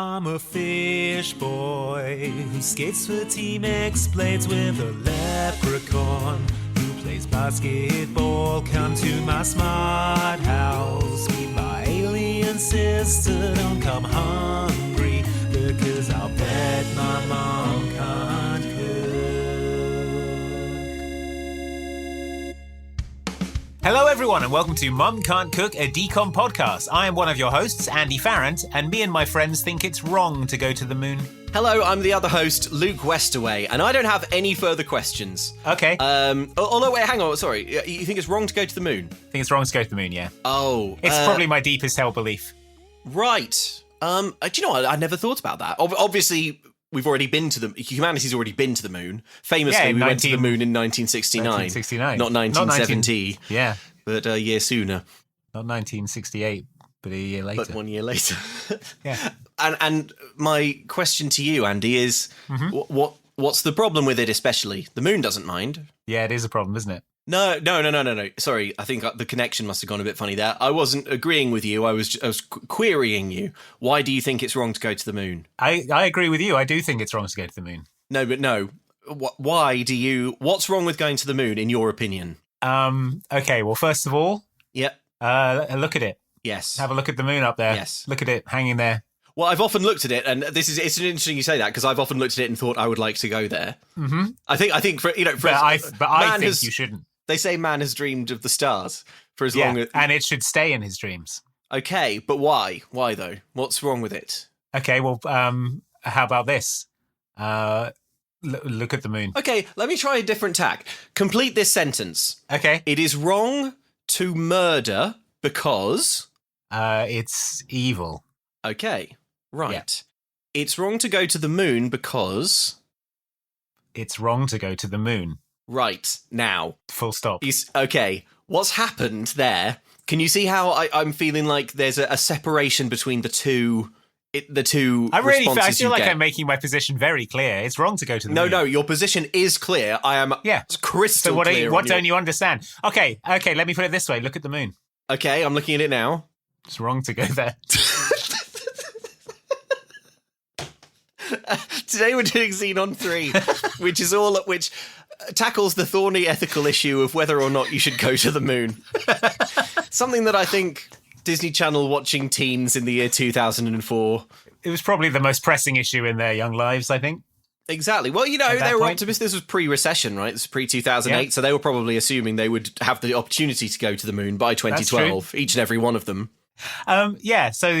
I'm a fish boy who skates for Team X, blades with a leprechaun who plays basketball. Come to my smart house, meet my alien sister. Don't come hungry, because I'll bet my mom can't cook. Hello everyone and welcome to Mum Can't Cook, a decom podcast. I am one of your hosts, Andy Farrant, and me and my friends think it's wrong to go to the moon. Hello, I'm the other host, Luke Westaway, and I don't have any further questions. Okay. Although, wait, hang on, sorry. You think it's wrong to go to the moon? I think it's wrong to go to the moon, yeah. Oh. It's probably my deepest held belief. Right. Do you know what? I never thought about that. Obviously, humanity's already been to the moon. Famously, we went to the moon in 1969. 1969. Not 1970. Yeah. But a year sooner. Not 1968, but a year later. But 1 year later. Yeah. And my question to you, Andy, is what's the problem with it especially? The moon doesn't mind. Yeah, it is a problem, isn't it? No. Sorry, I think the connection must have gone a bit funny there. I wasn't agreeing with you. I was querying you. Why do you think it's wrong to go to the moon? I agree with you. I do think it's wrong to go to the moon. No. What's wrong with going to the moon, in your opinion? Okay, well, first of all, Yep. Look at it. Yes. Have a look at the moon up there. Yes. Look at it hanging there. Well, I've often looked at it, and it's interesting you say that, because I've often looked at it and thought I would like to go there. Mm-hmm. I think for I think you shouldn't. They say man has dreamed of the stars for as long as... and it should stay in his dreams. Okay, but why? Why, though? What's wrong with it? Okay, well, how about this? Look at the moon. Okay, let me try a different tack. Complete this sentence. Okay. It is wrong to murder because... It's evil. Okay, right. Yeah. It's wrong to go to the moon because... It's wrong to go to the moon. Right, now. Full stop. Okay, what's happened there? Can you see how I'm feeling like there's a separation between the two I feel like I'm making my position very clear. It's wrong to go to the moon. No, your position is clear. I am crystal clear. So what don't you understand? Okay, let me put it this way. Look at the moon. Okay, I'm looking at it now. It's wrong to go there. Today we're doing Zenon 3, which tackles the thorny ethical issue of whether or not you should go to the moon. Something that I think Disney Channel watching teens in the year 2004. It was probably the most pressing issue in their young lives, I think. Exactly. Well, they were optimistic. This was pre-recession, right? This was pre-2008, so they were probably assuming they would have the opportunity to go to the moon by 2012, each and every one of them. So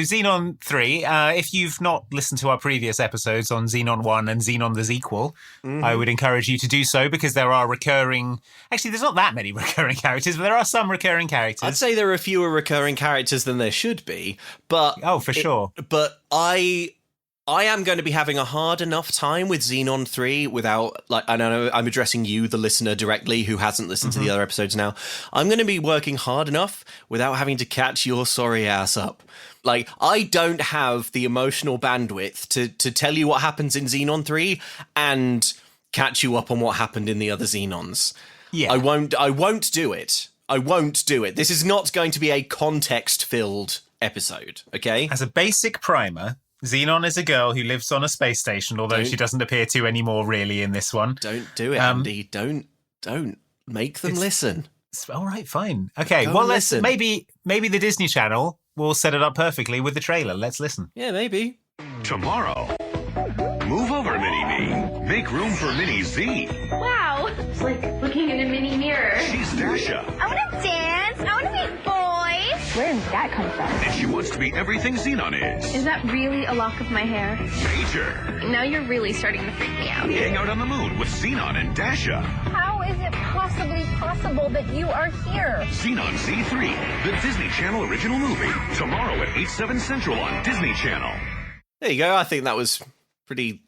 Zenon 3, if you've not listened to our previous episodes on Zenon 1 and Zenon the Sequel, I would encourage you to do so, because there are actually there's not that many recurring characters, but there are some recurring characters. I'd say there are fewer recurring characters than there should be, but... Oh, for sure. But I am going to be having a hard enough time with Zenon 3 without, I know I'm addressing you, the listener, directly, who hasn't listened to the other episodes now. I'm going to be working hard enough without having to catch your sorry ass up. I don't have the emotional bandwidth to tell you what happens in Zenon 3 and catch you up on what happened in the other Zenons. Yeah. I won't do it. I won't do it. This is not going to be a context-filled episode, okay? As a basic primer, Zenon is a girl who lives on a space station, although she doesn't appear to anymore, really, in this one. Don't do it, Andy. Don't make them listen. All right, fine. Okay, let's maybe the Disney Channel will set it up perfectly with the trailer. Let's listen. Yeah, maybe. Tomorrow, move over, Mini-Me. Make room for Mini-Z. Wow, it's like looking in a mini mirror. She's Dasha, I want to dance. I want to meet boys. Where did that come from? and she wants to be everything Zenon is. Is that really a lock of my hair? Major. Now you're really starting to freak me out. Hang out on the moon with Zenon and Dasha. How is it possibly possible that you are here? Zenon Z3, the Disney Channel original movie. Tomorrow at 8/7 Central on Disney Channel. There you go. I think that's pretty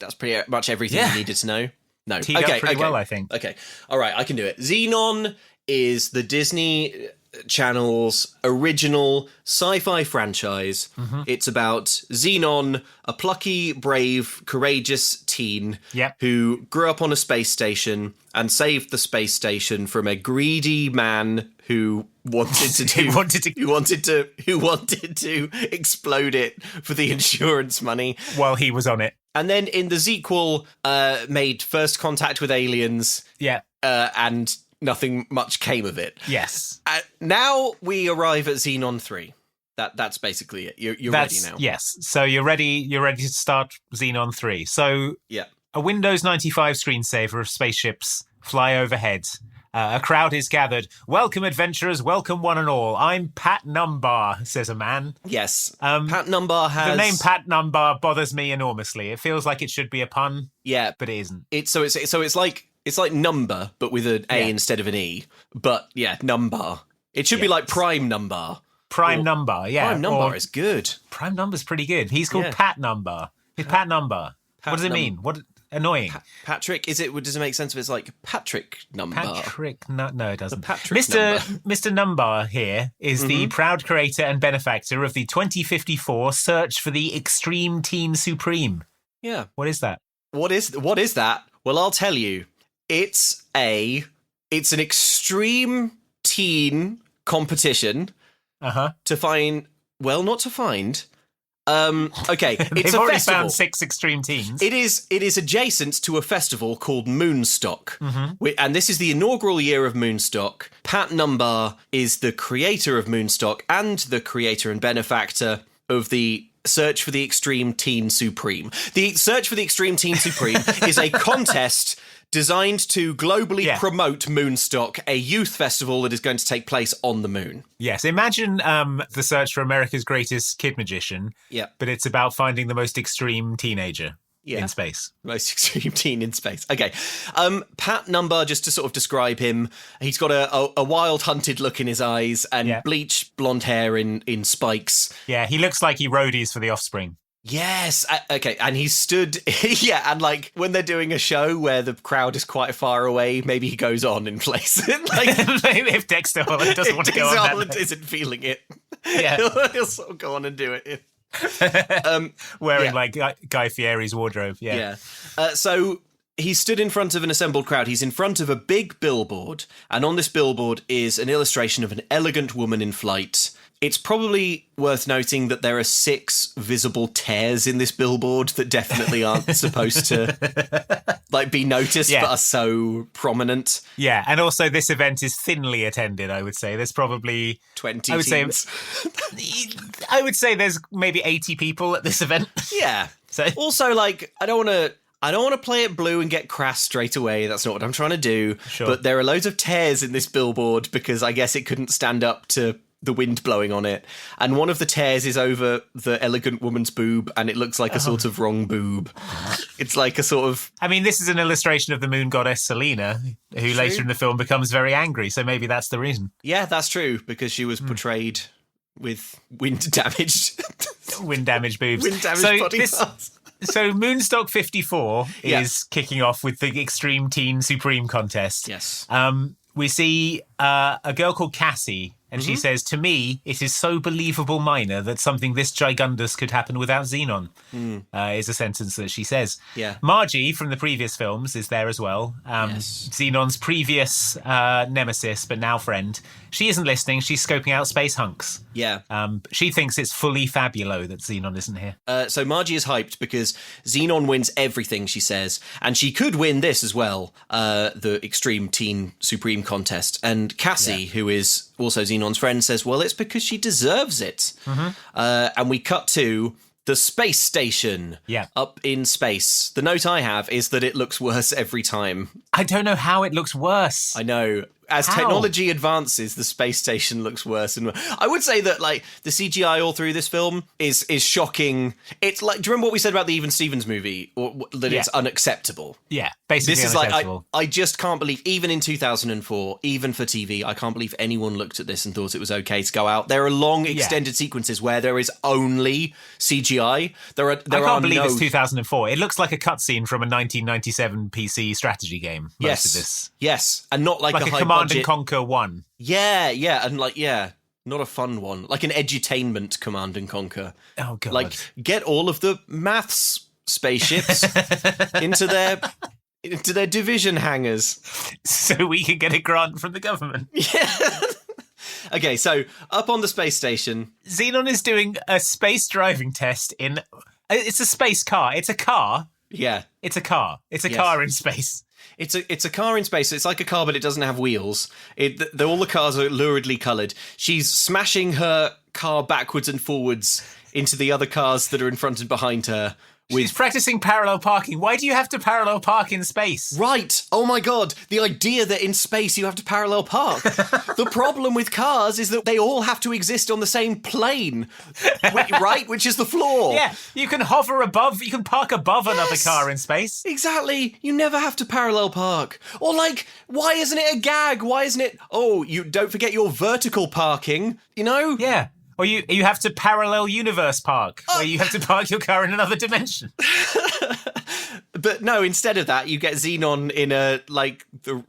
much everything you needed to know. No. Teed up pretty well, I think. Okay. All right, I can do it. Zenon is the Disney Channel's original sci-fi franchise. It's about Zenon, a plucky, brave, courageous teen who grew up on a space station and saved the space station from a greedy man who wanted to do, who wanted to explode it for the insurance money while he was on it. And then in the sequel, made first contact with aliens. Yeah. And nothing much came of it. Yes. Now we arrive at Zenon 3. That's basically it. You're ready now. Yes. So you're ready to start Zenon 3. So yeah. A Windows 95 screensaver of spaceships fly overhead. A crowd is gathered. Welcome, adventurers. Welcome, one and all. I'm Pat Numbar, says a man. Yes. Pat Numbar has... The name Pat Numbar bothers me enormously. It feels like it should be a pun. Yeah. But it isn't. It's like number, but with an A instead of an E. But, yeah, Numbar. It should be like Prime Number. Prime Number, yeah. Prime Number is good. Prime Number's pretty good. He's called Pat Number. He's Pat Number. What does it mean? What... Annoying. Patrick, does it make sense if it's like Patrick Number? No, it doesn't. Mr. Number here is the proud creator and benefactor of the 2054 Search for the Extreme Teen Supreme. Yeah. What is that? What is that? Well, I'll tell you. It's an extreme teen competition to find, well, not to find. Okay, it's They've already festival. found 6 extreme teens. It is adjacent to a festival called Moonstock, and this is the inaugural year of Moonstock. Pat Numbar is the creator of Moonstock and the creator and benefactor of the Search for the Extreme Teen Supreme. The Search for the Extreme Teen Supreme is a contest designed to globally promote Moonstock, a youth festival that is going to take place on the moon. Yes, imagine the search for America's greatest kid magician, but it's about finding the most extreme teenager in space. Most extreme teen in space. Okay. Pat Number, just to sort of describe him, he's got a wild hunted look in his eyes and bleached blonde hair in spikes. Yeah, he looks like he roadies for the Offspring. Yes. Okay. And he stood, and like when they're doing a show where the crowd is quite far away, maybe he goes on and plays it. Like, if Dexter Holland doesn't want to go on, Dexter Holland isn't feeling it. Yeah, he'll sort of go on and do it. Wearing like Guy Fieri's wardrobe. Yeah. So he stood in front of an assembled crowd. He's in front of a big billboard, and on this billboard is an illustration of an elegant woman in flight. It's probably worth noting that there are 6 visible tears in this billboard that definitely aren't supposed to be noticed, but are so prominent. Yeah, and also this event is thinly attended, I would say. There's probably 20 teams. I would say there's maybe 80 people at this event. Yeah. So also, I don't want to play it blue and get crass straight away. That's not what I'm trying to do. Sure. But there are loads of tears in this billboard because I guess it couldn't stand up to the wind blowing on it. And one of the tears is over the elegant woman's boob, and it looks like a sort of wrong boob. It's like a sort of... I mean, this is an illustration of the moon goddess Selena, who later in the film becomes very angry, so maybe that's the reason. Yeah, that's true, because she was portrayed with wind-damaged... Wind-damaged boobs. Wind-damaged body parts. So Moonstock 54 is kicking off with the Extreme Teen Supreme contest. Yes. We see a girl called Cassie, and she says, "To me, it is so believable minor that something this gigundous could happen without Zenon," is a sentence that she says. Yeah. Margie from the previous films is there as well. Zenon's previous nemesis, but now friend. She isn't listening. She's scoping out space hunks. Yeah. She thinks it's fully fabulo that Zenon isn't here. So Margie is hyped because Zenon wins everything, she says. And she could win this as well, the Extreme Teen Supreme contest. And Cassie, who is also Zenon's friend, says, well, it's because she deserves it. And we cut to the space station up in space. The note I have is that it looks worse every time. I don't know how it looks worse. I know. As technology advances, the space station looks worse and worse. I would say that, the CGI all through this film is shocking. It's like, do you remember what we said about the Even Stevens movie? That it's unacceptable. Yeah, basically this is unacceptable. I just can't believe, even in 2004, even for TV, I can't believe anyone looked at this and thought it was okay to go out. There are long extended sequences where there is only CGI. I can't believe it's 2004. It looks like a cutscene from a 1997 PC strategy game. Most of this. Yes, and not like a high Command budget. and Conquer 1. Yeah, and not a fun one. Like an edutainment Command and Conquer. Oh, God. Get all of the maths spaceships into their division hangars. So we can get a grant from the government. Yeah. Okay, so up on the space station. Zenon is doing a space driving test in... It's a space car. It's a car. Yeah. It's a car. It's a car in space. It's a car in space. It's like a car, but it doesn't have wheels. All the cars are luridly coloured. She's smashing her car backwards and forwards into the other cars that are in front and behind her. She's practicing parallel parking. Why do you have to parallel park in space? Right. Oh my God. The idea that in space you have to parallel park. The problem with cars is that they all have to exist on the same plane, right? Which is the floor. Yeah, you can hover above, you can park above another car in space. Exactly. You never have to parallel park. Or like, why isn't it a gag? Why isn't it, oh, you don't forget your vertical parking, you know? Yeah. Or you have to parallel universe park, where you have to park your car in another dimension. But no, instead of that, you get Zenon in the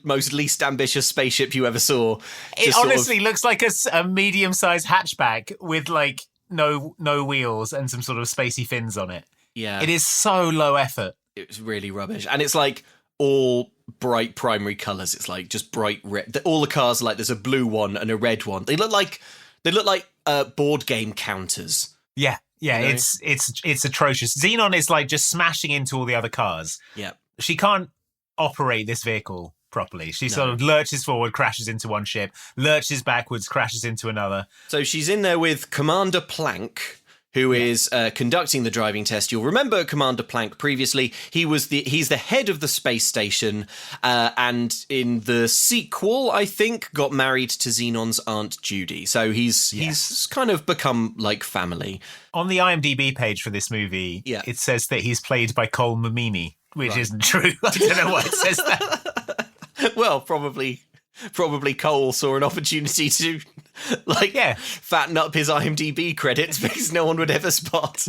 most least ambitious spaceship you ever saw. It honestly looks like a medium-sized hatchback with like no wheels and some sort of spacey fins on it. Yeah. It is so low effort. It's really rubbish. And it's like all bright primary colours. It's like just bright red. All the cars are like, there's a blue one and a red one. They look like board game counters. Yeah, You know? it's atrocious. Zenon is like just smashing into all the other cars. Yeah. She can't operate this vehicle properly. She sort of lurches forward, crashes into one ship, lurches backwards, crashes into another. So she's in there with Commander Planck, who is conducting the driving test. You'll remember Commander Planck previously. He's the head of the space station, and in the sequel, I think, got married to Zenon's Aunt Judy. So he's kind of become like family. On the IMDb page for this movie, it says that he's played by Cole Mamini, which isn't true. I don't know why it says that. Well, probably Cole saw an opportunity to fatten up his IMDb credits because no one would ever spot.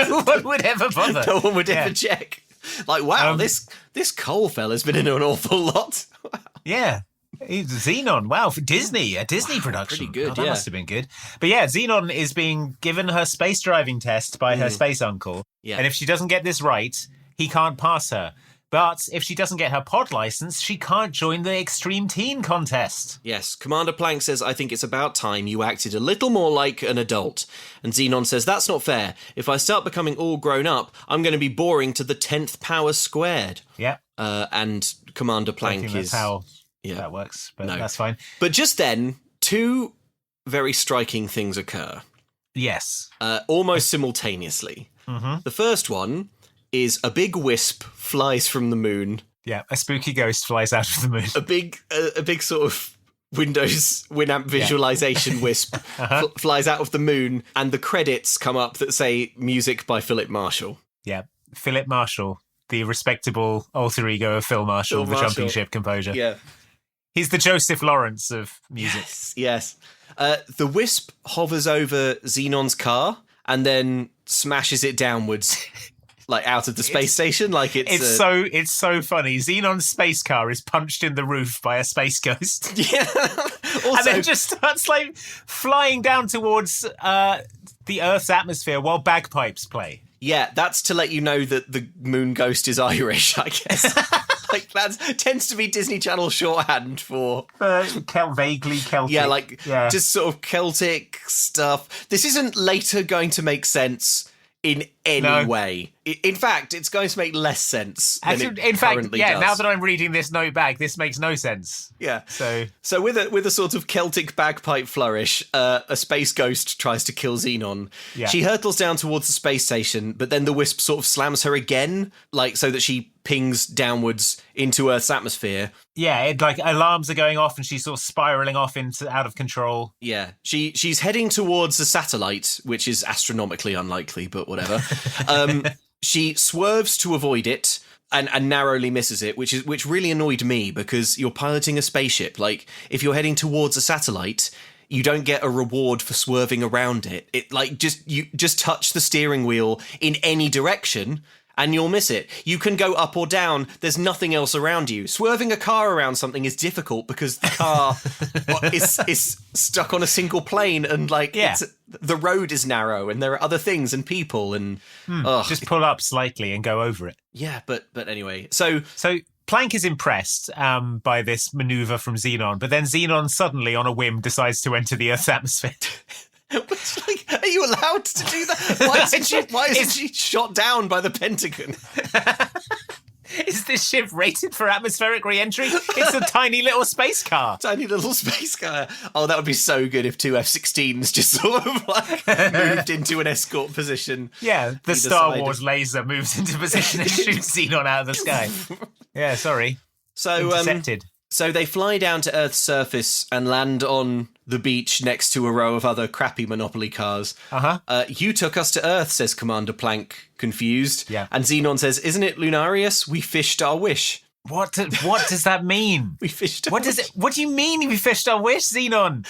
No one would ever bother. No one would ever check. Like, wow, this Cole fella's been in an awful lot. Yeah. He's Zenon. Wow, for Disney, a Disney production. Pretty good, that must have been good. But yeah, Zenon is being given her space driving test by her space uncle. Yeah. And if she doesn't get this right, he can't pass her. But if she doesn't get her pod license, she can't join the Extreme Teen contest. Yes, Commander Planck says, I think it's about time you acted a little more like an adult. And Zenon says, that's not fair. If I start becoming all grown up, I'm going to be boring to the 10th power squared. Yeah. And Commander Planck that's how that works, but that's fine. But just then, two very striking things occur. Yes. Almost simultaneously. Mm-hmm. The first one is a big wisp flies from the moon. Yeah, a spooky ghost flies out of the moon. A big sort of Windows Winamp visualization wisp flies out of the moon, and the credits come up that say music by Philip Marshall. Yeah, Philip Marshall, the respectable alter ego of Phil Marshall, the jumping ship composer. Yeah. He's the Joseph Lawrence of music. Yes. The wisp hovers over Zenon's car and then smashes it downwards. Like out of the space station, like it's so funny. Zenon's space car is punched in the roof by a space ghost. Yeah, and then just starts like flying down towards the Earth's atmosphere while bagpipes play. Yeah, that's to let you know that the moon ghost is Irish, I guess. Like that tends to be Disney Channel shorthand for vaguely Celtic. Yeah, just sort of Celtic stuff. This isn't later going to make sense in any way. In fact, it's going to make less sense than it currently does. Now that I'm reading this note back, this makes no sense. Yeah. So with a sort of Celtic bagpipe flourish, a space ghost tries to kill Zenon. Yeah. She hurtles down towards the space station, but then the wisp sort of slams her again, like so that she pings downwards into Earth's atmosphere. Yeah, it like alarms are going off and she's sort of spiraling off into out of control. Yeah. She's heading towards a satellite, which is astronomically unlikely, but whatever. She swerves to avoid it and narrowly misses it, which really annoyed me because you're piloting a spaceship. Like, if you're heading towards a satellite, you don't get a reward for swerving around it. You just touch the steering wheel in any direction and you'll miss it. You can go up or down. There's nothing else around you. Swerving a car around something is difficult because the car is stuck on a single plane and the road is narrow and there are other things and people and just pull up slightly and go over it. Yeah, but anyway, so Plank is impressed by this maneuver from Zenon, but then Zenon suddenly, on a whim, decides to enter the Earth's atmosphere. It's like, are you allowed to do that? Why isn't she shot down by the Pentagon? Is this ship rated for atmospheric re-entry? It's a tiny little space car. Tiny little space car. Oh, that would be so good if two F-16s just sort of like moved into an escort position. Yeah, the Star Wars laser moves into position and shoots Zenon out of the sky. Yeah, sorry. So, intercepted. So they fly down to Earth's surface and land on the beach next to a row of other crappy Monopoly cars. You took us to Earth, says Commander Plank, confused. Yeah. And Zenon says, isn't it Lunarius? We fished our wish. What does that mean? We fished our wish. What do you mean we fished our wish, Zenon?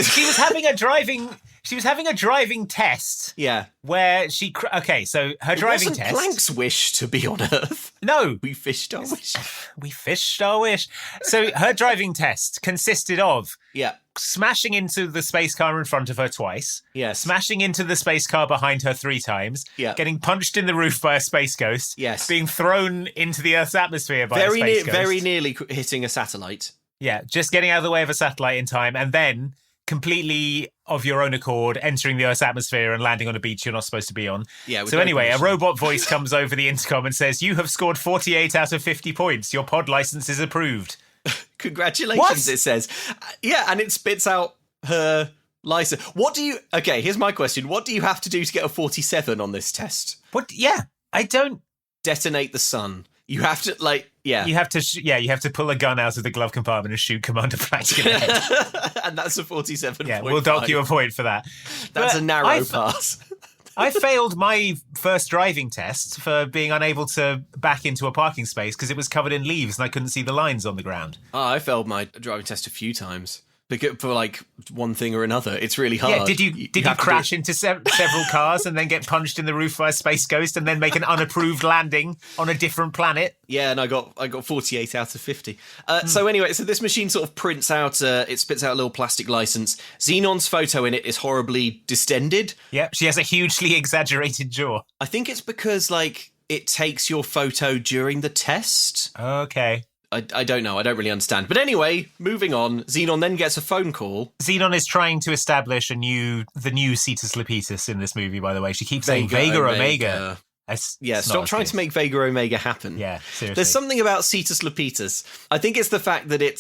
She was having a driving test. Yeah. Where she... Okay, so her driving wasn't test... Plank's wish to be on Earth. No. We fished our wish. We fished our wish. So her driving test consisted of... Yeah. Smashing into the space car in front of her twice. Yes. Smashing into the space car behind her 3 times. Yeah. Getting punched in the roof by a space ghost. Yes. Being thrown into the Earth's atmosphere by a space ghost. Very nearly hitting a satellite. Yeah, just getting out of the way of a satellite in time, and then completely of your own accord entering the Earth's atmosphere and landing on a beach you're not supposed to be on. Yeah. So anyway, a robot voice comes over the intercom and says, "You have scored 48 out of 50 points. Your pod license is approved." Congratulations, What? It says. Yeah, and it spits out her license. Okay, here's my question. What do you have to do to get a 47 on this test? What? Yeah, I don't... Detonate the sun. You have to, You have to pull a gun out of the glove compartment and shoot Commander Plank in the head. And that's a 47. Yeah, we'll dock you a point for that. That's But a narrow pass. I failed my first driving test for being unable to back into a parking space because it was covered in leaves and I couldn't see the lines on the ground. Oh, I failed my driving test a few times. For one thing or another. It's really hard. Yeah, did you crash into several cars and then get punched in the roof by a space ghost and then make an unapproved landing on a different planet? Yeah, and I got 48 out of 50. So anyway, this machine sort of prints out, it spits out a little plastic license. Xenon's photo in it is horribly distended. Yeah, she has a hugely exaggerated jaw. I think it's because, it takes your photo during the test. Okay. I don't know. I don't really understand. But anyway, moving on. Zenon then gets a phone call. Zenon is trying to establish the new Cetus Lepetus in this movie, by the way. She keeps saying Vega Omega. Stop trying to make Vega Omega happen. Yeah, seriously. There's something about Cetus Lepetus. I think it's the fact that it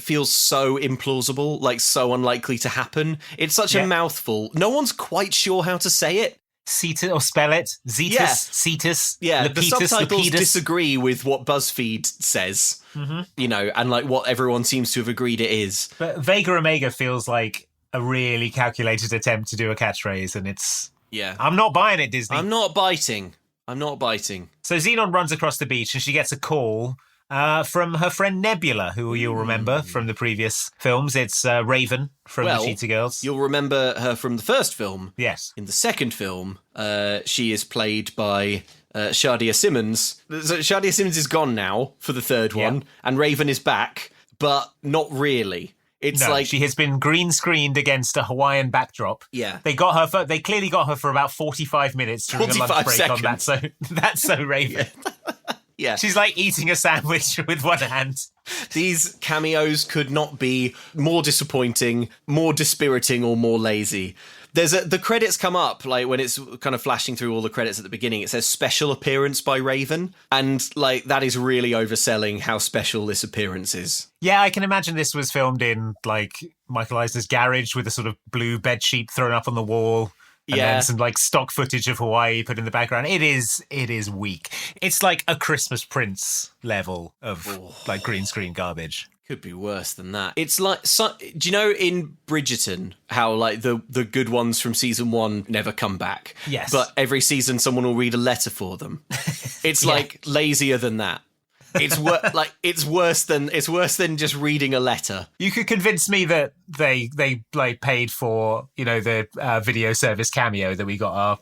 feels so implausible, so unlikely to happen. It's such a mouthful. No one's quite sure how to say it. Cetus, or spell it. Zetus, Cetus, yeah, Lepetus, the subtitles Lepidus. Disagree with what BuzzFeed says, and what everyone seems to have agreed it is. But Vega Omega feels like a really calculated attempt to do a catchphrase, and it's... Yeah. I'm not buying it, Disney. I'm not biting. So Zenon runs across the beach, and she gets a call from her friend Nebula, who you'll remember from the previous films. It's Raven from the Cheetah Girls. You'll remember her from the first film. Yes. In the second film, she is played by Shadia Simmons. So Shadia Simmons is gone now for the third one, and Raven is back, but not really. It's she has been green screened against a Hawaiian backdrop. Yeah. They clearly got her for about 45 minutes during a lunch break seconds. on That's So Raven. Yeah. She's eating a sandwich with one hand. These cameos could not be more disappointing, more dispiriting, or more lazy. The credits come up, when it's kind of flashing through all the credits at the beginning, it says special appearance by Raven. And that is really overselling how special this appearance is. Yeah, I can imagine this was filmed in Michael Eisner's garage with a sort of blue bedsheet thrown up on the wall. And then some stock footage of Hawaii put in the background. It is weak. It's like a Christmas Prince level of green screen garbage. Could be worse than that. It's do you know in Bridgerton how the good ones from season 1 never come back? Yes. But every season someone will read a letter for them. It's lazier than that. It's worse than just reading a letter. You could convince me that they paid for the video service Cameo that we got our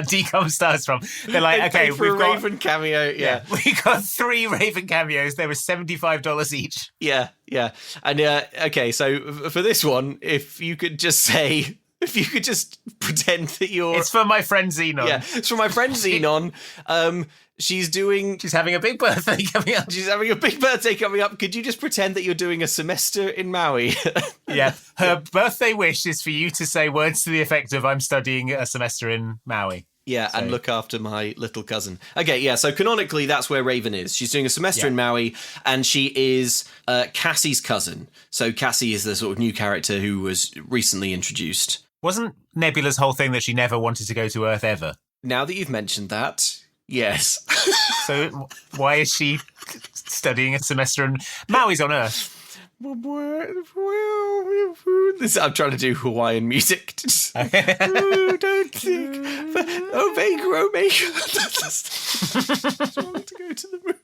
decom stars from. They're okay, we've got Raven cameo. Yeah, we got 3 Raven cameos. They were $75 each. Yeah, and okay. So for this one, if you could just say if you could just pretend that you're... It's for my friend Zenon. Yeah, it's for my friend Zenon. She's having a big birthday coming up. She's having a big birthday coming up. Could you just pretend that you're doing a semester in Maui? Yeah. Her birthday wish is for you to say words to the effect of, I'm studying a semester in Maui. Yeah, and look after my little cousin. Okay, yeah, so canonically, that's where Raven is. She's doing a semester in Maui, and she is Cassie's cousin. So Cassie is the sort of new character who was recently introduced. Wasn't Nebula's whole thing that she never wanted to go to Earth ever? Now that you've mentioned that, yes. So why is she studying a semester in... Maui's on Earth. I'm trying to do Hawaiian music. Don't think. Oh, Vega, oh, Vega. I want to go to the moon.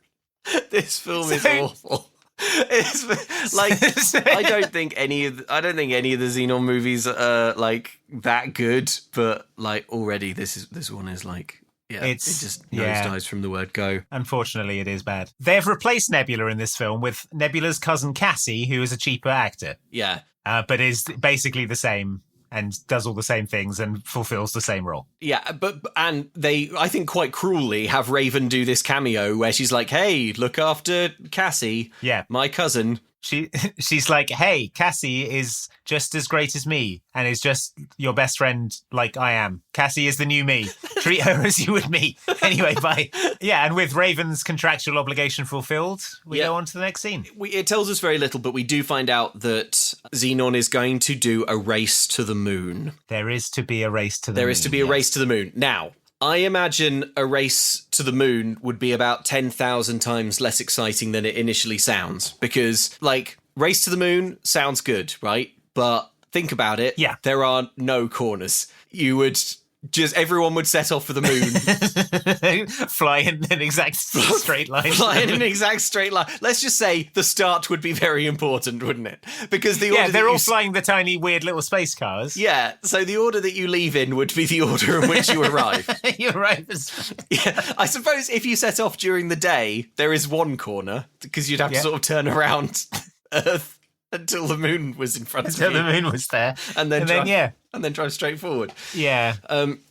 This film is awful. It's like I don't think any of the Zenon movies are like that good, but like already this one is like it just nosedives from the word go. Unfortunately, it is bad. They've replaced Nebula in this film with Nebula's cousin Cassie, who is a cheaper actor. Yeah, but is basically the same and does all the same things and fulfills the same role. Yeah, and they, I think quite cruelly, have Raven do this cameo where she's like, hey, look after Cassie, my cousin. She's like, hey, Cassie is just as great as me and is just your best friend like I am. Cassie is the new me. Treat her as you would me. Anyway, bye. Yeah, and with Raven's contractual obligation fulfilled, we go on to the next scene. It tells us very little, but we do find out that Zenon is going to do a race to the moon. There is to be a race to the moon. There is to be a race to the moon. Now, I imagine a race to the moon would be about 10,000 times less exciting than it initially sounds. Because, like, race to the moon sounds good, right? But think about it. Yeah. There are no corners. Everyone would set off for the moon. Fly in an exact straight line. Fly in an exact straight line. Let's just say the start would be very important, wouldn't it? Because they're all flying the tiny, weird little space cars. Yeah, so the order that you leave in would be the order in which you arrive. You arrive Yeah, I suppose if you set off during the day, there is one corner, because you'd have to sort of turn around Earth until the moon was in front of you. Until the moon was there. And then drive straight forward. Yeah.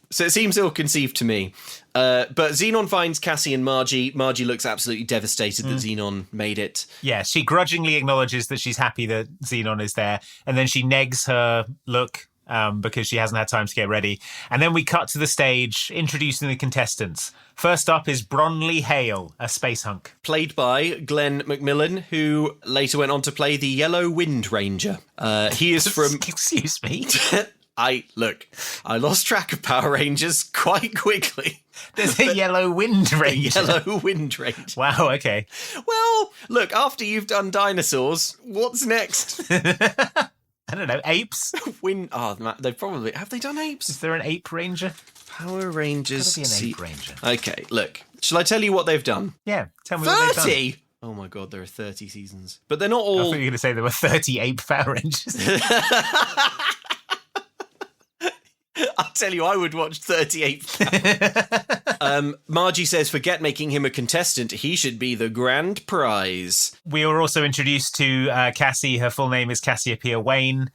So it seems ill-conceived to me. But Zenon finds Cassie and Margie. Margie looks absolutely devastated that Zenon made it. Yeah, she grudgingly acknowledges that she's happy that Zenon is there. And then she negs her look because she hasn't had time to get ready. And then we cut to the stage, introducing the contestants. First up is Bronley Hale, a space hunk. Played by Glenn McMillan, who later went on to play the Yellow Wind Ranger. He is from... Excuse me? I lost track of Power Rangers quite quickly. There's a Yellow Wind Ranger. Yellow Wind Ranger. Wow, okay. Well, look, after you've done dinosaurs, what's next? I don't know, apes? They probably... Have they done apes? Is there an ape ranger? Power Rangers... There's gotta be an ape ranger. Okay, look. Shall I tell you what they've done? Yeah, tell me what they've done. 30? Oh my god, there are 30 seasons. But they're not all... I thought you were going to say there were 30 ape Power Rangers. I'll tell you, I would watch 38. Margie says, forget making him a contestant. He should be the grand prize. We were also introduced to Cassie. Her full name is Cassiopeia Wayne.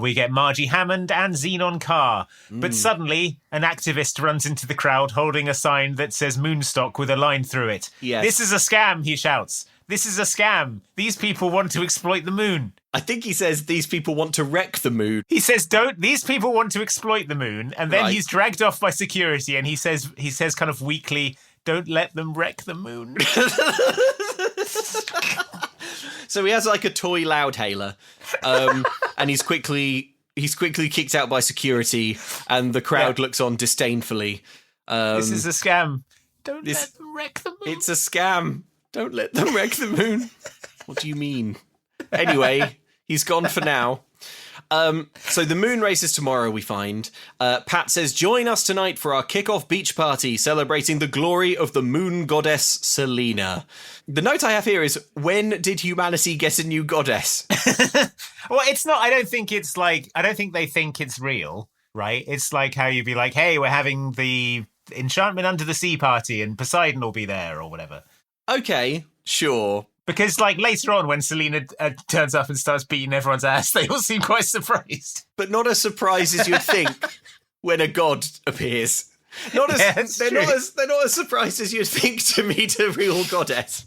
We get Margie Hammond and Zenon Carr. But suddenly, an activist runs into the crowd holding a sign that says Moonstock with a line through it. Yes. This is a scam, he shouts. This is a scam. These people want to exploit the moon. I think he says these people want to wreck the moon. He says, these people want to exploit the moon. And then he's dragged off by security and he says kind of weakly, don't let them wreck the moon. So he has like a toy loudhailer. And he's quickly kicked out by security and the crowd looks on disdainfully. This is a scam. Don't let them wreck the moon. It's a scam. Don't let them wreck the moon. What do you mean? Anyway, he's gone for now. So the moon race is tomorrow, we find. Pat says, join us tonight for our kickoff beach party celebrating the glory of the moon goddess Selena. The note I have here is, when did humanity get a new goddess? Well, it's not, I don't think they think it's real, right? It's like how you'd be like, hey, we're having the Enchantment Under the Sea party and Poseidon will be there or whatever. Okay, sure. Because, like, later on when Selena turns up and starts beating everyone's ass, they all seem quite surprised. But not as surprised as you'd think when a god appears. They're not as surprised as you'd think to meet a real goddess.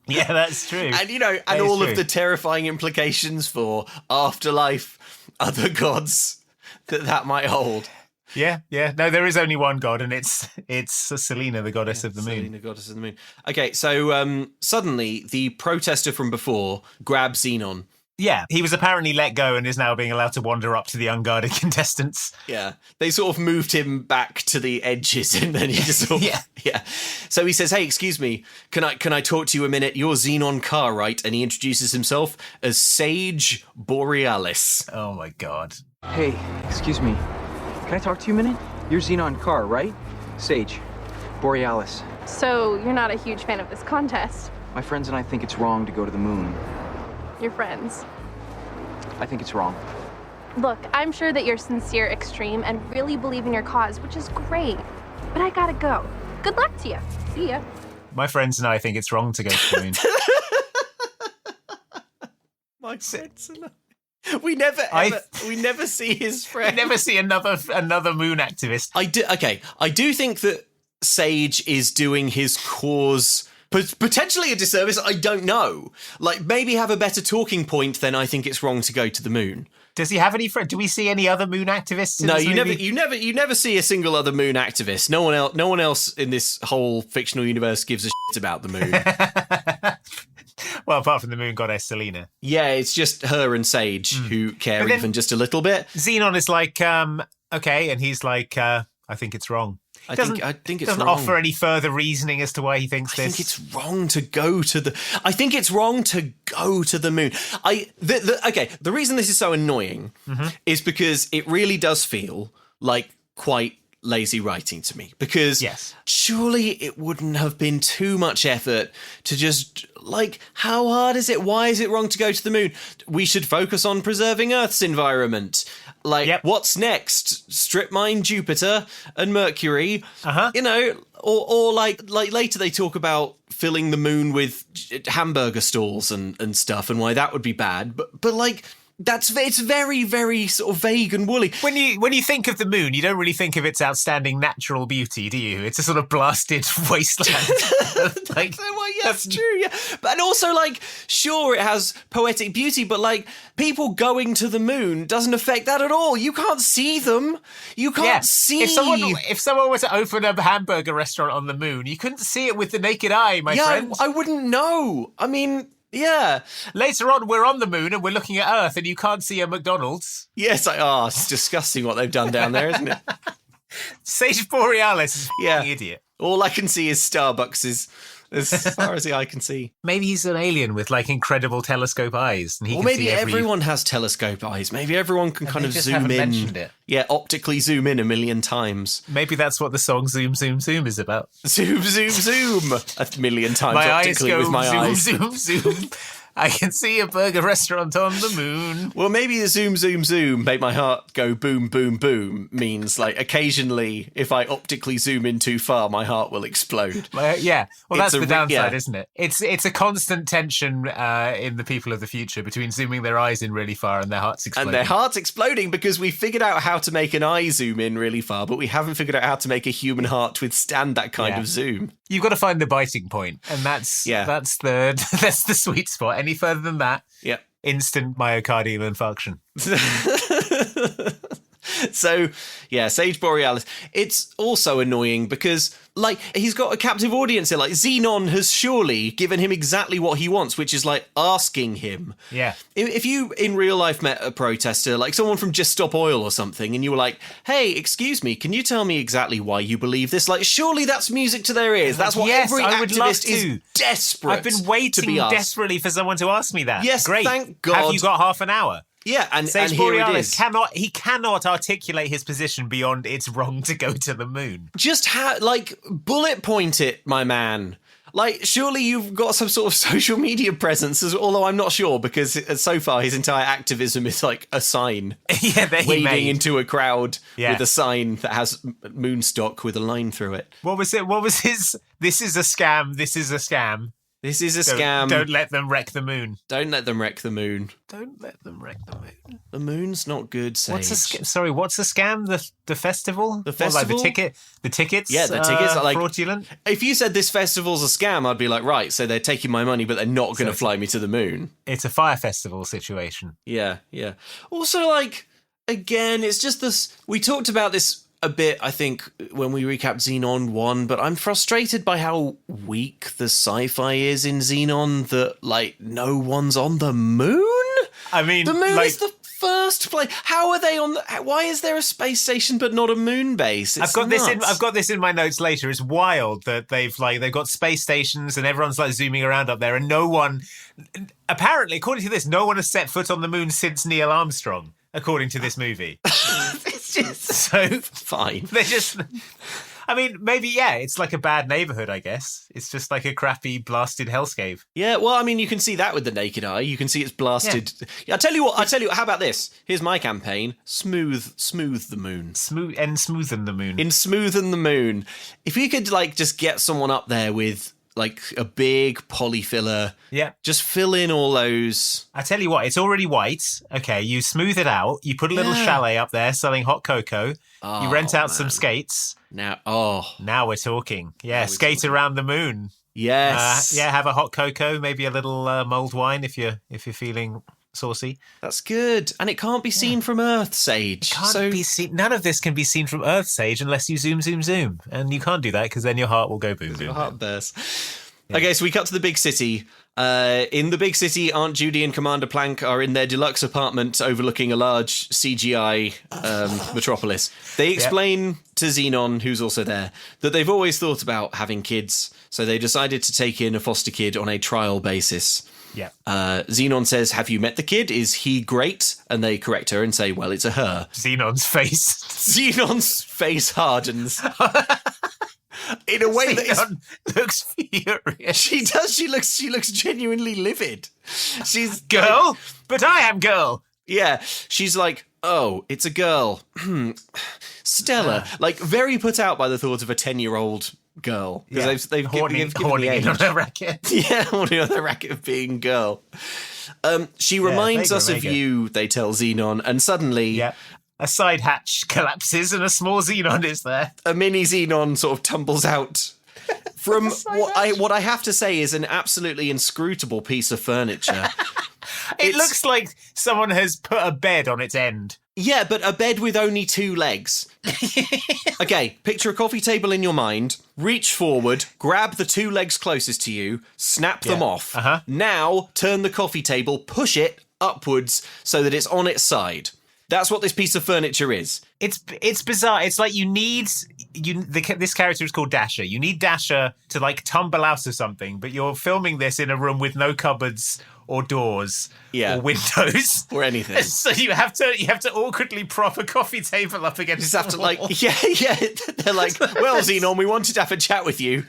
Yeah, that's true. And all of the terrifying implications for afterlife, other gods that might hold. Yeah. No, there is only one god, and it's Selena, the goddess of the moon. Selena, goddess of the moon. Okay, so suddenly the protester from before grabs Zenon. Yeah, he was apparently let go and is now being allowed to wander up to the unguarded contestants. Yeah, they sort of moved him back to the edges, and then he just sort of, yeah. So he says, "Hey, excuse me, can I talk to you a minute? You're Zenon Carr, right?" And he introduces himself as Sage Borealis. Oh my god. Hey, excuse me. Can I talk to you a minute? You're Zenon Carr, right? Sage Borealis. So you're not a huge fan of this contest. My friends and I think it's wrong to go to the moon. Your friends. I think it's wrong. Look, I'm sure that you're sincere, extreme, and really believe in your cause, which is great. But I gotta go. Good luck to you. See ya. My friends and I think it's wrong to go to the moon. My friends and I. We never see his friend. We never see another moon activist. I do think that Sage is doing his cause potentially a disservice. I don't know. Like, maybe have a better talking point than I think it's wrong to go to the moon. Does he have any friends? Do we see any other moon activists? No, you never see a single other moon activist. No one else in this whole fictional universe gives a shit about the moon. Well, apart from the moon goddess Selena. Yeah, it's just her and Sage who care even just a little bit. Zenon is like, okay, and he's like, I think it's wrong. I think it's doesn't wrong. offer any further reasoning as to why he thinks this. I think it's wrong to go to the. I think it's wrong to go to the moon. The reason this is so annoying is because it really does feel like quite lazy writing to me. Because surely it wouldn't have been too much effort to just, like, how hard is it? Why is it wrong to go to the moon? We should focus on preserving Earth's environment. Like, what's next? Strip mine Jupiter and Mercury. You know, or like later they talk about filling the moon with hamburger stalls and stuff, and why that would be bad. But like, it's very, very sort of vague and woolly. When you think of the moon, you don't really think of its outstanding natural beauty, do you? It's a sort of blasted wasteland. Well, yes, true, yeah. And also, like, sure, it has poetic beauty, but, like, people going to the moon doesn't affect that at all. You can't see them. You can't see. If someone were to open a hamburger restaurant on the moon, you couldn't see it with the naked eye, my friend. I wouldn't know. I mean, yeah. Later on, we're on the moon and we're looking at Earth, and you can't see a McDonald's. Yes, it's disgusting what they've done down there, isn't it? Sage Borealis is an idiot. All I can see is Starbucks as far as the eye can see. Maybe he's an alien with, like, incredible telescope eyes. And maybe everyone has telescope eyes. Maybe everyone can kind of zoom in. Mentioned it. Yeah, optically zoom in 1,000,000 times. Maybe that's what the song Zoom, Zoom, Zoom is about. Zoom, zoom, zoom 1,000,000 times my optically eyes go with my zoom, eyes. Zoom, zoom. I can see a burger restaurant on the moon. Well, maybe the zoom, zoom, zoom, make my heart go boom, boom, boom means, like, occasionally, if I optically zoom in too far, my heart will explode. Yeah. Well, that's the downside, isn't it? It's a constant tension in the people of the future between zooming their eyes in really far and their hearts exploding. And their hearts exploding because we figured out how to make an eye zoom in really far, but we haven't figured out how to make a human heart withstand that kind of zoom. You've got to find the biting point, and that's the sweet spot. Any further than that, instant myocardial infarction. So, yeah, Sage Borealis. It's also annoying because, like, he's got a captive audience here. Like, Zenon has surely given him exactly what he wants, which is, like, asking him. Yeah. If you, in real life, met a protester, like someone from Just Stop Oil or something, and you were like, hey, excuse me, can you tell me exactly why you believe this? Like, surely that's music to their ears. That's what every activist is desperate. I've been waiting desperately for someone to ask me that. Yes, great. Thank God. Have you got half an hour? Yeah, and Sage here it Borealis is. cannot articulate his position beyond it's wrong to go to the moon. Just bullet point it, my man. Like, surely you've got some sort of social media presence, although I'm not sure, because so far his entire activism is like a sign. Wading into a crowd with a sign that has Moonstock with a line through it. What was his, this is a scam, this is a scam. This is a scam. Don't let them wreck the moon. Don't let them wreck the moon. Don't let them wreck the moon. The moon's not good, Sage. What's the scam? The festival? The festival? Like the tickets? Yeah, the tickets are like fraudulent. If you said this festival's a scam, I'd be like, right, so they're taking my money, but they're not going to fly me to the moon. It's a fire festival situation. Yeah. Also, like, again, it's just this. We talked about this a bit, I think, when we recapped Zenon 1, but I'm frustrated by how weak the sci-fi is in Zenon that, like, no one's on the moon? I mean, the moon is the first place. How are they on the... Why is there a space station but not a moon base? I've got this in my notes later. It's wild that they've got space stations and everyone's like zooming around up there and no one... Apparently, according to this, no one has set foot on the moon since Neil Armstrong, according to this movie. It's just so fine. They're just... I mean, maybe, yeah, it's like a bad neighborhood, I guess. It's just like a crappy, blasted hellscape. Yeah, well, I mean, you can see that with the naked eye. You can see it's blasted. Yeah. I tell you what, how about this? Here's my campaign. Smooth the moon. Smoothen the moon. In Smoothen the Moon. If you could, like, just get someone up there with... like a big polyfiller. Yeah. Just fill in all those. I tell you what, it's already white. Okay, you smooth it out. You put a little chalet up there selling hot cocoa. You rent out some skates. Now we're talking. Yeah, skate around the moon. Yes. Have a hot cocoa, maybe a little mulled wine if you're feeling saucy. That's good. And it can't be seen from Earth, Sage. It can't be seen. None of this can be seen from Earth, Sage, unless you zoom. And you can't do that because then your heart will go boom, boom. Your heart bursts. Yeah. Okay, so we cut to the big city. In the big city, Aunt Judy and Commander Plank are in their deluxe apartment overlooking a large CGI metropolis. They explain to Zenon, who's also there, that they've always thought about having kids, so they decided to take in a foster kid on a trial basis. Yeah. Zenon says, have you met the kid? Is he great? And they correct her and say, well, it's a her. Zenon's face hardens. In a way that looks furious. She does. She looks genuinely livid. She's girl, but I am girl. Yeah. She's like, oh, it's a girl. Stella. Like, very put out by the thought of a 10-year-old girl. Because they've given the age. On their racket. Yeah, horny on their racket of being girl. She reminds us of you, they tell Zenon, and suddenly... Yeah. A side hatch collapses and a small Zenon is there. A mini Zenon sort of tumbles out from what I have to say is an absolutely inscrutable piece of furniture. It looks like someone has put a bed on its end. Yeah, but a bed with only 2 legs. Okay, picture a coffee table in your mind, reach forward, grab the 2 legs closest to you, snap them off. Now, turn the coffee table, push it upwards so that it's on its side. That's what this piece of furniture is. It's bizarre. It's like this character is called Dasher. You need Dasher to like tumble out of something, but you're filming this in a room with no cupboards or doors or windows or anything. So you have to awkwardly prop a coffee table up against. You just have to like They're like, well, Zenon, we wanted to have a chat with you,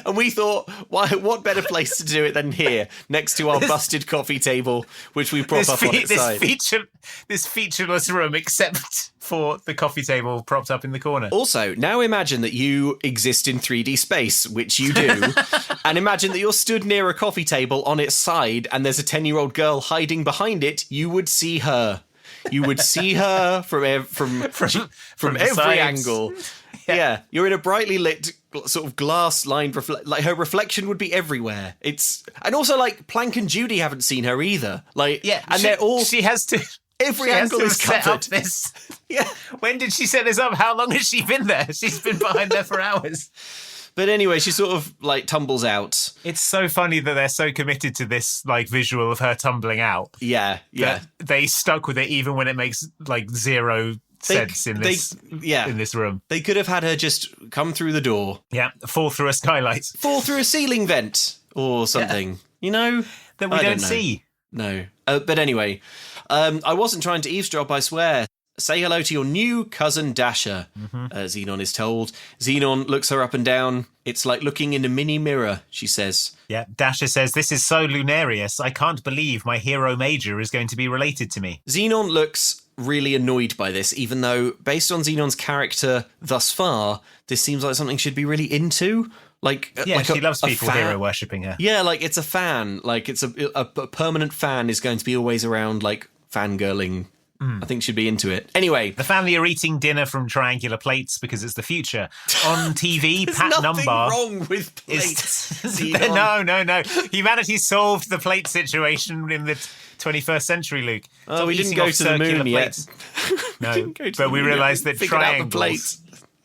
and we thought, what better place to do it than here, next to our busted coffee table, which we prop up on its side. This featureless room, except for the coffee table propped up in the corner. Also, now imagine that you exist in 3D space, which you do, and imagine that you're stood near a coffee table on its side, and there's a 10-year-old girl hiding behind it. You would see her. You would see her from every angle. Yeah, you're in a brightly lit sort of glass-lined like her reflection would be everywhere. And also like Plank and Judy haven't seen her either. Like they're all she has to. Every angle is covered. This. Yeah. When did she set this up? How long has she been there? She's been behind there for hours. But anyway, she sort of like tumbles out. It's so funny that they're so committed to this like visual of her tumbling out. Yeah. They stuck with it even when it makes like zero sense in this room. They could have had her just come through the door. Yeah. Fall through a skylight. Fall through a ceiling vent or something. Yeah. You know? That we don't see. No. But anyway, I wasn't trying to eavesdrop, I swear. Say hello to your new cousin Dasher, Zenon is told. Zenon looks her up and down. It's like looking in a mini mirror, she says. Yeah, Dasher says, this is so lunarious. I can't believe my hero major is going to be related to me. Zenon looks really annoyed by this, even though based on Zenon's character thus far, this seems like something she'd be really into. Like, she loves people hero worshipping her. Yeah, like it's a fan. Like it's a permanent fan is going to be always around, like fangirling. I think she'd be into it. Anyway, the family are eating dinner from triangular plates because it's the future. On TV, Pat nothing Numbar wrong with plates. No. Humanity solved the plate situation in the 21st century, Luke. Oh, we didn't go to the moon yet. No, but we realised that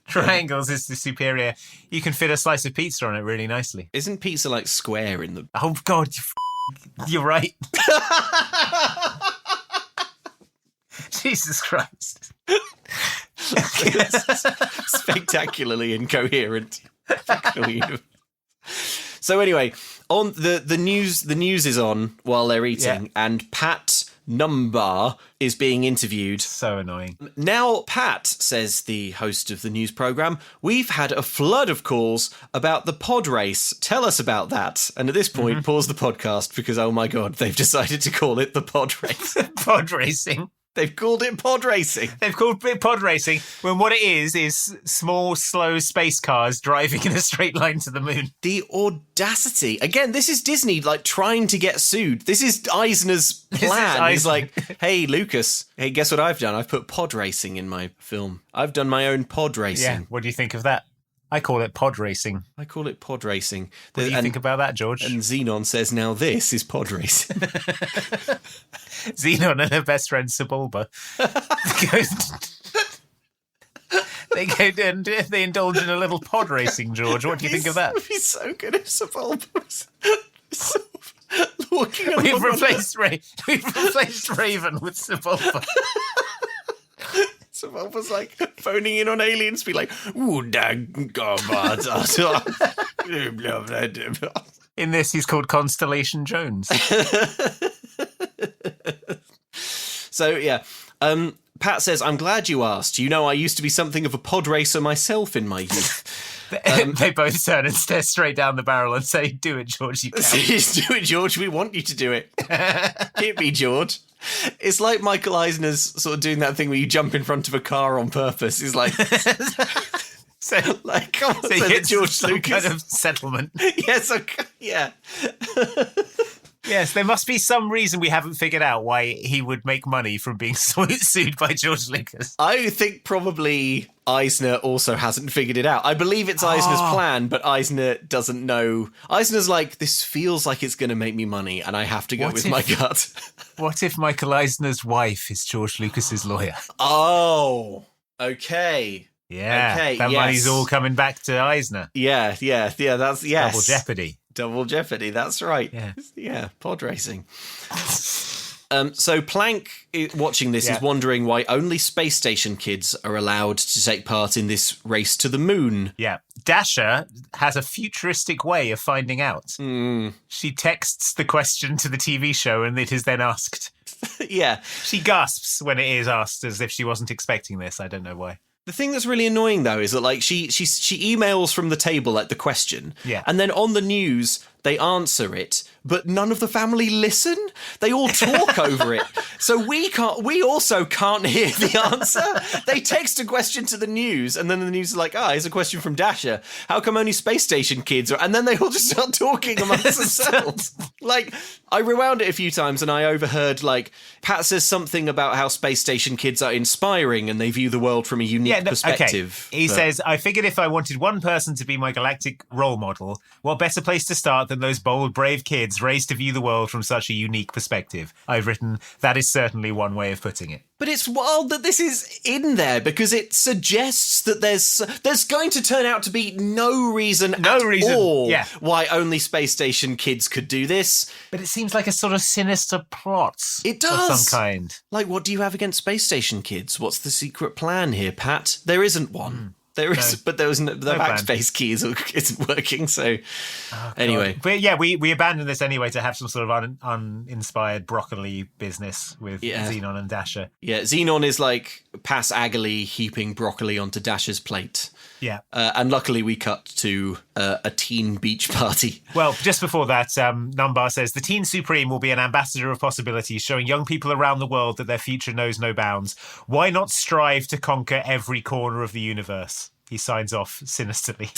triangles is the superior. You can fit a slice of pizza on it really nicely. Isn't pizza like square in the... Oh, God, you're right. Jesus Christ. Spectacularly incoherent. So anyway, on the news is on while they're eating, and Pat Numbar is being interviewed. So annoying. Now, Pat, says the host of the news programme, we've had a flood of calls about the pod race. Tell us about that. And at this point, pause the podcast because, oh my God, they've decided to call it the pod race. Pod racing. They've called it pod racing. They've called it pod racing when what it is small, slow space cars driving in a straight line to the moon. The audacity. Again, this is Disney, like, trying to get sued. This is Eisner's plan. He's like, hey, Lucas, hey, guess what I've done? I've put pod racing in my film. I've done my own pod racing. Yeah, what do you think of that? I call it pod racing. I call it pod racing. What do you think about that, George? And Zenon says, now this is pod racing. Zenon and her best friend Sebulba. They indulge in a little pod racing, George. What do you think of that? It would be so good if Sebulba was walking along. We've replaced Raven with Sebulba. Sebulba's like phoning in on aliens, be like, ooh, dang, In this, he's called Constellation Jones. So, yeah. Pat says, I'm glad you asked. You know, I used to be something of a pod racer myself in my youth. They both turn and stare straight down the barrel and say, do it, George, you can. Do it, George. We want you to do it. Hit me, George. It's like Michael Eisner's sort of doing that thing where you jump in front of a car on purpose. He's like... So, like, come on, so say that George some Lucas. kind of settlement. Yes, yeah. Yes, there must be some reason we haven't figured out why he would make money from being sued by George Lucas. I think probably Eisner also hasn't figured it out. I believe it's Eisner's plan, but Eisner doesn't know. Eisner's like, this feels like it's going to make me money, and I have to go with my gut. What if Michael Eisner's wife is George Lucas's lawyer? Oh, okay. Yeah, okay, that money's all coming back to Eisner. Yeah, that's, yes. Double Jeopardy, that's right. Yeah, pod racing. So Planck, watching this, is wondering why only space station kids are allowed to take part in this race to the moon. Yeah. Dasher has a futuristic way of finding out. She texts the question to the TV show and it is then asked. Yeah. She gasps when it is asked as if she wasn't expecting this. I don't know why. The thing that's really annoying, though, is that like she emails from the table like the question, and then on the news they answer it, but none of the family listen. They all talk over it, so we also can't hear the answer. They text a question to the news, and then the news is like, here's a question from Dasher. How come only space station kids are? And then they all just start talking amongst themselves. Like, I rewound it a few times, and I overheard like Pat says something about how space station kids are inspiring and they view the world from a unique perspective. Okay. He says, I figured if I wanted one person to be my galactic role model, what better place to start than those bold, brave kids raised to view the world from such a unique perspective. I've written, that is certainly one way of putting it. But it's wild that this is in there because it suggests that there's going to turn out to be no reason at all why only space station kids could do this. But it seems like a sort of sinister plot. It does. Of some kind. Like, what do you have against space station kids? What's the secret plan here, Pat? There isn't one. There is, but there was the backspace key isn't working. So anyway, but yeah, we abandoned this anyway to have some sort of uninspired broccoli business with Zenon and Dasher. Yeah, Zenon is like pass aggily heaping broccoli onto Dasher's plate. Yeah. And luckily we cut to a teen beach party. Well, just before that, Numbar says, the Teen Supreme will be an ambassador of possibilities, showing young people around the world that their future knows no bounds. Why not strive to conquer every corner of the universe? He signs off sinisterly.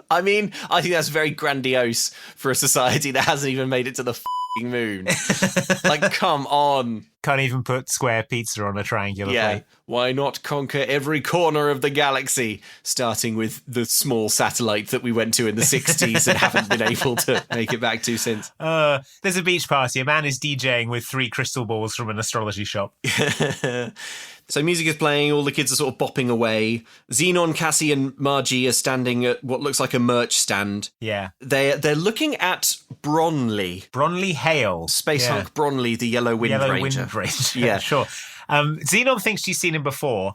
I mean, I think that's very grandiose for a society that hasn't even made it to the f***ing moon. Like, come on. Can't even put square pizza on a triangular plate. Why not conquer every corner of the galaxy, starting with the small satellite that we went to in the 60s and haven't been able to make it back to since. There's a beach party. A man is DJing with 3 crystal balls from an astrology shop. So music is playing, all the kids are sort of bopping away. Zenon, Cassie and Margie are standing at what looks like a merch stand. Yeah. They're looking at Bronley. Bronley Hale. Space Hulk Bronley, the Yellow Wind Ranger. Yeah, sure. Zenon thinks she's seen him before.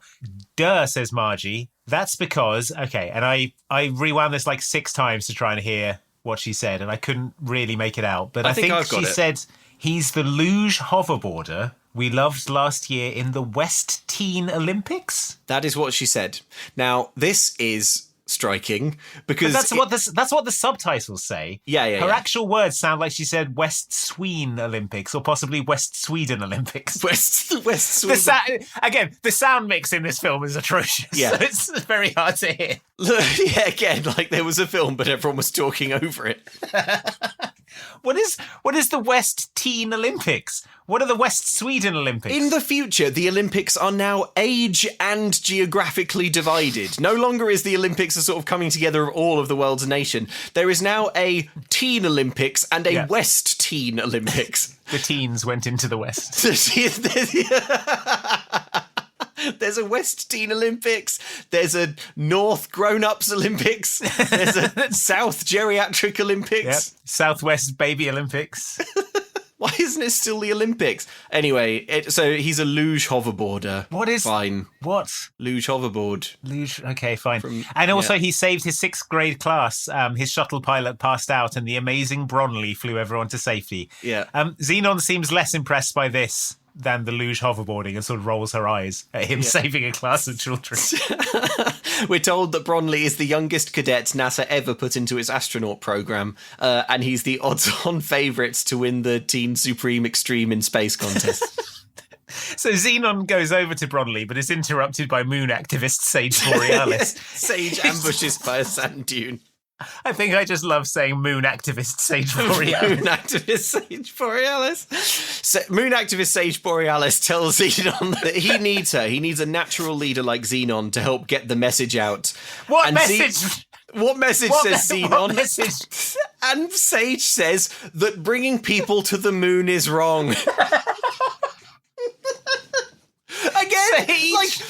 Duh, says Margie. That's because, okay, and I rewound this like 6 times to try and hear what she said, and I couldn't really make it out. But I think she said he's the luge hoverboarder we loved last year in the West Teen Olympics. That is what she said. Now, this is striking because that's what the subtitles say. Her actual words sound like she said West Sweden Olympics or possibly West Sweden Olympics. West Sweden. Again, the sound mix in this film is atrocious. Yeah, so it's very hard to hear. Yeah, again, like there was a film, but everyone was talking over it. What is the West Teen Olympics? What are the West Sweden Olympics? In the future, the Olympics are now age and geographically divided. No longer is the Olympics a sort of coming together of all of the world's nation. There is now a Teen Olympics and a West Teen Olympics. The teens went into the West. There's a West Teen Olympics. There's a North Grown-Ups Olympics. There's a South Geriatric Olympics. Yep. Southwest Baby Olympics. Why isn't it still the Olympics? Anyway, so he's a luge hoverboarder. Fine. What? Luge hoverboard. Luge, okay, fine. And also he saved his 6th grade class. His shuttle pilot passed out and the amazing Bronley flew everyone to safety. Yeah. Zenon seems less impressed by this than the luge hoverboarding and sort of rolls her eyes at him saving a class of children. We're told that is the youngest cadet NASA ever put into its astronaut program, and he's the odds-on favourite to win the Teen Supreme Extreme in Space contest. So Zenon goes over to Bronley, but is interrupted by moon activist Sage Borealis. Sage ambushes by a sand dune. I think I just love saying moon activist Sage Borealis. Moon activist Sage Borealis. Moon activist Sage Borealis tells Zenon that he needs her. He needs a natural leader like Zenon to help get the message out. What message? What message says Zenon? What message? And Sage says that bringing people to the moon is wrong. Again, Sage?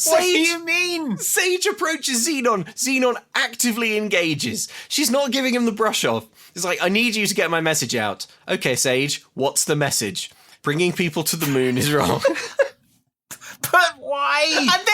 What do you mean? Sage approaches Zenon. Zenon actively engages. She's not giving him the brush off. It's like, I need you to get my message out. Okay, Sage, what's the message? Bringing people to the moon is wrong. But why? And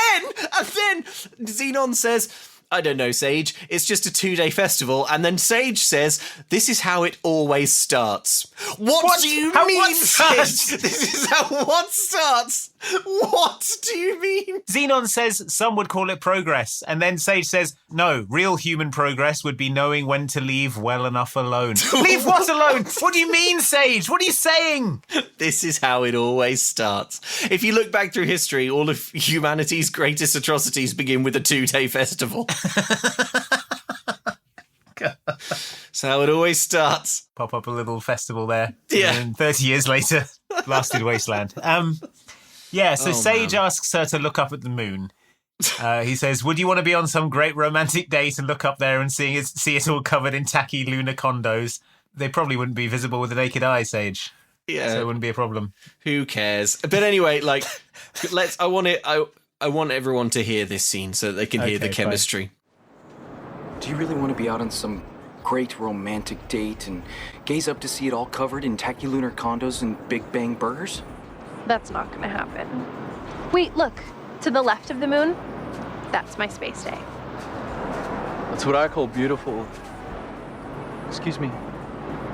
then Zenon says, I don't know, Sage. It's just a 2-day festival. And then Sage says, this is how it always starts. What do you mean, Sage? This is how what starts? What do you mean? Zenon says some would call it progress. And then Sage says, no, real human progress would be knowing when to leave well enough alone. Leave what alone? What do you mean, Sage? What are you saying? This is how it always starts. If you look back through history, all of humanity's greatest atrocities begin with a 2-day festival. That's how it always starts. Pop up a little festival there. Yeah. And 30 years later, blasted wasteland. So Sage asks her to look up at the moon. He says, would you want to be on some great romantic date and look up there and see it all covered in tacky lunar condos? They probably wouldn't be visible with the naked eye, Sage. Yeah. So it wouldn't be a problem. Who cares? But anyway, like, I want everyone to hear this scene so that they can hear the chemistry. Fine. Do you really want to be out on some great romantic date and gaze up to see it all covered in tacky lunar condos and Big Bang burgers? That's not gonna happen. Wait, look. To the left of the moon, that's my spay-stay. That's what I call beautiful. Excuse me.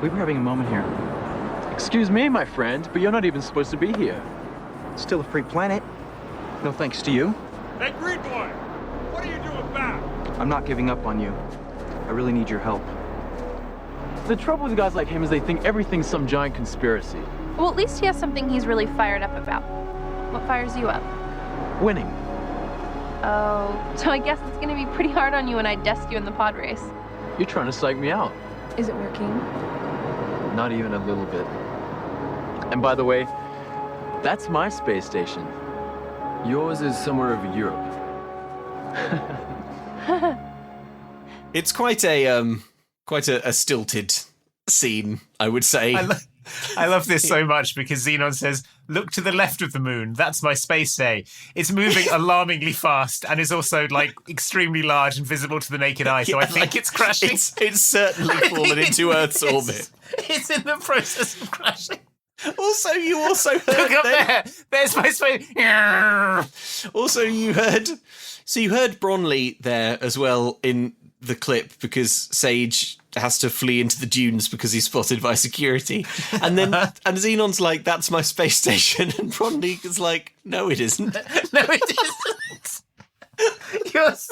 We were having a moment here. Excuse me, my friend, but you're not even supposed to be here. It's still a free planet. No thanks to you. Hey, green boy! What are you I'm not giving up on you. I really need your help. The trouble with guys like him is they think everything's some giant conspiracy. Well, at least he has something he's really fired up about. What fires you up? Winning. Oh, so I guess it's gonna be pretty hard on you when I desk you in the pod race. You're trying to psych me out. Is it working? Not even a little bit. And by the way, that's my space station. Yours is somewhere over Europe. It's quite a stilted scene, I would say. I love this so much because Zenon says, "Look to the left of the moon. That's my spay-stay. It's moving alarmingly fast and is also like extremely large and visible to the naked eye. So I think it's crashing. It's certainly fallen into Earth's orbit. It's in the process of crashing. Also, you also heard Look up there. There's my space. Also, you heard Bronley there as well in the clip because Sage has to flee into the dunes because he's spotted by security. And then and Xenon's like, "That's my space station." And Bronley is like, "No, it isn't." No, it isn't. Yours.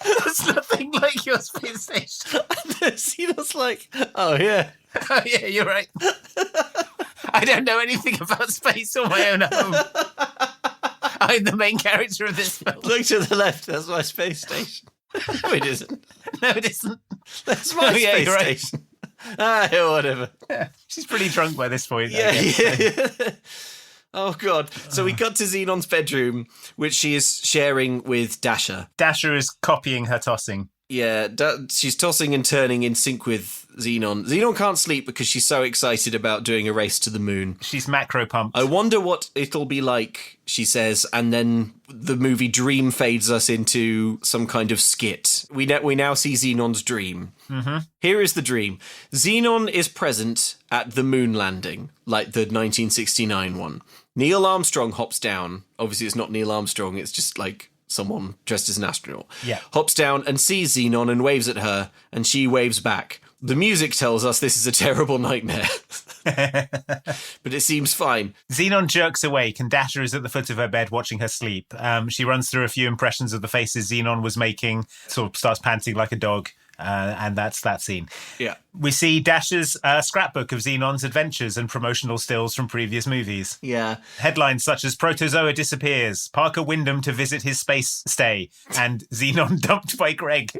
There's nothing like your space station. And Xenon's like, "Oh, yeah. Oh, yeah, you're right. I don't know anything about space or my own home. I'm the main character of this film." Look to the left. That's my space station. No, it isn't. No, it isn't. That's my space station. Ah, yeah, whatever. Yeah, she's pretty drunk by this point. Yeah. Oh, God. So we got to Xenon's bedroom, which she is sharing with Dasher. Dasher is copying her tossing. Yeah, she's tossing and turning in sync with Zenon. Zenon can't sleep because she's so excited about doing a race to the moon. She's macro pumped. I wonder what it'll be like, she says, and then the movie dream fades us into some kind of skit. We now see Xenon's dream. Mm-hmm. Here is the dream. Zenon is present at the moon landing, like the 1969 one. Neil Armstrong hops down. Obviously, it's not Neil Armstrong, it's just like someone dressed as an astronaut. Yeah. Hops down and sees Zenon and waves at her, and she waves back. The music tells us this is a terrible nightmare. But it seems fine. Zenon jerks awake and Dasher is at the foot of her bed watching her sleep. She runs through a few impressions of the faces Zenon was making, sort of starts panting like a dog. And that's that scene. Yeah. We see Dasher's scrapbook of Xenon's adventures and promotional stills from previous movies. Yeah. Headlines such as Protozoa disappears, Parker Wyndham to visit his space stay, and Zenon dumped by Greg.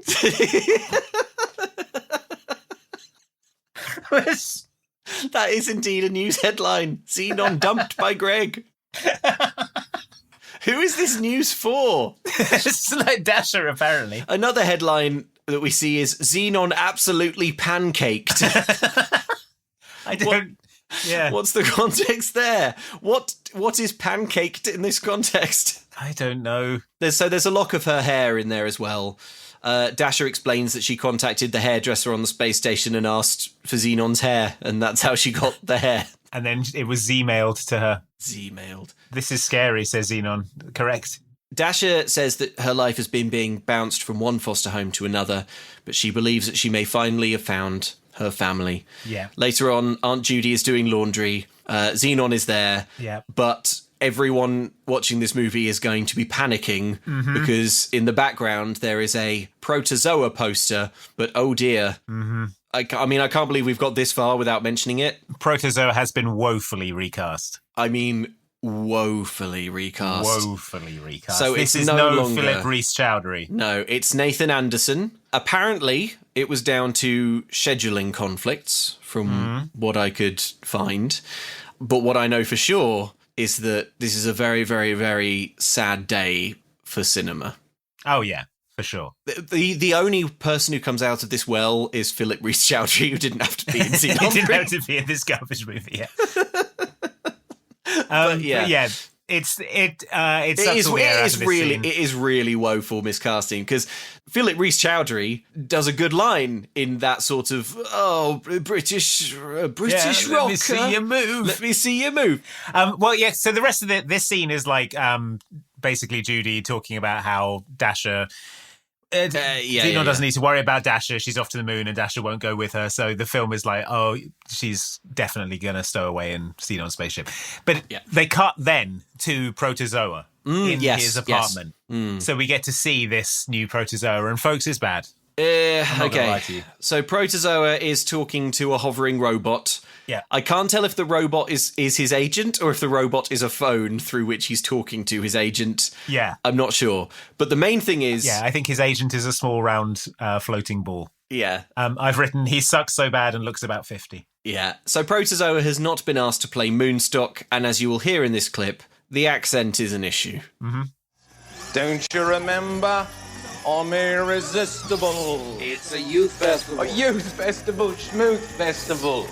That is indeed a news headline. Zenon dumped by Greg. Who is this news for? It's like Dasher, apparently. Another headline that we see is Zenon absolutely pancaked. I don't... Yeah. What's the context there? What is pancaked in this context? I don't know. There's a lock of her hair in there as well. Dasher explains that she contacted the hairdresser on the space station and asked for Xenon's hair, and that's how she got the hair. And then it was Z-mailed to her. Z-mailed. This is scary, says Zenon. Correct. Dasher says that her life has been being bounced from one foster home to another, but she believes that she may finally have found her family. Yeah. Later on, Aunt Judy is doing laundry. Zenon is there. Yeah. But everyone watching this movie is going to be panicking because in the background there is a Protozoa poster, but oh dear. Mm-hmm. I mean, I can't believe we've got this far without mentioning it. Protozoa has been woefully recast. I mean, woefully recast. Woefully recast. So this it's is no no longer Philip Reese-Chowdhury. No, it's Nathan Anderson. Apparently, it was down to scheduling conflicts, from what I could find. But what I know for sure is that this is a very, very, very sad day for cinema. Oh, yeah. For sure. The only person who comes out of this well is Philip Reese-Chowdhury, who didn't have to be in Zenon. He didn't have to be in this garbage movie, yeah. But yeah, it's it is really woeful miscasting because Philip Reese-Chowdhury does a good line in that sort of British rocker. Let me see you move. Let me see you move. Well, yeah. So the rest of this scene is like basically Judy talking about how Dasher. Zenon doesn't need to worry about Dasher. She's off to the moon and Dasher won't go with her. So the film is like, oh, she's definitely going to stow away in Zenon's spaceship. But they cut then to Protozoa. in yes, his apartment. So we get to see this new protozoa, and folks, it's bad. I'm not gonna lie Okay, to you. so Protozoa is talking to a hovering robot. Yeah. I can't tell if the robot is his agent or if the robot is a phone through which he's talking to his agent. Yeah. I'm not sure. But the main thing is... Yeah, I think his agent is a small, round, floating ball. Yeah. I've written, he sucks so bad and looks about 50. Yeah. So Protozoa has not been asked to play Moonstock, and as you will hear in this clip, the accent is an issue. Don't you remember? I'm irresistible. It's a youth festival. A youth festival, schmooth festival.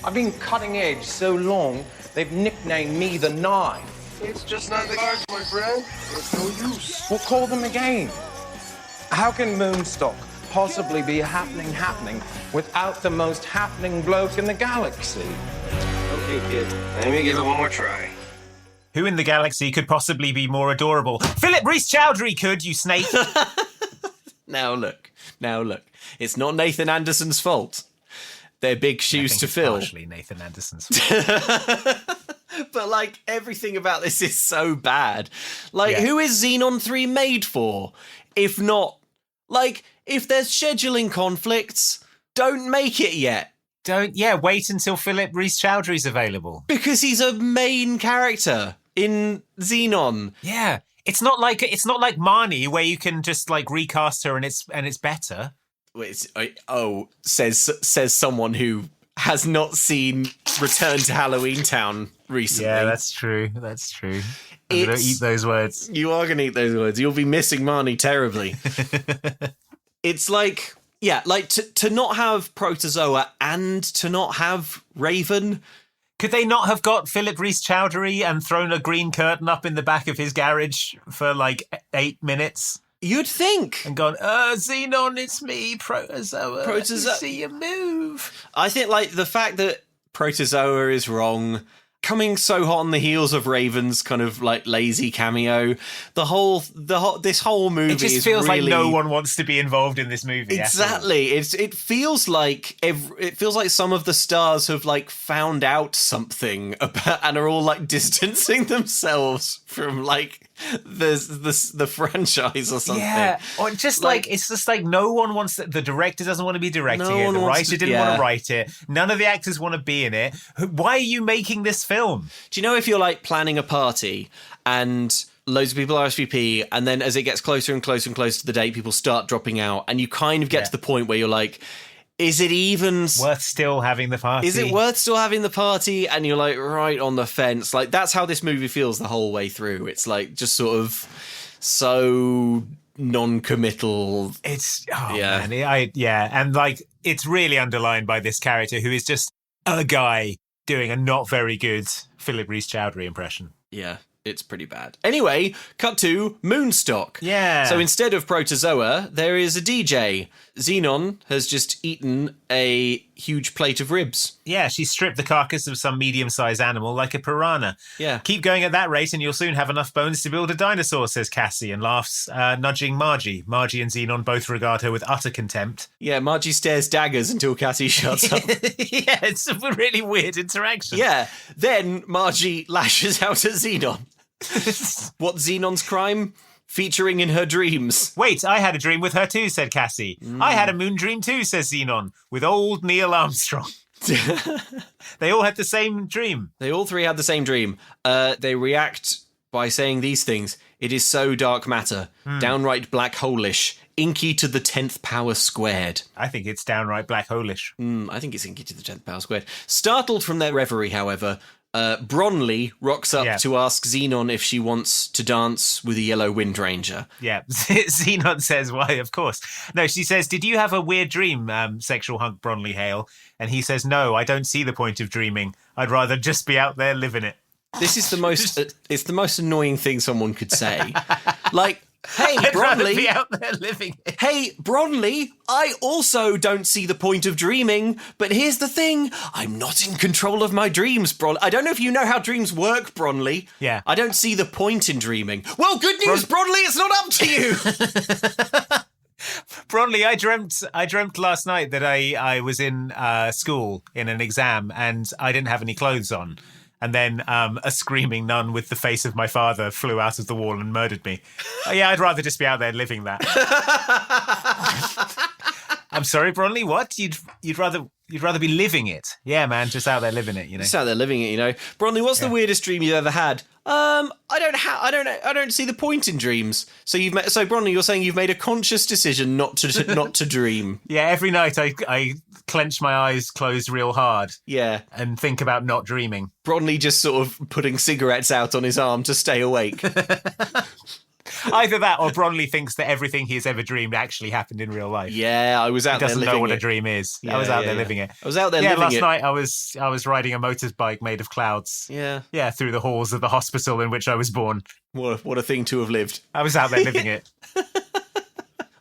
I've been cutting edge so long, they've nicknamed me the Knife. It's just not the cards, my friend. It's no use. We'll call them again. How can Moonstock possibly be happening without the most happening bloke in the galaxy? Okay, kid. Let me give it one more try. Who in the galaxy could possibly be more adorable? Philip Reese Chowdhury could, you snake. Now look. It's not Nathan Anderson's fault. They're big shoes to fill. Partially Nathan Anderson's fault. But, like, everything about this is so bad. Like, who is Zenon 3 made for? If not, like, if there's scheduling conflicts, don't make it yet. Wait until Philip Reese Chowdhury's available. Because he's a main character in Zenon. Yeah. It's not like Marnie, where you can just like recast her and it's better. Says someone who has not seen Return to Halloween Town recently. Yeah, that's true. I'm going to eat those words. You are going to eat those words. You'll be missing Marnie terribly. It's like, yeah, like to not have Protozoa and to not have Raven. Could they not have got Philip Reese Chowdhury and thrown a green curtain up in the back of his garage for like 8 minutes? You'd think. And gone, Zenon, it's me, Protozoa. Protozoa. I see you move. I think, like, the fact that Protozoa is wrong, coming so hot on the heels of Raven's kind of, like, lazy cameo, this whole movie is It just feels really... like no one wants to be involved in this movie. Exactly. It feels like some of the stars have, like, found out something about and are all, like, distancing themselves from, like, the franchise or something. Yeah, or just like it's just like no one wants the director doesn't want to be directing No it. one The wants writer to- didn't yeah. want to write it. None of the actors want to be in it. Why are you making this film? Do you know if you're, like, planning a party and loads of people RSVP, and then as it gets closer and closer and closer to the date, people start dropping out, and you kind of get to the point where you're like, is it even Worth still having the party? Is it worth still having the party? And you're like right on the fence. Like that's how this movie feels the whole way through. It's like just sort of so non-committal. It's Yeah. man, and like it's really underlined by this character who is just a guy doing a not very good Philip Reese Chowdhury impression. Yeah, it's pretty bad. Anyway, cut to Moonstock. Yeah. So instead of Protozoa, there is a DJ. Zenon has just eaten a huge plate of ribs. Yeah, she stripped the carcass of some medium-sized animal like a piranha. Yeah. Keep going at that rate and you'll soon have enough bones to build a dinosaur, says Cassie, and laughs, nudging Margie. Margie and Zenon both regard her with utter contempt. Yeah, Margie stares daggers until Cassie shuts up. Yeah, it's a really weird interaction. Yeah. Then Margie lashes out at Zenon. What's Zenon's crime? Featuring in her dreams. Wait, I had a dream with her too, said Cassie. I had a moon dream too, says Zenon, with old Neil Armstrong. They all had the same dream. They all three had the same dream. They react by saying these things. It is so dark matter, downright black hole-ish, inky to the 10th power squared. I think it's downright black hole-ish. I think it's inky to the 10th power squared. Startled from their reverie, however, Bronley rocks up to ask Zenon if she wants to dance with a yellow Wind Ranger. Yeah, Zenon says, why, of course. No, she says, did you have a weird dream, sexual hunk Bronley Hale? And he says, no, I don't see the point of dreaming. I'd rather just be out there living it. This is the most, it's the most annoying thing someone could say. Like, hey, I'd rather Bronley. be out there living it. Hey, Bronley, I also don't see the point of dreaming, but here's the thing. I'm not in control of my dreams, Bronley. I don't know if you know how dreams work, Bronley. Yeah. I don't see the point in dreaming. Well, good news, Bronley, it's not up to you. Bronley, I dreamt last night that I was in school in an exam and I didn't have any clothes on. And then a screaming nun with the face of my father flew out of the wall and murdered me. Yeah, I'd rather just be out there living that. I'm sorry, Bronley. What? You'd rather be living it? Yeah, man, just out there living it. Just out there living it. Bronley, what's the weirdest dream you've ever had? I don't see the point in dreams. So Bronley, you're saying you've made a conscious decision not to dream. Yeah, every night I clench my eyes closed real hard. Yeah, and think about not dreaming. Bronley just sort of putting cigarettes out on his arm to stay awake. Either that or Bronley thinks that everything he's ever dreamed actually happened in real life. Yeah, I was out there living it. He doesn't know what a dream is. I was out there living it. I was out there living it. Yeah, last night I was riding a motorbike made of clouds. Yeah. Yeah, through the halls of the hospital in which I was born. What a thing to have lived. I was out there living it.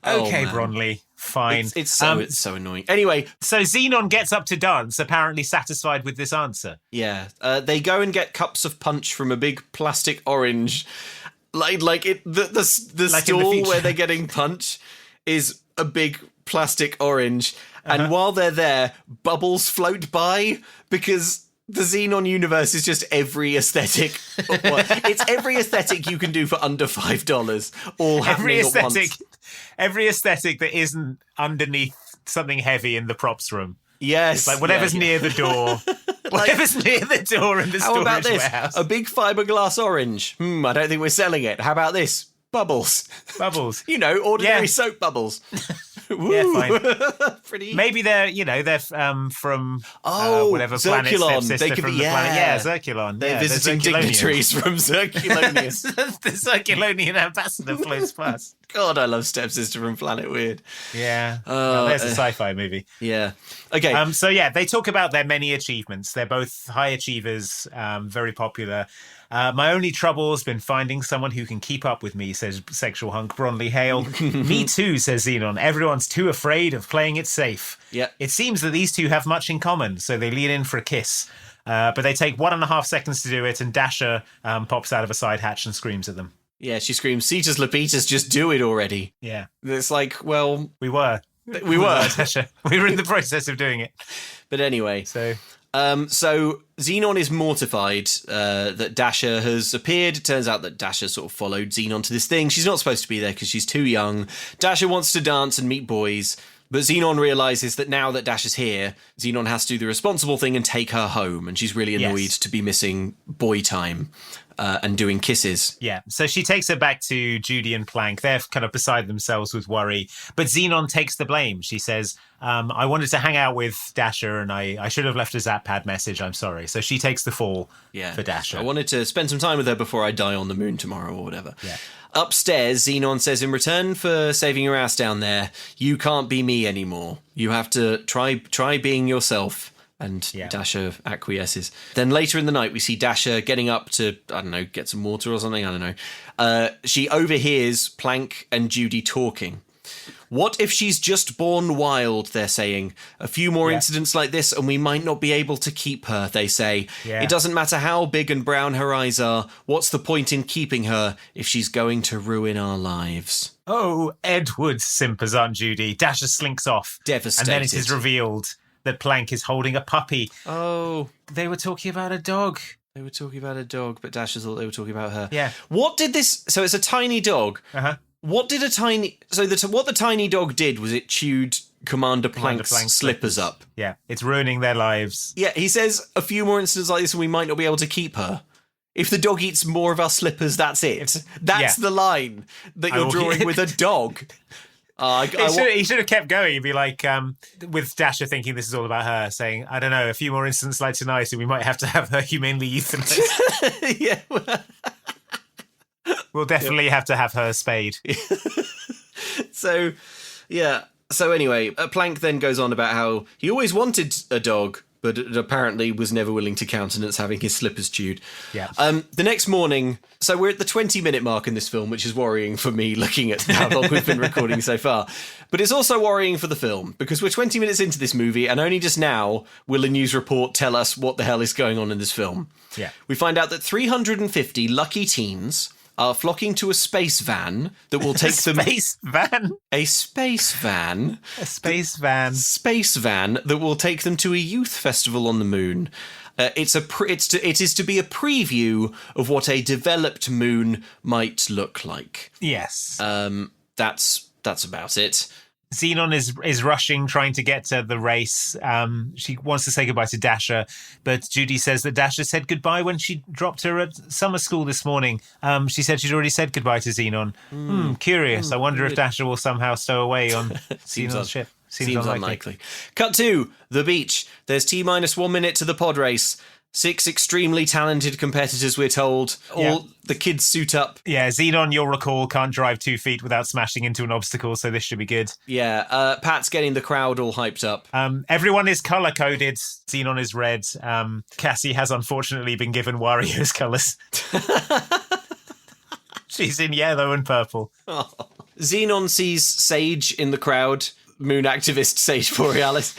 Okay, man. Bronley. Fine. It's so annoying. Anyway, so Zenon gets up to dance, apparently satisfied with this answer. Yeah. They go and get cups of punch from a big plastic orange. The stall where they're getting punch is a big plastic orange. And while they're there, bubbles float by because the Zenon universe is just every aesthetic. It's every aesthetic you can do for under $5, all happening at once. Every aesthetic that isn't underneath something heavy in the props room. Yes. It's like whatever's near the door. Whatever's near the door in the storage How about this? warehouse. A big fiberglass orange. I don't think we're selling it. How about this? Bubbles. Bubbles. Ordinary soap bubbles. Yeah, fine. Pretty. Maybe they're from whatever planet Zirculon. Stepsister They could from be, the planet. Yeah, Zirculon. They're visiting dignitaries from Zirculonius. The Zirculonian ambassador floats past. God, I love Stepsister from Planet Weird. Yeah. There's a sci-fi movie. Yeah. Okay. So yeah, they talk about their many achievements. They're both high achievers, very popular. My only trouble has been finding someone who can keep up with me, says sexual hunk Bronley Hale. Me too, says Zenon. Everyone's too afraid of playing it safe. Yeah. It seems that these two have much in common, so they lean in for a kiss. But they take 1.5 seconds to do it, and Dasher pops out of a side hatch and screams at them. Yeah, she screams, Cetus Lapetus, just do it already. Yeah. It's like, well... We were, Dasher. We were in the process of doing it. But anyway... So Zenon is mortified that Dasher has appeared. It turns out that Dasher sort of followed Zenon to this thing. She's not supposed to be there because she's too young. Dasher wants to dance and meet boys, but Zenon realises that now that Dasher's here, Zenon has to do the responsible thing and take her home, and she's really annoyed to be missing boy time. And doing kisses. Yeah, so she takes her back to Judy and Plank. They're kind of beside themselves with worry. But Zenon takes the blame. She says, I wanted to hang out with Dasher and I should have left a Zap-Pad message. I'm sorry. So she takes the fall for Dasher. I wanted to spend some time with her before I die on the moon tomorrow or whatever. Yeah. Upstairs, Zenon says, in return for saving your ass down there, you can't be me anymore. You have to try being yourself. And Dasher acquiesces. Then later in the night, we see Dasher getting up to, I don't know, get some water or something. I don't know. She overhears Plank and Judy talking. What if she's just born wild, they're saying. A few more incidents like this and we might not be able to keep her, they say. Yeah. It doesn't matter how big and brown her eyes are. What's the point in keeping her if she's going to ruin our lives? Oh, Edward, simpers Aunt Judy. Dasher slinks off. Devastated. And then it is revealed that Plank is holding a puppy. Oh. They were talking about a dog. They were talking about a dog, but Dasher thought they were talking about her. Yeah. What did this... So it's a tiny dog. Uh-huh. What did a tiny... So what the tiny dog did was it chewed Commander Plank's slippers up. Yeah, it's ruining their lives. Yeah, he says a few more incidents like this and we might not be able to keep her. If the dog eats more of our slippers, that's it. That's the line that you're drawing with a dog. He should have kept going. He'd be like, with Dasher thinking this is all about her, saying, I don't know, a few more incidents like tonight and we might have to have her humanely euthanized. Yeah. We'll definitely have to have her spayed. So anyway, Plank then goes on about how he always wanted a dog, but apparently was never willing to countenance having his slippers chewed. Yeah. The next morning, so we're at the 20-minute mark in this film, which is worrying for me looking at how long we've been recording so far. But it's also worrying for the film, because we're 20 minutes into this movie, and only just now will a news report tell us what the hell is going on in this film. Yeah. We find out that 350 lucky teens are flocking to a space van that will take them... Space van? A space van. A space van. Space van that will take them to a youth festival on the moon. It is to be a preview of what a developed moon might look like. Yes. That's about it. Zenon is rushing, trying to get to the race. She wants to say goodbye to Dasha, but Judy says that Dasha said goodbye when she dropped her at summer school this morning. She said she'd already said goodbye to Zenon. Curious. I wonder if Dasha will somehow stow away on Zenon's ship. Seems unlikely. Cut to the beach. There's T-1 minute to the pod race. 6 extremely talented competitors, we're told. All the kids suit up. Yeah, Zenon, you'll recall, can't drive 2 feet without smashing into an obstacle, so this should be good. Yeah, Pat's getting the crowd all hyped up. Everyone is colour-coded. Zenon is red. Cassie has unfortunately been given Wario's colours. She's in yellow and purple. Oh. Zenon sees Sage in the crowd. Moon activist Sage Borealis.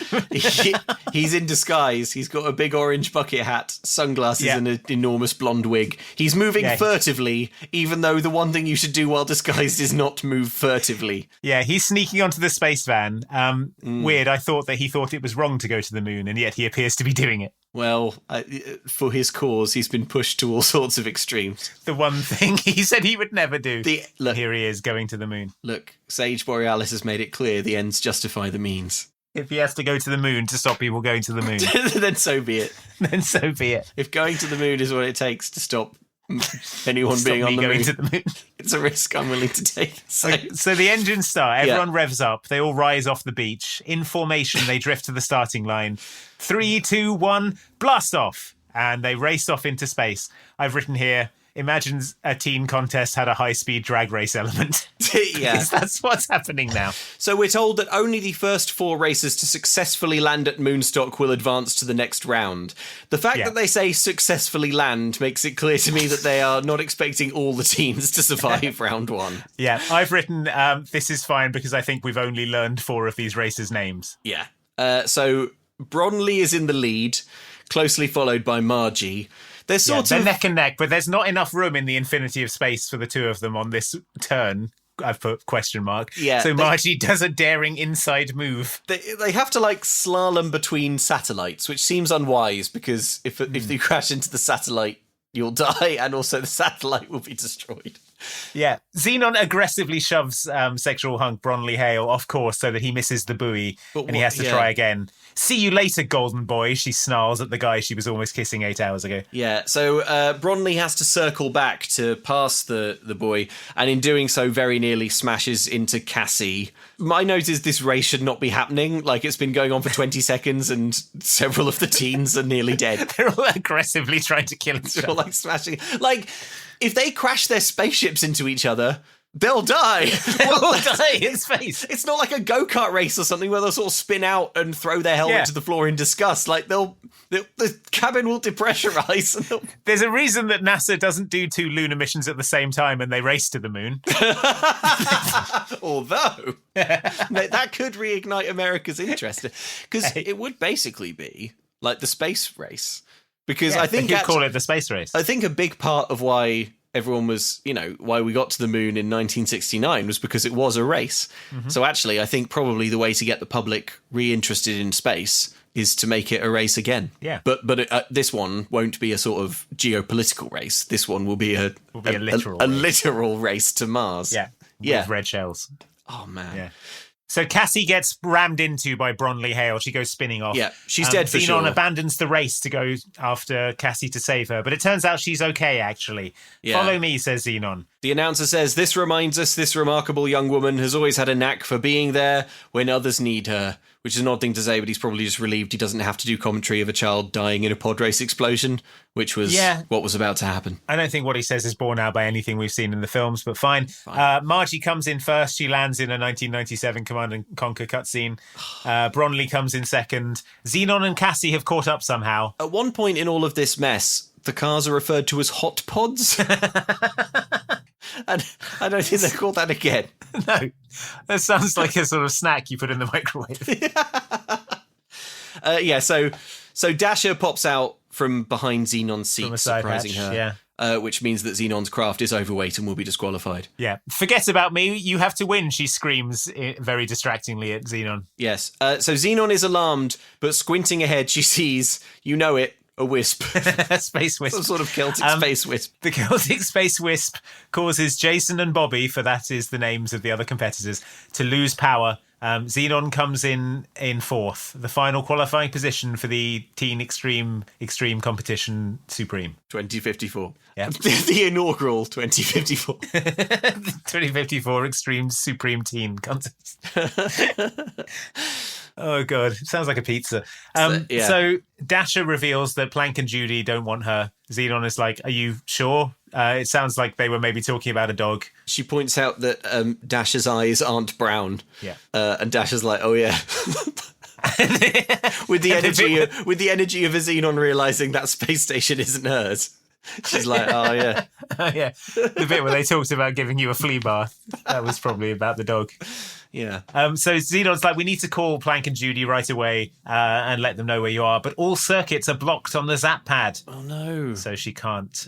He's in disguise. He's got a big orange bucket hat, sunglasses, and an enormous blonde wig. He's moving furtively, even though the one thing you should do while disguised is not move furtively. Yeah, he's sneaking onto the space van. Weird, I thought that he thought it was wrong to go to the moon, and yet he appears to be doing it. Well, for his cause, he's been pushed to all sorts of extremes. The one thing he said he would never do. Look, here he is, going to the moon. Look, Sage Borealis has made it clear the ends justify the means. If he has to go to the moon to stop people going to the moon. Then so be it. Then so be it. If going to the moon is what it takes to stop anyone being on the moon, to the moon, it's a risk I'm willing to take. So the engines start, everyone revs up, they all rise off the beach. In formation, they drift to the starting line. 3, 2, 1, blast off! And they race off into space. I've written here, imagine a teen contest had a high-speed drag race element. Because that's what's happening now. So we're told that only the first 4 racers to successfully land at Moonstock will advance to the next round. The fact that they say successfully land makes it clear to me that they are not expecting all the teens to survive round 1. Yeah, I've written, this is fine because I think we've only learned 4 of these racers' names. Yeah. So Bronley is in the lead, closely followed by Margie. They're neck and neck, but there's not enough room in the infinity of space for the 2 of them on this turn. I've put question mark. Yeah, so Margie does a daring inside move. They have to slalom between satellites, which seems unwise because if you crash into the satellite, you'll die, and also the satellite will be destroyed. Yeah. Zenon aggressively shoves sexual hunk Bronley Hale off course so that he misses the buoy and he has to try again. See you later, golden boy, she snarls at the guy she was almost kissing 8 hours ago. Yeah, so Bronley has to circle back to pass the buoy, and in doing so very nearly smashes into Cassie. My note is this race should not be happening. It's been going on for 20 seconds and several of the teens are nearly dead. They're all aggressively trying to kill each other. They're all smashing. If they crash their spaceships into each other, they'll die. They'll die in space. It's not like a go-kart race or something where they'll sort of spin out and throw their helmet to the floor in disgust. The cabin will depressurize. There's a reason that NASA doesn't do 2 lunar missions at the same time and they race to the moon. Although, that could reignite America's interest. Because it would basically be like the space race. Because I think you call it the space race. I think a big part of why everyone was, why we got to the moon in 1969 was because it was a race. Mm-hmm. So actually, I think probably the way to get the public reinterested in space is to make it a race again. Yeah. But this one won't be a sort of geopolitical race. This one will be a literal race to Mars. Yeah. With red shells. Oh, man. Yeah. So Cassie gets rammed into by Bronley Hale. She goes spinning off. Yeah, she's dead for Zenon sure. abandons the race to go after Cassie to save her. But it turns out she's okay, actually. Yeah. Follow me, says Zenon. The announcer says, this reminds us this remarkable young woman has always had a knack for being there when others need her. Which is an odd thing to say, but he's probably just relieved he doesn't have to do commentary of a child dying in a pod race explosion, which was what was about to happen. I don't think what he says is borne out by anything we've seen in the films, but fine. Margie comes in first. She lands in a 1997 Command & Conquer cutscene. Bronley comes in second. Zenon and Cassie have caught up somehow. At one point in all of this mess, the cars are referred to as hot pods. And I don't think they're called that again. No, that sounds like a sort of snack you put in the microwave. So Dasha pops out from behind Xenon's seat, surprising hatch, her. Yeah. Which means that Xenon's craft is overweight and will be disqualified. Yeah. Forget about me. You have to win, she screams very distractingly at Zenon. Yes. So Zenon is alarmed, but squinting ahead, she sees, A wisp. Space wisp. Some sort of Celtic space wisp. The Celtic Space Wisp causes Jason and Bobby, for that is the names of the other competitors, to lose power. Zenon comes in fourth, the final qualifying position for the Teen Extreme Competition Supreme. 2054. Yeah. The inaugural 2054. 2054 Extreme Supreme Teen Contest. Oh, God. It sounds like a pizza. So Dasher reveals that Plank and Judy don't want her. Zenon is like, are you sure? It sounds like they were maybe talking about a dog. She points out that Dasher's eyes aren't brown. Yeah. And Dasher's like, oh, yeah. with the energy of a Zenon realizing that space station isn't hers. She's like, oh, yeah. Yeah. The bit where they talked about giving you a flea bath. That was probably about the dog. Yeah. So Zenon's like, we need to call Plank and Judy right away and let them know where you are. But all circuits are blocked on the zap pad. Oh, no. So she can't.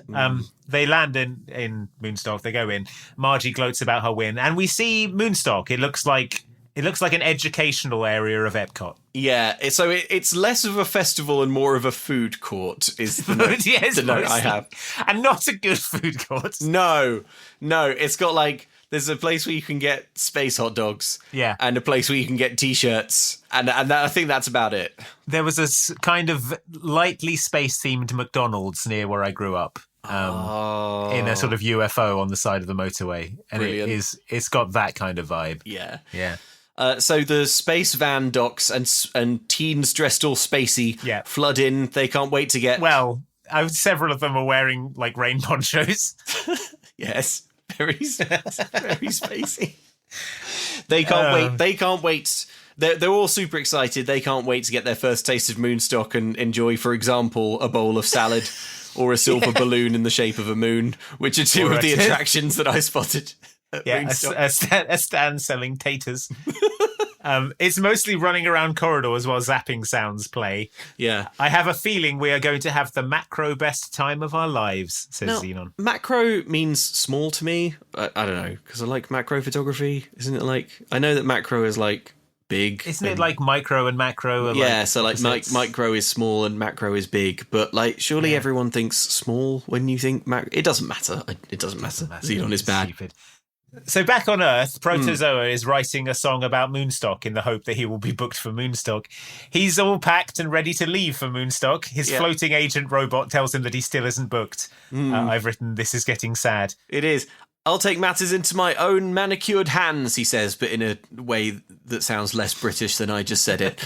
They land in Moonstock. They go in. Margie gloats about her win. And we see Moonstock. It looks like an educational area of Epcot. Yeah, so it's less of a festival and more of a food court is the note, Yes, the note I have. And not a good food court. No. It's got like, there's a place where you can get space hot dogs. Yeah. And a place where you can get T-shirts. And I think that's about it. There was a kind of lightly space-themed McDonald's near where I grew up. In a sort of UFO on the side of the motorway. And Brilliant. it's got that kind of vibe. Yeah. Yeah. So the space van docks and teens dressed all spacey flood in. They can't wait to get... Well, several of them are wearing like rain ponchos. Yes. Very spacey. They can't wait. They can't wait. They're all super excited. They can't wait to get their first taste of Moonstock and enjoy, for example, a bowl of salad or a silver balloon in the shape of a moon, which are two of the attractions that I spotted. Yeah, a stand selling taters. It's mostly running around corridors while zapping sounds play. Yeah. I have a feeling we are going to have the macro best time of our lives, says Zenon. Macro means small to me. I don't know, because I like macro photography. Isn't it like... I know that macro is like big. Isn't it like micro and macro? Yeah, so like micro is small and macro is big. But like, surely everyone thinks small when you think macro. It doesn't matter. It doesn't matter. Zenon is bad. Stupid. So back on Earth, Protozoa is writing a song about Moonstock in the hope that he will be booked for Moonstock. He's all packed and ready to leave for Moonstock. His floating agent robot tells him that he still isn't booked. I've written, this is getting sad. It is. I'll take matters into my own manicured hands, he says, but in a way that sounds less British than I just said it.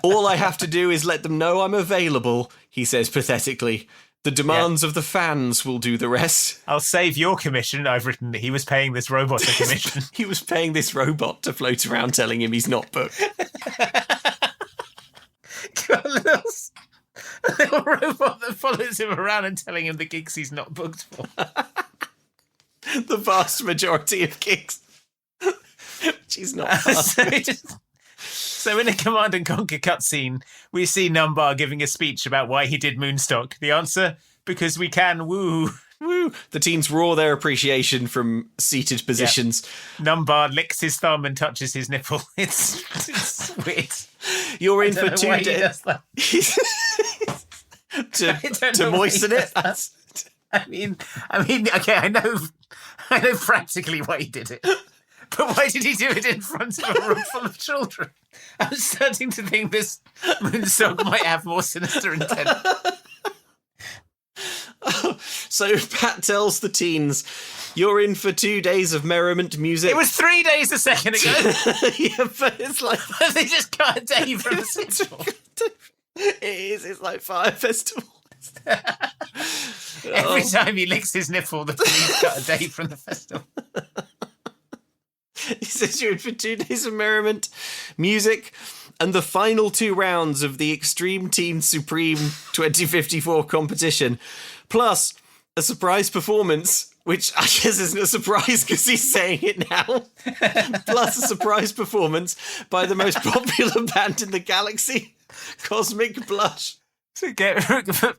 All I have to do is let them know I'm available, he says pathetically. The demands of the fans will do the rest. I'll save your commission. I've written he was paying this robot a commission. He was paying this robot to float around telling him he's not booked. Got a little robot that follows him around and telling him the gigs he's not booked for. The vast majority of gigs. She's not. So in a Command and Conquer cutscene, we see Numbar giving a speech about why he did Moonstock. The answer? Because we can, woo. Woo. The teens roar their appreciation from seated positions. Yeah. Numbar licks his thumb and touches his nipple. It's weird. You're in for 2 days. to moisten it? I mean, okay, I know practically why he did it. But why did he do it in front of a room full of children? I'm starting to think this Moonstock might have more sinister intent. So Pat tells the teens, you're in for 2 days of merriment music. It was 3 days a second ago. Yeah, but it's like... they just cut a day from the festival. It is. It's like Fire Festival. Every time he licks his nipple, the police cut a day from the festival. He says you're in for 2 days of merriment, music, and the final 2 rounds of the Extreme Teen Supreme 2054 competition, plus a surprise performance, which I guess isn't a surprise because he's saying it now, plus a surprise performance by the most popular band in the galaxy, Cosmic Blush. So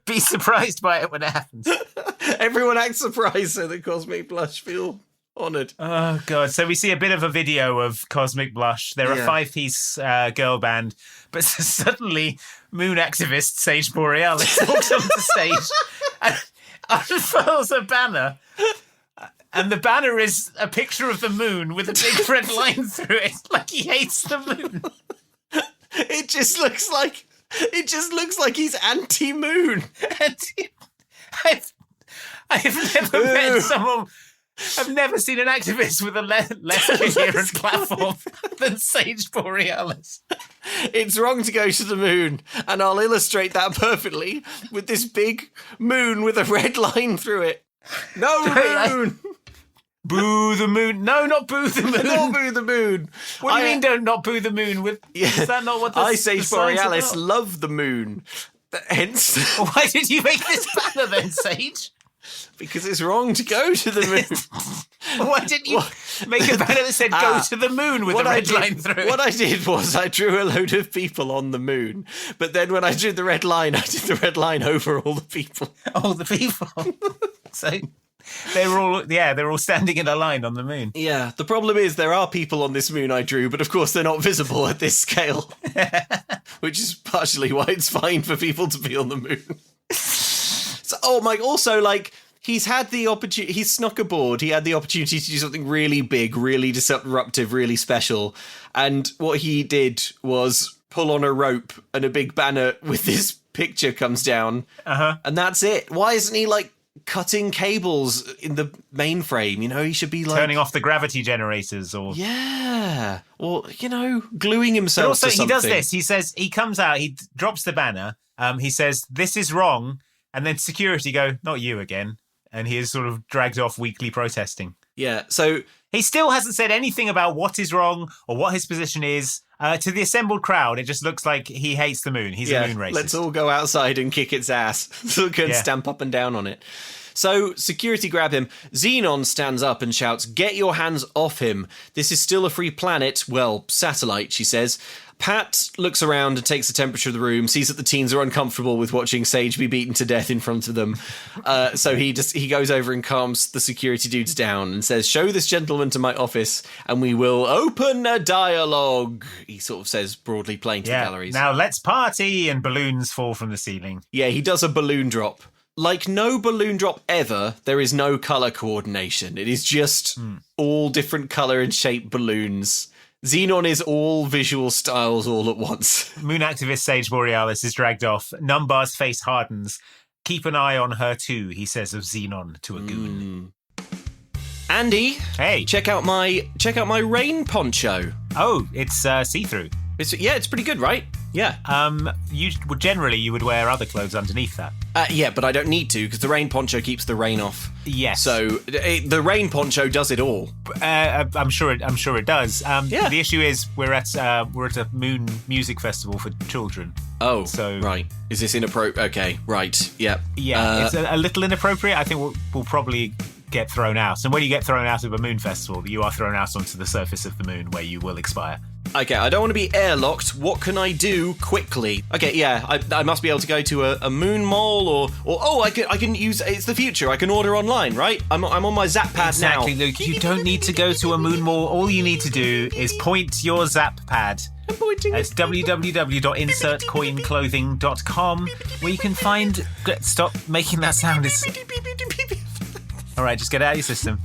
be surprised by it when it happens. Everyone acts surprised so that Cosmic Blush feel Honoured. Oh, God. So we see a bit of a video of Cosmic Blush. They're a 5-piece girl band, but suddenly moon activist Sage Borealis walks onto stage and unfurls a banner. And the banner is a picture of the moon with a big red line through it, like he hates the moon. It just looks like he's anti-moon. I've never met someone. I've never seen an activist with a less coherent platform than Sage Borealis. It's wrong to go to the moon, and I'll illustrate that perfectly with this big moon with a red line through it. No moon! Boo the moon. No, not boo the moon. Not boo the moon. What do you mean don't not boo the moon? Is that not what the Sage Borealis love the moon. Hence... Why did you make this banner then, Sage? Because it's wrong to go to the moon. Why didn't you make a banner that said go to the moon with a red line through it? What I did was I drew a load of people on the moon. But then when I drew the red line, I did the red line over all the people. All the people. So they're all standing in a line on the moon. Yeah, the problem is there are people on this moon I drew, but of course they're not visible at this scale. Which is partially why it's fine for people to be on the moon. So, also, like, he's had the opportunity, he's snuck aboard, he had the opportunity to do something really big, really disruptive, really special, and what he did was pull on a rope and a big banner with this picture comes down, and that's it. Why isn't he, like, cutting cables in the mainframe? You know, he should be, like... turning off the gravity generators, or... Yeah, or, you know, gluing himself to something. He does this, he says, he comes out, he drops the banner, he says, "This is wrong," and then security go, "Not you again." And he is sort of dragged off weekly protesting. Yeah, so... he still hasn't said anything about what is wrong or what his position is. To the assembled crowd, it just looks like he hates the moon. He's a moon racist. Let's all go outside and kick its ass. So go and stamp up and down on it. So security grab him. Zenon stands up and shouts, "Get your hands off him. This is still a free planet. Well, satellite," she says. Pat looks around and takes the temperature of the room, sees that the teens are uncomfortable with watching Sage be beaten to death in front of them. So he goes over and calms the security dudes down and says, "Show this gentleman to my office and we will open a dialogue," he sort of says broadly, playing to the galleries. "Now let's party," and balloons fall from the ceiling. Yeah, he does a balloon drop. Like no balloon drop ever, there is no colour coordination. It is just all different colour and shape balloons. Zenon is all visual styles all at once. Moon activist Sage Borealis is dragged off. Numbar's face hardens. "Keep an eye on her too," he says of Zenon to a goon. Andy, hey, check out my rain poncho. Oh, it's see-through. It's pretty good, right? Yeah. You would wear other clothes underneath that. Yeah, but I don't need to because the rain poncho keeps the rain off. Yes. So the rain poncho does it all. I'm sure it does. The issue is we're at a moon music festival for children. Oh, so right. Is this inappropriate? Okay, right. Yeah. Yeah, it's a little inappropriate. I think we'll probably get thrown out. And when you get thrown out of a moon festival, you are thrown out onto the surface of the moon where you will expire. Okay, I don't want to be airlocked. What can I do quickly? Okay, yeah, I must be able to go to a moon mall or I can use, it's the future. I can order online, right? I'm on my Zap pad now. Exactly, Luke. You don't need to go to a moon mall. All you need to do is point your Zap pad. I'm pointing. It's www.insertcoinclothing.com where you can find... Stop making that sound. All right, just get it out of your system.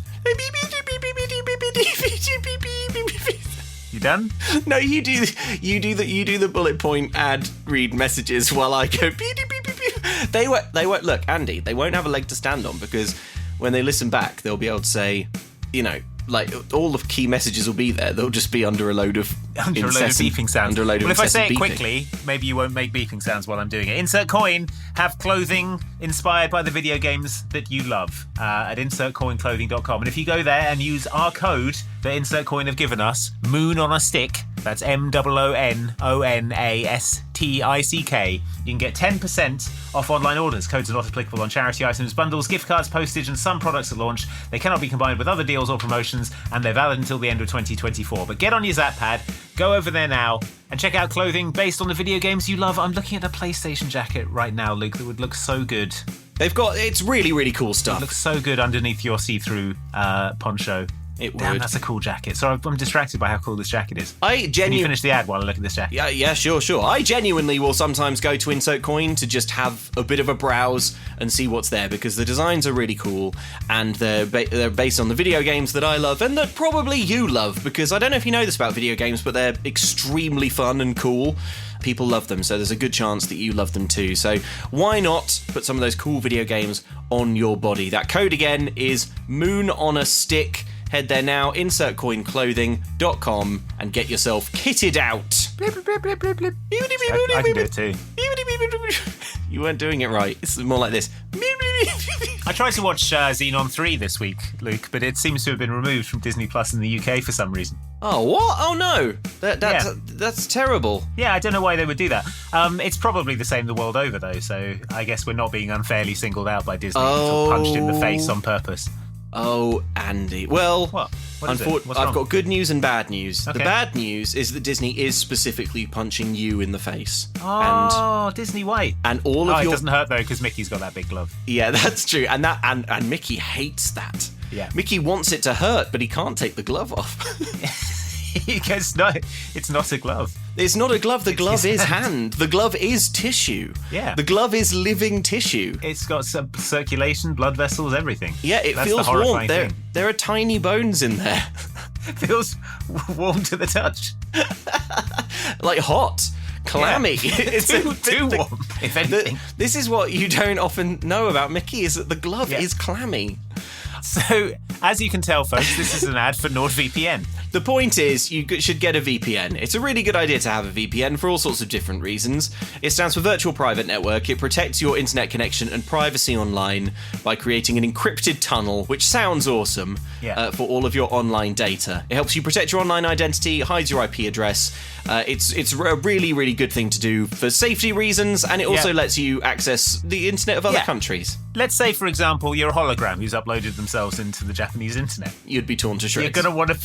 You done? No, you do the bullet point ad read messages while I go beep, beep, beep, beep. They won't look, Andy, they won't have a leg to stand on because when they listen back they'll be able to say, you know, like all the key messages will be there. They'll just be under a load of beeping sounds. Well, if I say it quickly, maybe you won't make beeping sounds while I'm doing it. Insert Coin have clothing inspired by the video games that you love at insertcoinclothing.com. And if you go there and use our code that Insert Coin have given us, Moon on a Stick, that's MOONONASTICK, you can get 10% off online orders. Codes are not applicable on charity items, bundles, gift cards, postage, and some products at launch. They cannot be combined with other deals or promotions, and they're valid until the end of 2024. But get on your Zap pad, go over there now, and check out clothing based on the video games you love. I'm looking at a PlayStation jacket right now, Luke, that would look so good. It's really, really cool stuff. It looks so good underneath your see-through poncho. It Damn, would. that's a cool jacket. So I'm distracted by how cool this jacket is. Can you finish the ad while I look at this jacket? Yeah, sure. I genuinely will sometimes go to Insert Coin to just have a bit of a browse and see what's there, because the designs are really cool, and they're based on the video games that I love and that probably you love, because I don't know if you know this about video games, but they're extremely fun and cool. People love them, so there's a good chance that you love them too. So why not put some of those cool video games on your body? That code again is Moon on a Stick. Head there now, insertcoinclothing.com, and get yourself kitted out. I can do it too. You weren't doing it right. It's more like this. I tried to watch Zenon 3 this week, Luke, but it seems to have been removed from Disney Plus in the UK for some reason. Oh, what? Oh, no. That's terrible. Yeah, I don't know why they would do that. It's probably the same the world over, though, so I guess we're not being unfairly singled out by Disney. Sort of punched in the face on purpose. Oh, Andy. Well, What is it? What's I've wrong? got good news and bad news. Okay. The bad news is that Disney is specifically punching you in the face. Oh, Disney White. And all of It your... doesn't hurt, though, because Mickey's got that big glove. Yeah, that's true. And Mickey hates that. Yeah. Mickey wants it to hurt, but he can't take the glove off. He goes, no, it's not a glove. It's not a glove. The glove his is hand. hand. The glove is tissue. Yeah. The glove is living tissue. It's got some circulation, blood vessels, everything. Yeah, it That's feels the warm. horrifying thing. There are tiny bones in there. It feels warm to the touch. Like hot. Clammy. Yeah. It's too warm, if anything. This is what you don't often know about Mickey, is that the glove is clammy. So, as you can tell, folks, this is an ad for NordVPN. The point is, you should get a VPN. It's a really good idea to have a VPN for all sorts of different reasons. It stands for Virtual Private Network. It protects your internet connection and privacy online by creating an encrypted tunnel, which sounds awesome, for all of your online data. It helps you protect your online identity, hides your IP address. It's a really, really good thing to do for safety reasons, and it also lets you access the internet of other countries. Let's say, for example, you're a hologram who's uploaded themselves into the Japanese internet. You'd be torn to shreds. You're going to want to...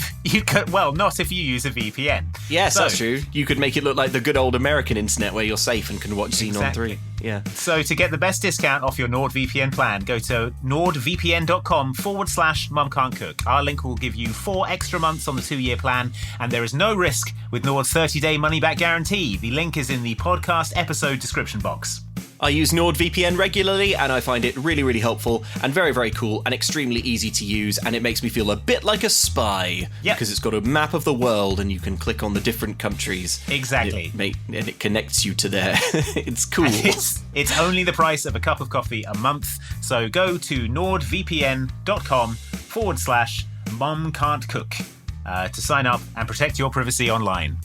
Well, not if you use a VPN. Yes, So- that's true. You could make it look like the good old American internet where you're safe and can watch Zenon Exactly. 3. Yeah. So to get the best discount off your NordVPN plan, go to nordvpn.com/mumcan'tcook. Our link will give you 4 extra months on the 2-year plan, and there is no risk with Nord's 30-day money-back guarantee. The link is in the podcast episode description box. I use NordVPN regularly, and I find it really, really helpful and very, very cool and extremely easy to use, and it makes me feel a bit like a spy. Yep. Because it's got a map of the world, and you can click on the different countries. Exactly. And it connects you to there. It's cool. It's only the price of a cup of coffee a month, so go to nordvpn.com/mumcan'tcook to sign up and protect your privacy online.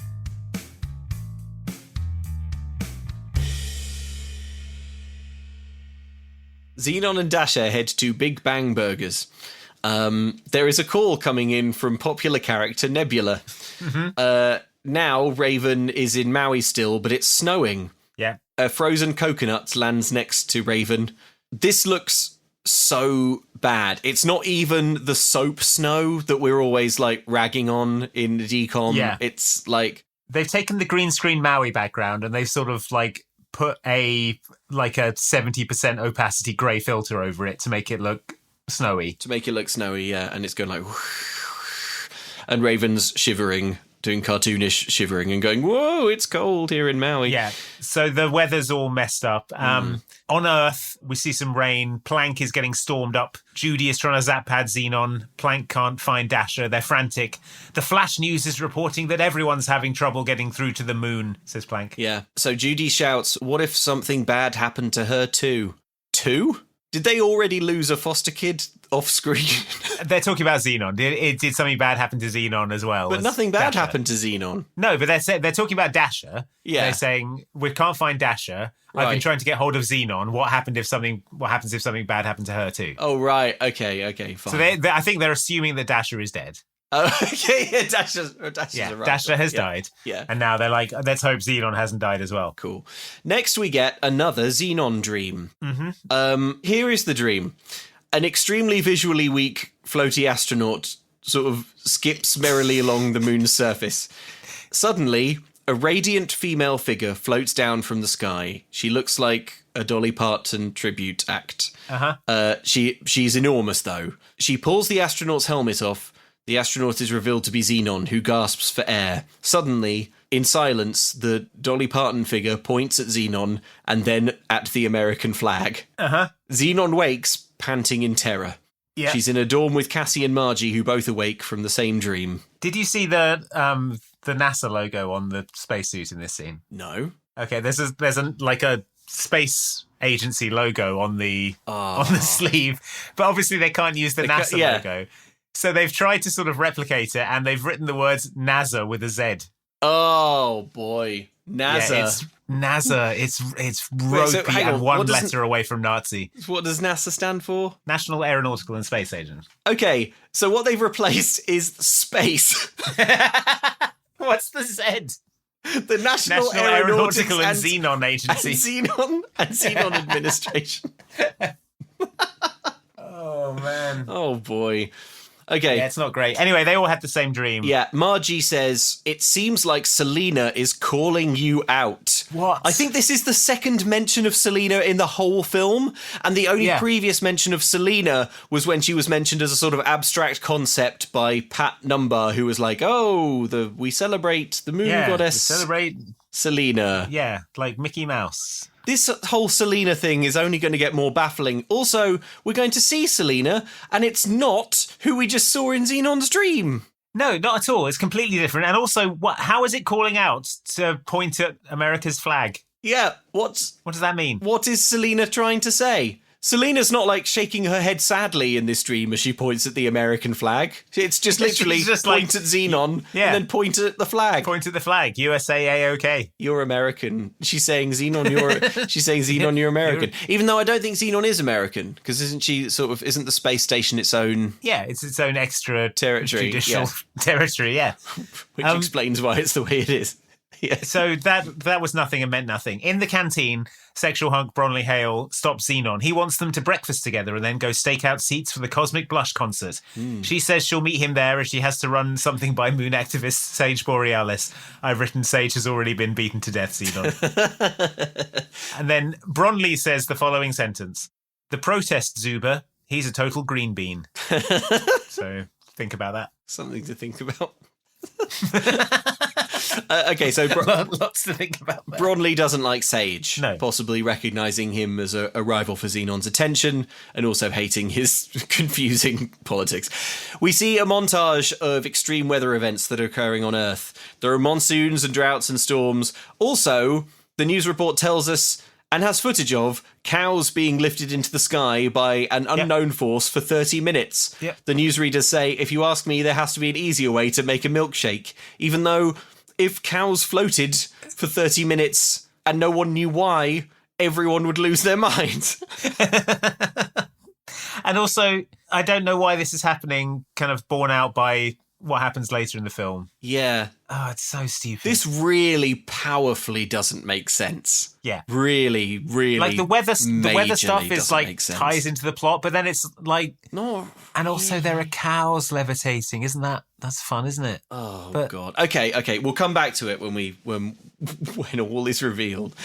Zenon and Dasher head to Big Bang Burgers. There is a call coming in from popular character Nebula. Now Raven is in Maui still, but it's snowing. Yeah. A frozen coconut lands next to Raven. This looks so bad. It's not even the soap snow that we're always like ragging on in decom. Yeah. It's like They've taken the green screen Maui background and they've sort of like put a 70% opacity grey filter over it to make it look snowy. Yeah, and it's going like and Raven's shivering, doing cartoonish shivering and going, whoa, it's cold here in Maui. Yeah, so the weather's all messed up. On Earth, we see some rain. Plank is getting stormed up. Judy is trying to zap pad Zenon. Plank can't find Dasher. They're frantic. The Flash News is reporting that everyone's having trouble getting through to the moon, says Plank. Yeah, so Judy shouts, what if something bad happened to her too? Two? Did they already lose a foster kid off screen? They're talking about Zenon. Did something bad happen to Zenon as well? But as nothing bad Dasher? happened to Zenon. No, but they're talking about Dasher. Yeah. They're saying, we can't find Dasher. I've been Right. trying to get hold of Zenon. What happens if something bad happened to her too? Oh, right. Okay, fine. So I think they're assuming that Dasher is dead. Oh, okay, yeah, Dasher's arrived. Dasher has died. Yeah. And now they're like, let's hope Zenon hasn't died as well. Cool. Next, we get another Zenon dream. Here is the dream. An extremely visually weak floaty astronaut sort of skips merrily along the moon's surface. Suddenly, a radiant female figure floats down from the sky. She looks like a Dolly Parton tribute act. She's enormous, though. She pulls the astronaut's helmet off. The astronaut is revealed to be Zenon, who gasps for air. Suddenly, in silence, the Dolly Parton figure points at Zenon and then at the American flag. Zenon wakes, panting in terror. Yeah. She's in a dorm with Cassie and Margie, who both awake from the same dream. Did you see the NASA logo on the spacesuit in this scene? No. Okay, there's a space agency logo on the sleeve, but obviously they can't use the NASA logo. So they've tried to sort of replicate it, and they've written the words NASA with a Z. Oh boy, NASA. Yeah, it's NASA. It's ropey and one letter away from Nazi. What does NASA stand for? National Aeronautical and Space Agent. Okay, so what they've replaced is space. What's the Z? The National Aeronautical and Zenon Agency. And Zenon Administration. Oh, man. Oh, boy. Okay. Yeah, it's not great. Anyway, they all had the same dream. Yeah, Margie says, it seems like Selena is calling you out. What? I think this is the second mention of Selena in the whole film, and the only previous mention of Selena was when she was mentioned as a sort of abstract concept by Pat Number, who was like, oh, we celebrate the moon goddess. We celebrate Selena. Yeah, like Mickey Mouse. This whole Selena thing is only going to get more baffling. Also, we're going to see Selena, and it's not who we just saw in Zenon's dream. No, not at all. It's completely different. And also, how is it calling out to point at America's flag? Yeah, what does that mean? What is Selena trying to say? Selena's not like shaking her head sadly in this dream as she points at the American flag. It's just literally just point at Zenon and then point at the flag. Point at the flag. USAAOK. You're American. She's saying Zenon, she's saying Zenon, you're American. Even though I don't think Zenon is American, because isn't the space station its own? Yeah, it's its own extra territory, judicial territory. Yeah, which explains why it's the way it is. Yeah. So that was nothing and meant nothing. In the canteen, sexual hunk Bronley Hale stops Zenon. He wants them to breakfast together and then go stake out seats for the Cosmic Blush concert. She says she'll meet him there as she has to run something by moon activist Sage Borealis. I've written Sage has already been beaten to death, Zenon. And then Bronley says the following sentence. The protest Zuber, he's a total green bean. So think about that. Something to think about. Okay, so lots to think about there. Bronley doesn't like Sage, no. Possibly recognising him as a rival for Zenon's attention and also hating his confusing politics. We see a montage of extreme weather events that are occurring on Earth. There are monsoons and droughts and storms. Also, the news report tells us and has footage of cows being lifted into the sky by an unknown force for 30 minutes. Yep. The newsreaders say, if you ask me, there has to be an easier way to make a milkshake, even though if cows floated for 30 minutes and no one knew why, everyone would lose their minds. And also, I don't know why this is happening, kind of borne out by what happens later in the film. Yeah. Oh, it's so stupid. This really powerfully doesn't make sense. Yeah. Really, really. Like the weather stuff is like ties into the plot, but then it's like no. And also there are cows levitating. That's fun, isn't it? Oh God. Okay. We'll come back to it when all is revealed.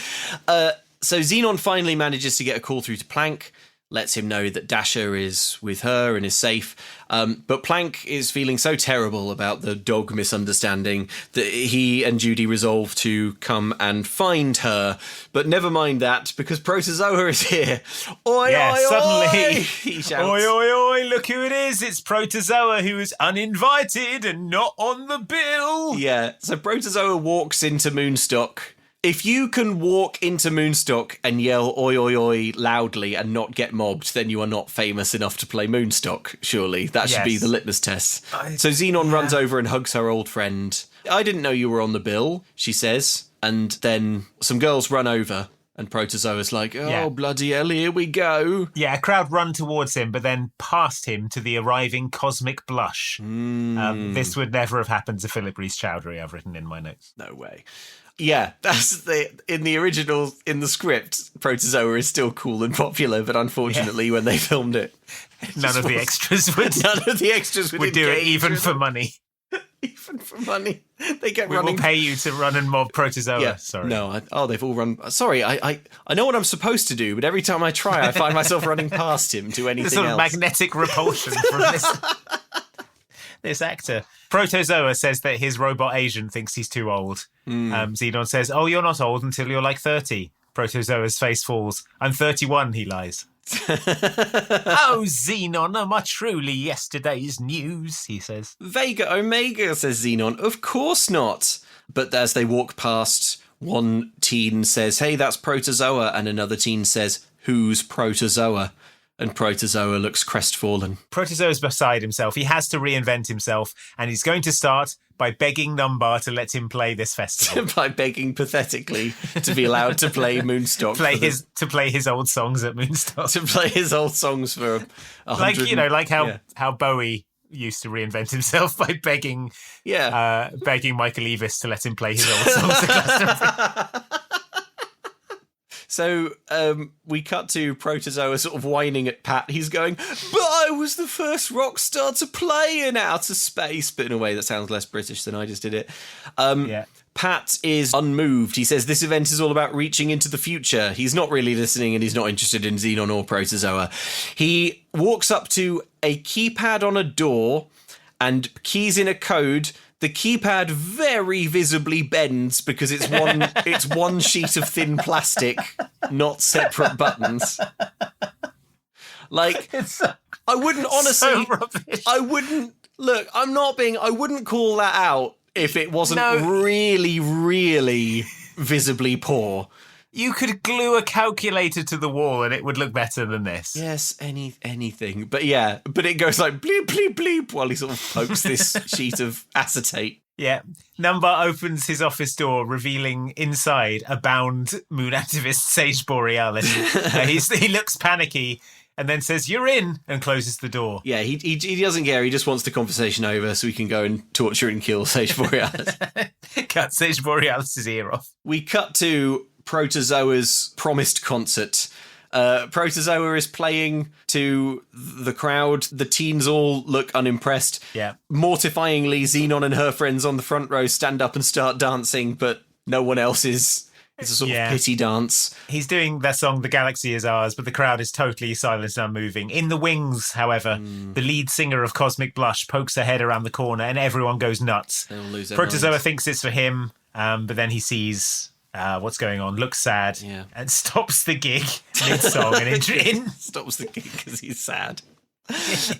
So Zenon finally manages to get a call through to Planck. Lets him know that Dasher is with her and is safe. But Planck is feeling so terrible about the dog misunderstanding that he and Judy resolve to come and find her. But never mind that, because Protozoa is here. Oi, oi, suddenly, oi! He shouts. Oi, oi, oi, look who it is. It's Protozoa, who is uninvited and not on the bill. Yeah, so Protozoa walks into Moonstock. If you can walk into Moonstock and yell oi oi oi loudly and not get mobbed, then you are not famous enough to play Moonstock, surely. That should be the litmus test. So Zenon runs over and hugs her old friend. I didn't know you were on the bill, she says. And then some girls run over and Protozoa's like, bloody hell, here we go. Yeah, a crowd run towards him, but then past him to the arriving Cosmic Blush. This would never have happened to Philip Reese Chowdhury, I've written in my notes. No way. Yeah, that's in the script, Protozoa is still cool and popular, but unfortunately when they filmed it, none of the extras would do it even for money. Even for money. They get we running. will pay you to run and mob Protozoa. Yeah. Sorry. No, they've all run. Sorry, I know what I'm supposed to do, but every time I try, I find myself running past him to anything There's sort of else. Magnetic repulsion from this. This actor. Protozoa says that his robot agent thinks he's too old. Zenon says, "Oh, you're not old until you're like 30. Protozoa's face falls. "I'm 31, he lies. "Oh, Zenon, am I truly yesterday's news?" he says. "Vega Omega," says Zenon. "Of course not." But as they walk past, one teen says, "Hey, that's Protozoa," and another teen says, "Who's Protozoa?" And Protozoa looks crestfallen. Protozoa's beside himself. He has to reinvent himself, and he's going to start by begging Numbar to let him play this festival. By begging pathetically to be allowed to play Moonstock. To play his old songs at Moonstock. To play his old songs for 100... how Bowie used to reinvent himself by begging Michael Eavis to let him play his old songs at Glastonbury. So we cut to Protozoa sort of whining at Pat. He's going, "But I was the first rock star to play in outer space," but in a way that sounds less British than I just did it. Pat is unmoved. He says this event is all about reaching into the future. He's not really listening, and he's not interested in Zenon or Protozoa. He walks up to a keypad on a door and keys in a code. The keypad very visibly bends because it's one sheet of thin plastic, not separate buttons. Like, I wouldn't honestly, I wouldn't call that out if it wasn't really, really visibly poor. You could glue a calculator to the wall and it would look better than this. Yes, anything. But it goes like bleep, bleep, bleep while he sort of pokes this sheet of acetate. Yeah. Numbar opens his office door, revealing inside a bound moon activist, Sage Borealis. He looks panicky and then says, "You're in," and closes the door. Yeah, he doesn't care. He just wants the conversation over so he can go and torture and kill Sage Borealis. Cut Sage Borealis' ear off. We cut to Protozoa's promised concert. Protozoa is playing to the crowd. The teens all look unimpressed. Yeah. Mortifyingly, Zenon and her friends on the front row stand up and start dancing, but no one else is. It's a sort of pity dance. He's doing their song, "The Galaxy Is Ours," but the crowd is totally silent and unmoving. In the wings, however, the lead singer of Cosmic Blush pokes her head around the corner and everyone goes nuts. They all lose their Protozoa minds. thinks it's for him, but then he sees what's going on, looks sad, and stops the gig mid-song and stops the gig because he's sad.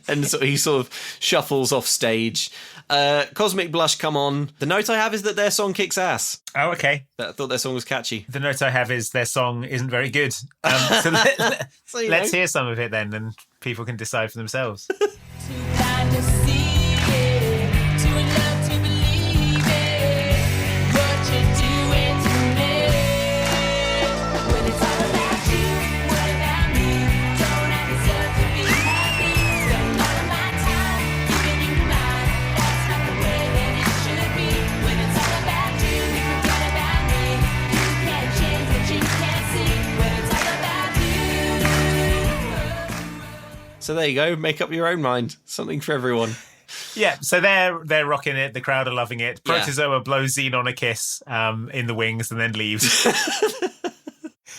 And so he sort of shuffles off stage. Cosmic Blush come on. The note I have is that their song kicks ass. Oh, okay. I thought their song was catchy. The note I have is their song isn't very good. So let's hear some of it then, and people can decide for themselves. So there you go. Make up your own mind. Something for everyone. Yeah, so they're rocking it. The crowd are loving it. Protozoa blows Zenon a kiss in the wings and then leaves.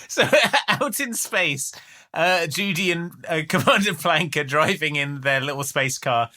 So out in space, Judy and Commander Plank are driving in their little space car.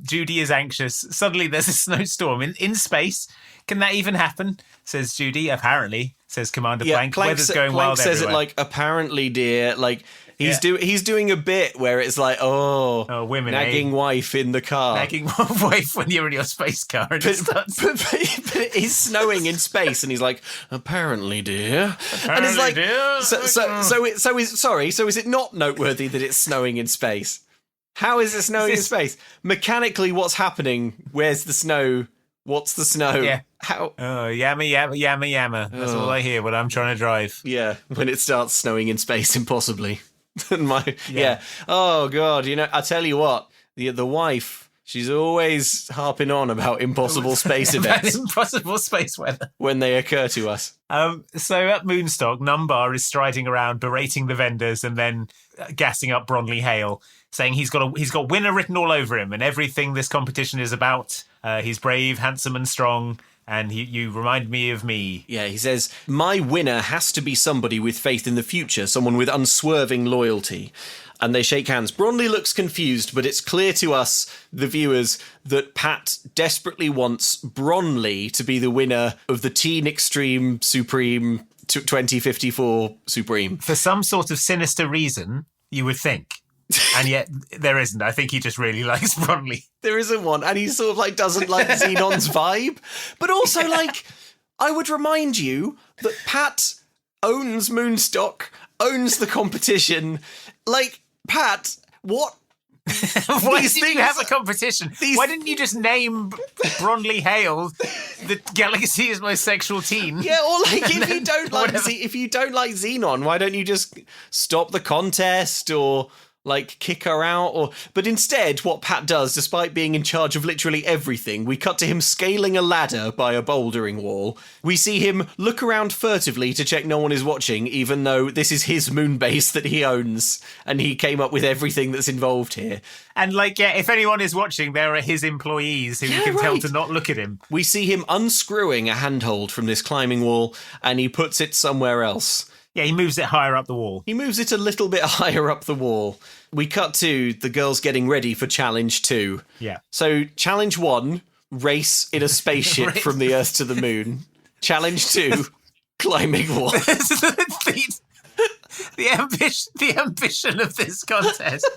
Judy is anxious. Suddenly there's a snowstorm in space. Can that even happen? Says Judy. Apparently, says Commander Plank. Weather's going Plank wild says everywhere. it like, apparently, dear. Like, he's doing a bit where it's like, women, nagging wife in the car. Nagging wife when you're in your space car. And but it is snowing in space, and he's like, apparently, dear. And it's like, dear. So is it not noteworthy that it's snowing in space? How is it snowing in space? Mechanically, what's happening? Where's the snow? What's the snow? Yeah. How? Oh, yammer, yammer, yammer, yammer. That's all I hear when I'm trying to drive. Yeah, when it starts snowing in space, impossibly. Oh, God, I tell you what, the wife, she's always harping on about impossible space events. Impossible space weather. When they occur to us. So at Moonstock, Numbar is striding around, berating the vendors and then gassing up Bronley Hale, saying he's got winner written all over him and everything this competition is about. He's brave, handsome and strong. And you remind me of me. Yeah, he says, my winner has to be somebody with faith in the future, someone with unswerving loyalty. and they shake hands. Bronley looks confused, but it's clear to us, the viewers, that Pat desperately wants Bronley to be the winner of the Teen Extreme Supreme 2054 Supreme. For some sort of sinister reason, you would think. And yet there isn't. I think he just really likes Bronley. There isn't one, and he sort of like doesn't like Zenon's vibe. But also, like, I would remind you that Pat owns Moonstock, owns the competition. Like, Pat, what? Why did you have a competition? Why didn't you just name Bronley Hale the galaxy's most sexual teen? Yeah, or like if you don't like Zenon, why don't you just stop the contest or like kick her out? But instead, what Pat does, despite being in charge of literally everything, we cut to him scaling a ladder by a bouldering wall. We see him look around furtively to check no one is watching, even though this is his moon base that he owns, and he came up with everything that's involved here. And like, yeah, if anyone is watching, there are his employees who you can tell to not look at him. We see him unscrewing a handhold from this climbing wall, and he puts it somewhere else. Yeah, he moves it higher up the wall. He moves it a little bit higher up the wall. We cut to the girls getting ready for Challenge 2. Yeah. So, Challenge 1, race in a spaceship from the Earth to the Moon. Challenge 2, climbing wall. The ambition of this contest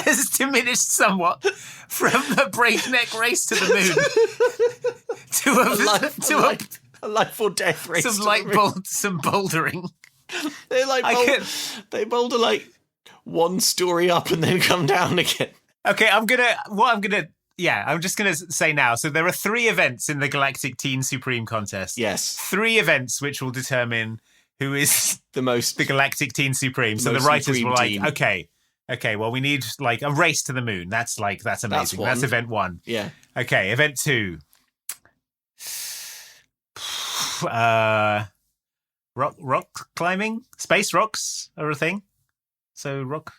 has diminished somewhat from a breakneck race to the moon to a life or death race. Some bouldering. They're like they boulder like one story up and then come down again. Okay, I'm just gonna say now. So there are 3 events in the Galactic Teen Supreme contest. Yes, 3 events which will determine who is the Galactic Teen Supreme. So the writers were like, okay, well we need like a race to the moon. That's amazing. That's event 1. Yeah. Okay, event 2. Rock climbing, space rocks are a thing. So rock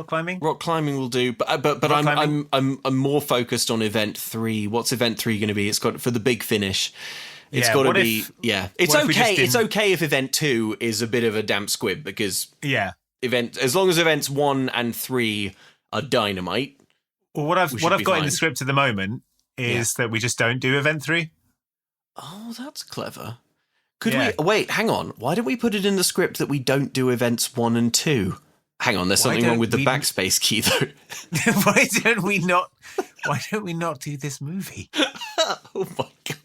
climbing. Rock climbing will do, but I'm more focused on event 3. What's event 3 going to be? It's got for the big finish. It's got to be It's okay. It's okay if event 2 is a bit of a damp squib because as long as events 1 and 3 are dynamite. Well, what I've got in the script at the moment is that we just don't do event 3. Oh, that's clever. Could we... Wait, hang on. Why don't we put it in the script that we don't do events 1 and 2? Hang on, there's something wrong with the backspace key, though. Why don't we not do this movie? Oh, my God.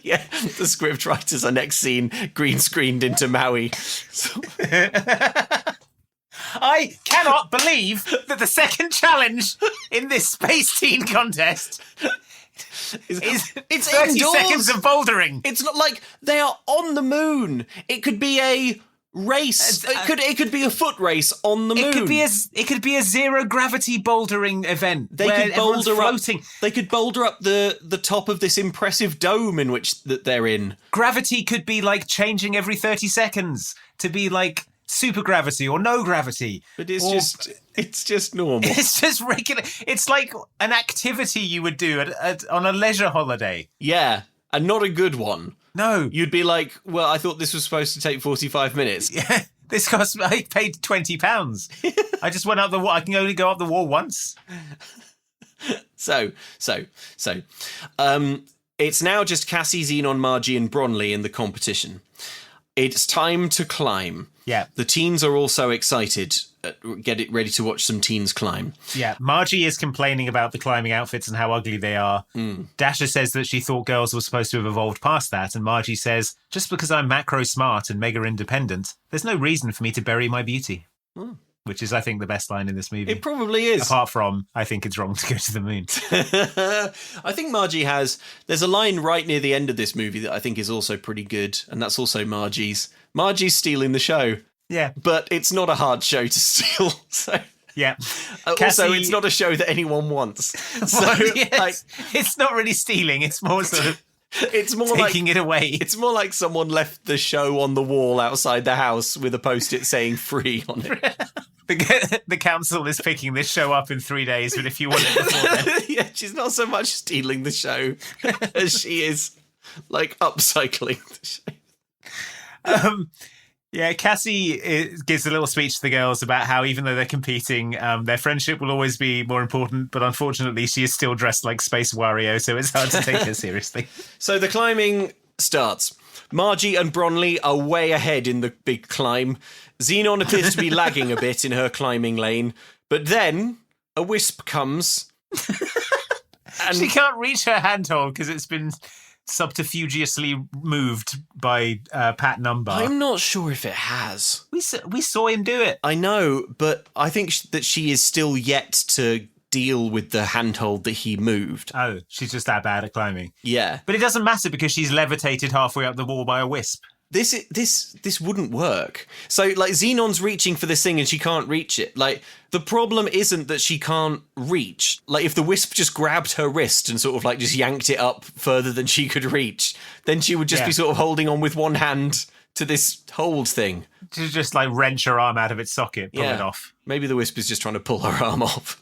Yeah, the script writers are next scene green screened into Maui. I cannot believe that the second challenge in this Space Teen contest... It's 30 indoors. Seconds of bouldering. It's not like they are on the moon. It could be a race. It could be a foot race on the moon. It could be a zero gravity bouldering event. They could boulder up the top of this impressive dome in which that they're in. Gravity could be like changing every 30 seconds to be like super gravity or no gravity. But it's just normal. It's just regular. It's like an activity you would do on a leisure holiday. Yeah, and not a good one. No. You'd be like, well, I thought this was supposed to take 45 minutes. Yeah, I paid £20. I just went up the wall. I can only go up the wall once. So, it's now just Cassie, Zenon, Margie and Bronley in the competition. It's time to climb. Yeah. The teens are also excited. Get it ready to watch some teens climb. Yeah. Margie is complaining about the climbing outfits and how ugly they are. Dasher says that she thought girls were supposed to have evolved past that. And Margie says, just because I'm macro smart and mega independent, there's no reason for me to bury my beauty. Which is, I think, the best line in this movie. It probably is. Apart from, I think it's wrong to go to the moon. I think Margie there's a line right near the end of this movie that I think is also pretty good, and that's also Margie's. Margie's stealing the show. Yeah. But it's not a hard show to steal, so... Yeah. Also, it's not a show that anyone wants. So, it's not really stealing, it's more sort of... It's more taking it away. It's more like someone left the show on the wall outside the house with a post-it saying free on it. The council is picking this show up in 3 days, but if you want it before then... Yeah, she's not so much stealing the show as she is, like, upcycling the show. Yeah, Cassie gives a little speech to the girls about how even though they're competing, their friendship will always be more important, but unfortunately she is still dressed like Space Wario, so it's hard to take her seriously. So the climbing starts. Margie and Bronley are way ahead in the big climb. Zenon appears to be lagging a bit in her climbing lane, but then a wisp comes. And she can't reach her handhold because it's been subterfugiously moved by Pat Number. I'm not sure if it has. We saw him do it. I know, but I think that she is still yet to deal with the handhold that he moved. Oh, she's just that bad at climbing. Yeah. But it doesn't matter because she's levitated halfway up the wall by a wisp. This wouldn't work. So, like, Xenon's reaching for this thing and she can't reach it. Like, the problem isn't that she can't reach. Like, if the wisp just grabbed her wrist and sort of, like, just yanked it up further than she could reach, then she would just be sort of holding on with one hand to this hold thing. To just, like, wrench her arm out of its socket, pull it off. Maybe the wisp is just trying to pull her arm off.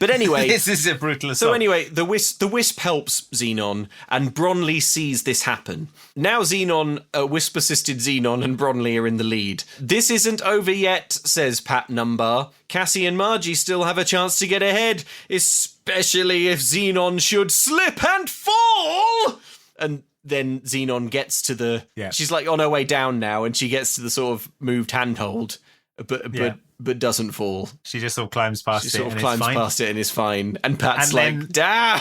But anyway, this is a brutal assault. So anyway, the wisp helps Zenon, and Bronley sees this happen. Now wisp-assisted Zenon and Bronley are in the lead. This isn't over yet, says Pat Number. Cassie and Margie still have a chance to get ahead, especially if Zenon should slip and fall. And then Zenon gets to the... Yeah. She's like on her way down now, and she gets to the sort of moved handhold, but doesn't fall. She just sort of climbs past it. She sort of climbs past it and is fine. And Pat's like, damn!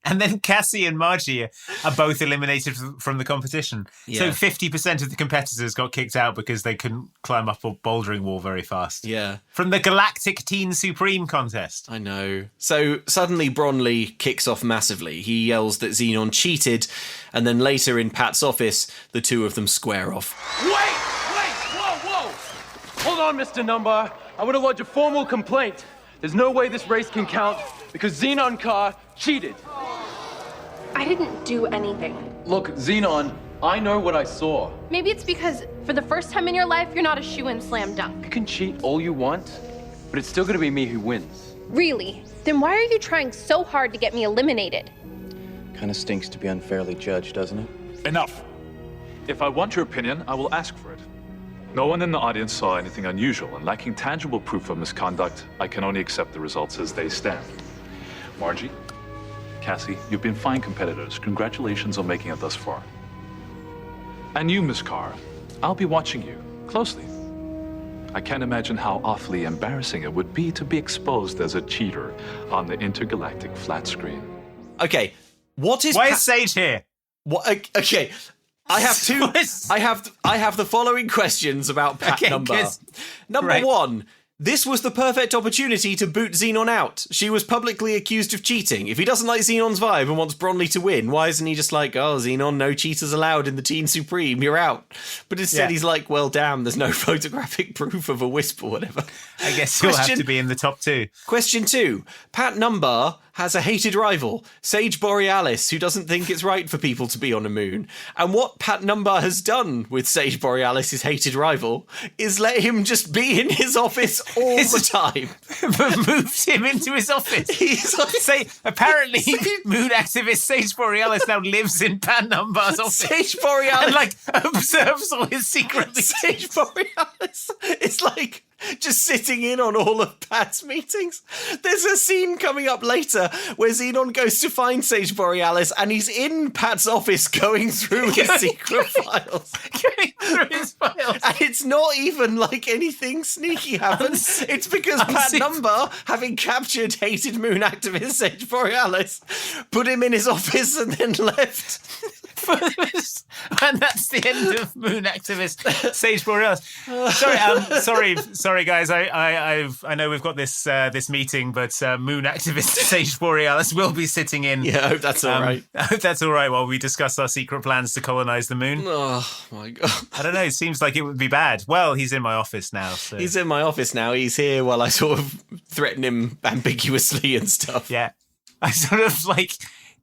And then Cassie and Margie are both eliminated from the competition. Yeah. So 50% of the competitors got kicked out because they couldn't climb up a bouldering wall very fast. Yeah. From the Galactic Teen Supreme contest. I know. So suddenly Bronley kicks off massively. He yells that Zenon cheated, and then later in Pat's office, the two of them square off. Wait! Whoa! Hold on, Mr. Number. I want to lodge a formal complaint. There's no way this race can count because Zenon Carr cheated. I didn't do anything. Look, Zenon, I know what I saw. Maybe it's because for the first time in your life, you're not a shoe-in slam dunk. You can cheat all you want, but it's still going to be me who wins. Really? Then why are you trying so hard to get me eliminated? Kind of stinks to be unfairly judged, doesn't it? Enough. If I want your opinion, I will ask for it. No one in the audience saw anything unusual, and lacking tangible proof of misconduct, I can only accept the results as they stand. Margie, Cassie, you've been fine competitors. Congratulations on making it thus far. And you, Miss Carr, I'll be watching you closely. I can't imagine how awfully embarrassing it would be to be exposed as a cheater on the intergalactic flat screen. Okay, what is... Why is Sage here? What? Okay, I have two... I have the following questions about Pat Number. Number one, this was the perfect opportunity to boot Zenon out. She was publicly accused of cheating. If he doesn't like Zenon's vibe and wants Bronley to win, why isn't he just like, oh, Zenon, no cheaters allowed in the Teen Supreme, you're out. But instead he's like, well, damn, there's no photographic proof of a wisp or whatever. I guess he'll have to be in the top two. Question 2. Pat Number has a hated rival, Sage Borealis, who doesn't think it's right for people to be on a moon. And what Pat Number has done with Sage Borealis, his hated rival, is let him just be in his office all the time. But moved him into his office. He's like, apparently, moon activist Sage Borealis now lives in Pat Number's office. Sage Borealis. And, like, observes all his secret meetings. Sage Borealis is like... just sitting in on all of Pat's meetings. There's a scene coming up later where Zenon goes to find Sage Borealis and he's in Pat's office going through his secret files. Going through his files. And it's not even like anything sneaky happens. It's because Pat Number, having captured hated moon activist Sage Borealis, put him in his office and then left. And that's the end of moon activist Sage Borealis. Sorry, guys. I know we've got this meeting, but moon activist Sage Borealis will be sitting in. Yeah, I hope that's all right. I hope that's all right while we discuss our secret plans to colonize the moon. Oh my god! I don't know. It seems like it would be bad. Well, he's in my office now. So. He's in my office now. He's here while I sort of threaten him ambiguously and stuff. Yeah, I sort of like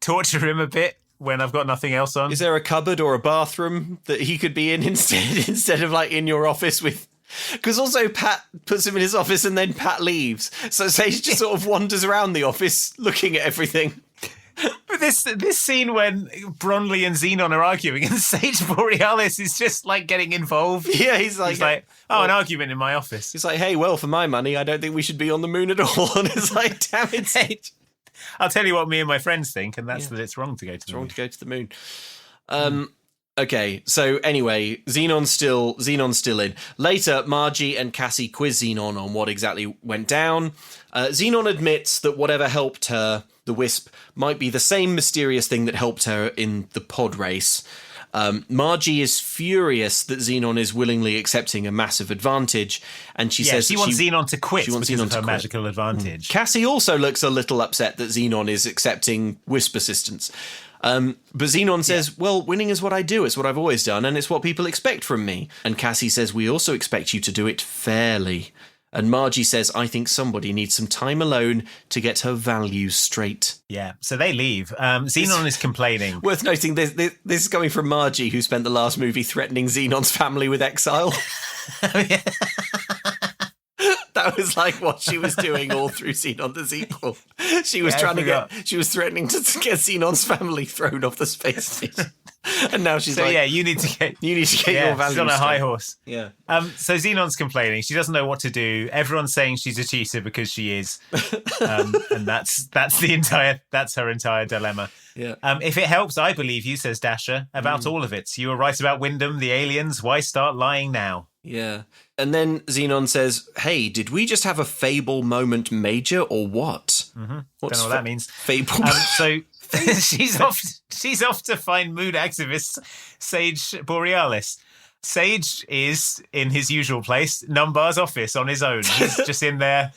torture him a bit when I've got nothing else on. Is there a cupboard or a bathroom that he could be in instead of like in your office with? Because also Pat puts him in his office and then Pat leaves. So Sage just sort of wanders around the office looking at everything. But this scene when Bronley and Zenon are arguing and Sage Borealis is just like getting involved. Yeah, he's like, an argument in my office. He's like, hey, well, for my money, I don't think we should be on the moon at all. And it's like, damn it, Sage. I'll tell you what me and my friends think, and that's that it's wrong to go to the moon. It's wrong to go to the moon. Okay, so anyway, Zenon's still in. Later, Margie and Cassie quiz Zenon on what exactly went down. Zenon admits that whatever helped her, the Wisp, might be the same mysterious thing that helped her in the pod race. Margie is furious that Zenon is willingly accepting a massive advantage, and she says she wants Zenon to quit because of her magical advantage. Cassie also looks a little upset that Zenon is accepting Wisp assistance. But Zenon says, well, winning is what I do. It's what I've always done, and it's what people expect from me. And Cassie says, we also expect you to do it fairly. And Margie says, I think somebody needs some time alone to get her values straight. Yeah, so they leave. Zenon is complaining. Worth noting, this is coming from Margie, who spent the last movie threatening Zenon's family with exile. That was like what she was doing all through Zenon the sequel. She was she was threatening to get Zenon's family thrown off the space station. And now she's you need to get your values. She's on a high horse. Yeah. So Zenon's complaining. She doesn't know what to do. Everyone's saying she's a cheater because she is. And that's her entire dilemma. Yeah. If it helps, I believe you, says Dasher, about all of it. You were right about Wyndham, the aliens. Why start lying now? Yeah. And then Zenon says, hey, did we just have a fable moment major or what? Mm-hmm. Don't know what that means. Fable. So she's off to find moon activist Sage Borealis. Sage is in his usual place, Numbar's office, on his own. He's just in there.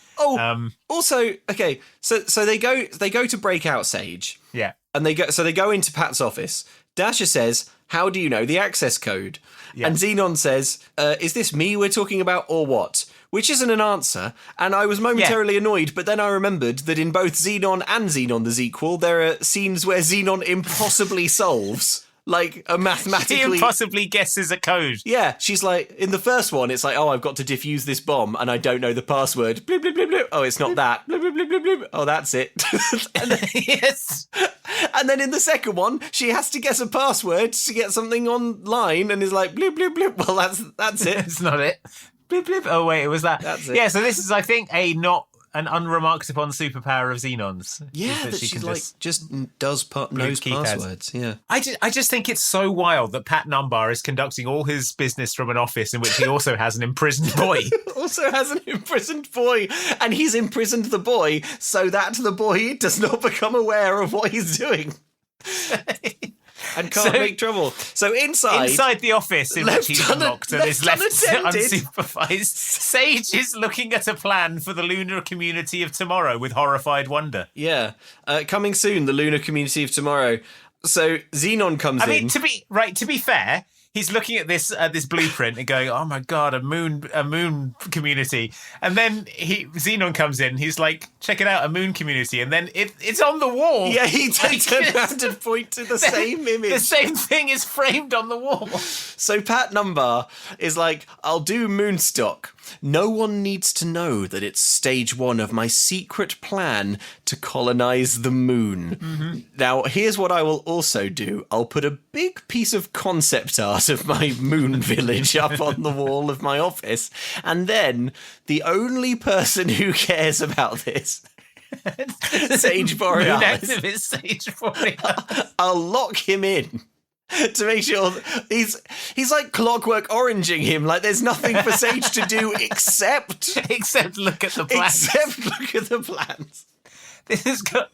Also, okay, so they go to break out Sage. Yeah. And they go into Pat's office. Dasher says, how do you know the access code? Yeah. And Zenon says, is this me we're talking about or what? Which isn't an answer. And I was momentarily annoyed, but then I remembered that in both Zenon and Zenon the sequel, there are scenes where Zenon impossibly solves. Like a mathematically... He impossibly guesses a code. Yeah, she's like, in the first one, it's like, oh, I've got to defuse this bomb and I don't know the password. Blip, blip, blip, blip. Oh, it's not that. Blip, blip, blip, blip, blip. Oh, that's it. And then, yes. And then in the second one, she has to guess a password to get something online and is like, blip, blip, blip. Well, that's it. It's not it. Blip, blip. Oh, wait, it was that. That's it. Yeah, so this is, I think, an unremarked upon superpower of Zenon's. Yeah, that she just knows passwords. Yeah, I just think it's so wild that Pat Numbar is conducting all his business from an office in which he also has an imprisoned boy. And he's imprisoned the boy so that the boy does not become aware of what he's doing. And can't make trouble. So inside the office in which he's locked and is left unsupervised, Sage is looking at a plan for the lunar community of tomorrow with horrified wonder. Yeah. Coming soon, the lunar community of tomorrow. So Zenon comes in. I mean, to be fair, he's looking at this blueprint and going, "Oh my god, a moon community!" And then Zenon comes in. He's like, "Check it out, a moon community." And then it's on the wall. Yeah, he turns around and points to the same image. The same thing is framed on the wall. So Pat Numbar is like, "I'll do Moonstock. No one needs to know that it's stage 1 of my secret plan to colonize the moon." Mm-hmm. Now, here's what I will also do. I'll put a big piece of concept art of my moon village up on the wall of my office. And then the only person who cares about this, Sage Borealis. Moon activist Sage Borealis. I'll lock him in. To make sure he's like Clockwork Oranging him. Like there's nothing for Sage to do except look at the plans. This has got...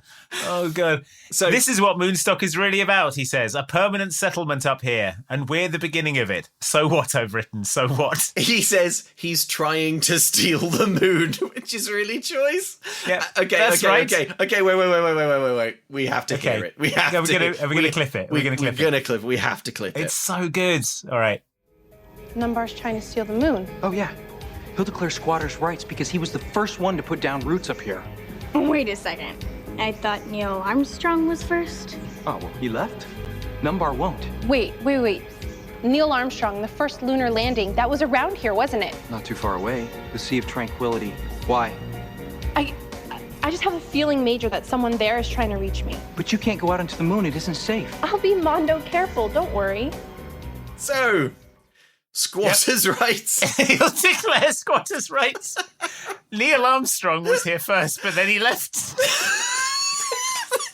Oh, God. So this is what Moonstock is really about, he says. A permanent settlement up here, and we're the beginning of it. So what, I've written. So what? He says he's trying to steal the moon, which is really choice. Yeah, Okay, wait. We have to hear it. We have Are we going to clip it? We're going to clip it. We have to clip it. It's so good. All right. Numbar's trying to steal the moon. Oh, yeah. He'll declare squatters' rights because he was the first one to put down roots up here. Wait a second. I thought Neil Armstrong was first. Oh, well, he left. Numbar won't. Wait. Neil Armstrong, the first lunar landing, that was around here, wasn't it? Not too far away. The Sea of Tranquility. Why? I I just have a feeling, Major, that someone there is trying to reach me. But you can't go out into the moon. It isn't safe. I'll be Mondo careful, don't worry. So, squatters' rights. He'll declare squatters' rights. Neil Armstrong was here first, but then he left.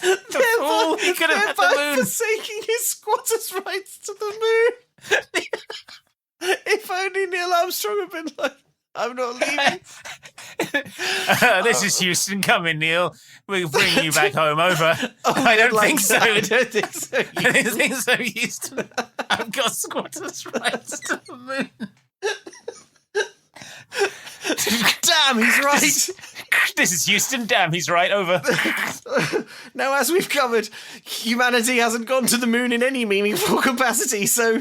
Before he could have had the moon. Forsaking his squatters' rights to the moon. If only Neil Armstrong had been like, I'm not leaving. This is Houston. Come in, Neil. We'll bring you back home. Over. I don't think so. I don't think so. I don't think so, Houston. I've got squatters' rights to the moon. Damn, he's right. This is Houston. Damn, he's right. Over. Now, as we've covered, humanity hasn't gone to the moon in any meaningful capacity, so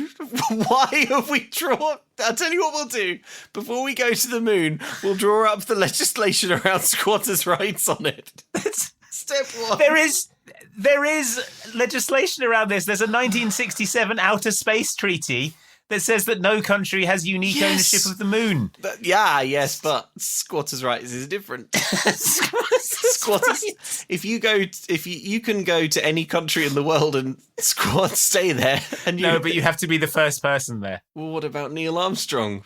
why have we drawn... I'll tell you what we'll do. Before we go to the moon, we'll draw up the legislation around squatters' rights on it. Step one. There is legislation around this. There's a 1967 Outer Space Treaty that says that no country has unique ownership of the moon. But squatters' rights is different. Squatters. If you can go to any country in the world and stay there. And no, but you have to be the first person there. Well, what about Neil Armstrong?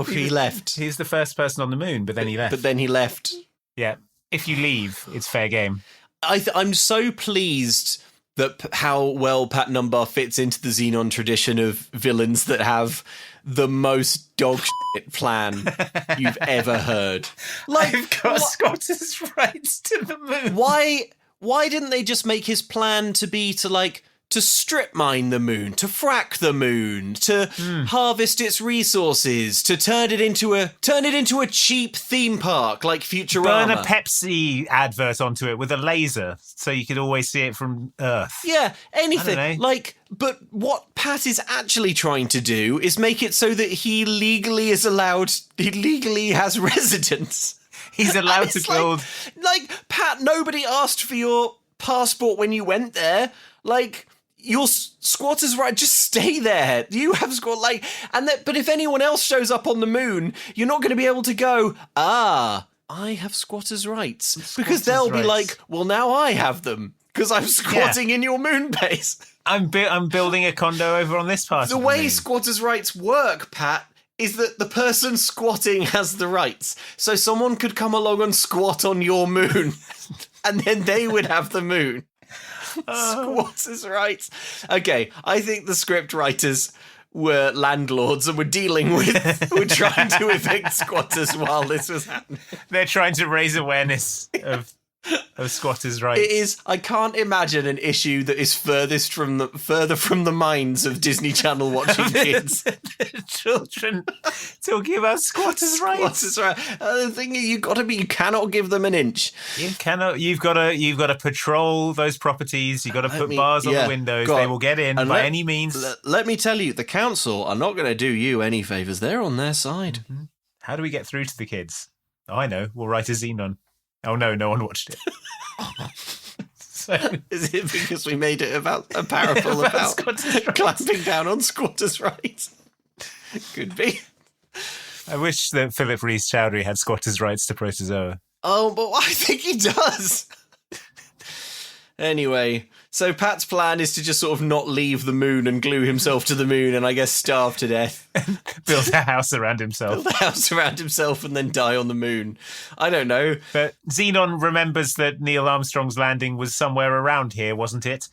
He left. He's the first person on the moon, but then he left. Yeah. If you leave, it's fair game. I'm so pleased that how well Pat Numbar fits into the Zenon tradition of villains that have the most dog shit plan you've ever heard. Like, I've got squatters' rights to the moon. Why didn't they just make his plan to strip mine the moon, to frack the moon, to harvest its resources, to turn it into a cheap theme park like Futurama? Burn a Pepsi advert onto it with a laser so you could always see it from Earth. Yeah, anything. I don't know. But what Pat is actually trying to do is make it so that he legally has residence. He's allowed to build... Pat, nobody asked for your passport when you went there. Your squatters' right, just stay there. You have but if anyone else shows up on the moon, you're not going to be able to go, I have squatters' rights. Because they'll be like, well, now I have them. Because I'm squatting in your moon base. I'm building a condo over on this part of the way moon. Squatters' rights work, Pat, is that the person squatting has the rights. So someone could come along and squat on your moon, and then they would have the moon. Squatters' rights. Okay, I think the script writers were landlords and were trying to evict squatters while this was happening. They're trying to raise awareness of squatters' rights. It is. I can't imagine an issue that is further from the minds of Disney Channel watching kids. Children talking about squatters' rights. Squatters' rights. The thing is, you cannot give them an inch. You cannot. You've got to patrol those properties. You've got to put bars on the windows. They will get in by any means. Let me tell you, the council are not going to do you any favours. They're on their side. Mm-hmm. How do we get through to the kids? Oh, I know. We'll write a Zenon. Oh no, no one watched it. So, is it because we made it about a parable about clamping down on squatters' rights? Could be. I wish that Philip Reese Chowdhury had squatters' rights to Protozoa. Oh, but I think he does. Anyway, so Pat's plan is to just sort of not leave the moon and glue himself to the moon and I guess starve to death. Build a house around himself. And then die on the moon. I don't know. But Zenon remembers that Neil Armstrong's landing was somewhere around here, wasn't it?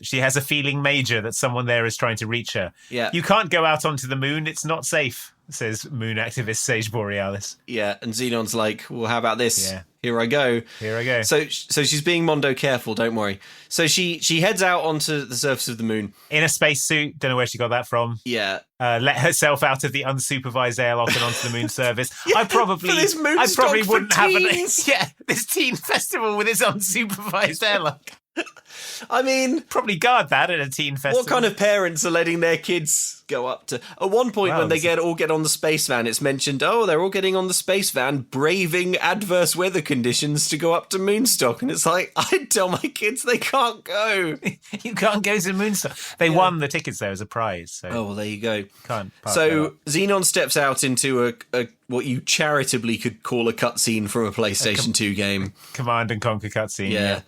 She has a feeling, Major, that someone there is trying to reach her. Yeah. You can't go out onto the moon. It's not safe, says moon activist Sage Borealis. Yeah, and Zenon's like, well, how about this? Yeah. Here I go. So she's being Mondo careful, don't worry. So she heads out onto the surface of the moon. In a spacesuit, don't know where she got that from. Yeah. Let herself out of the unsupervised airlock and onto the moon service. Yeah, I probably wouldn't have this teen festival with its unsupervised airlock. I mean, probably guard that at a teen festival. What kind of parents are letting their kids go up to? At one point, when they all get on the space van, it's mentioned, they're all getting on the space van, braving adverse weather conditions to go up to Moonstock, and it's like, I'd tell my kids they can't go. You can't go to Moonstock. They won the tickets there as a prize. So. Oh well, there you go. Can't. So Zenon steps out into a what you charitably could call a cutscene from a PlayStation 2 game. Command and Conquer cutscene. Yeah.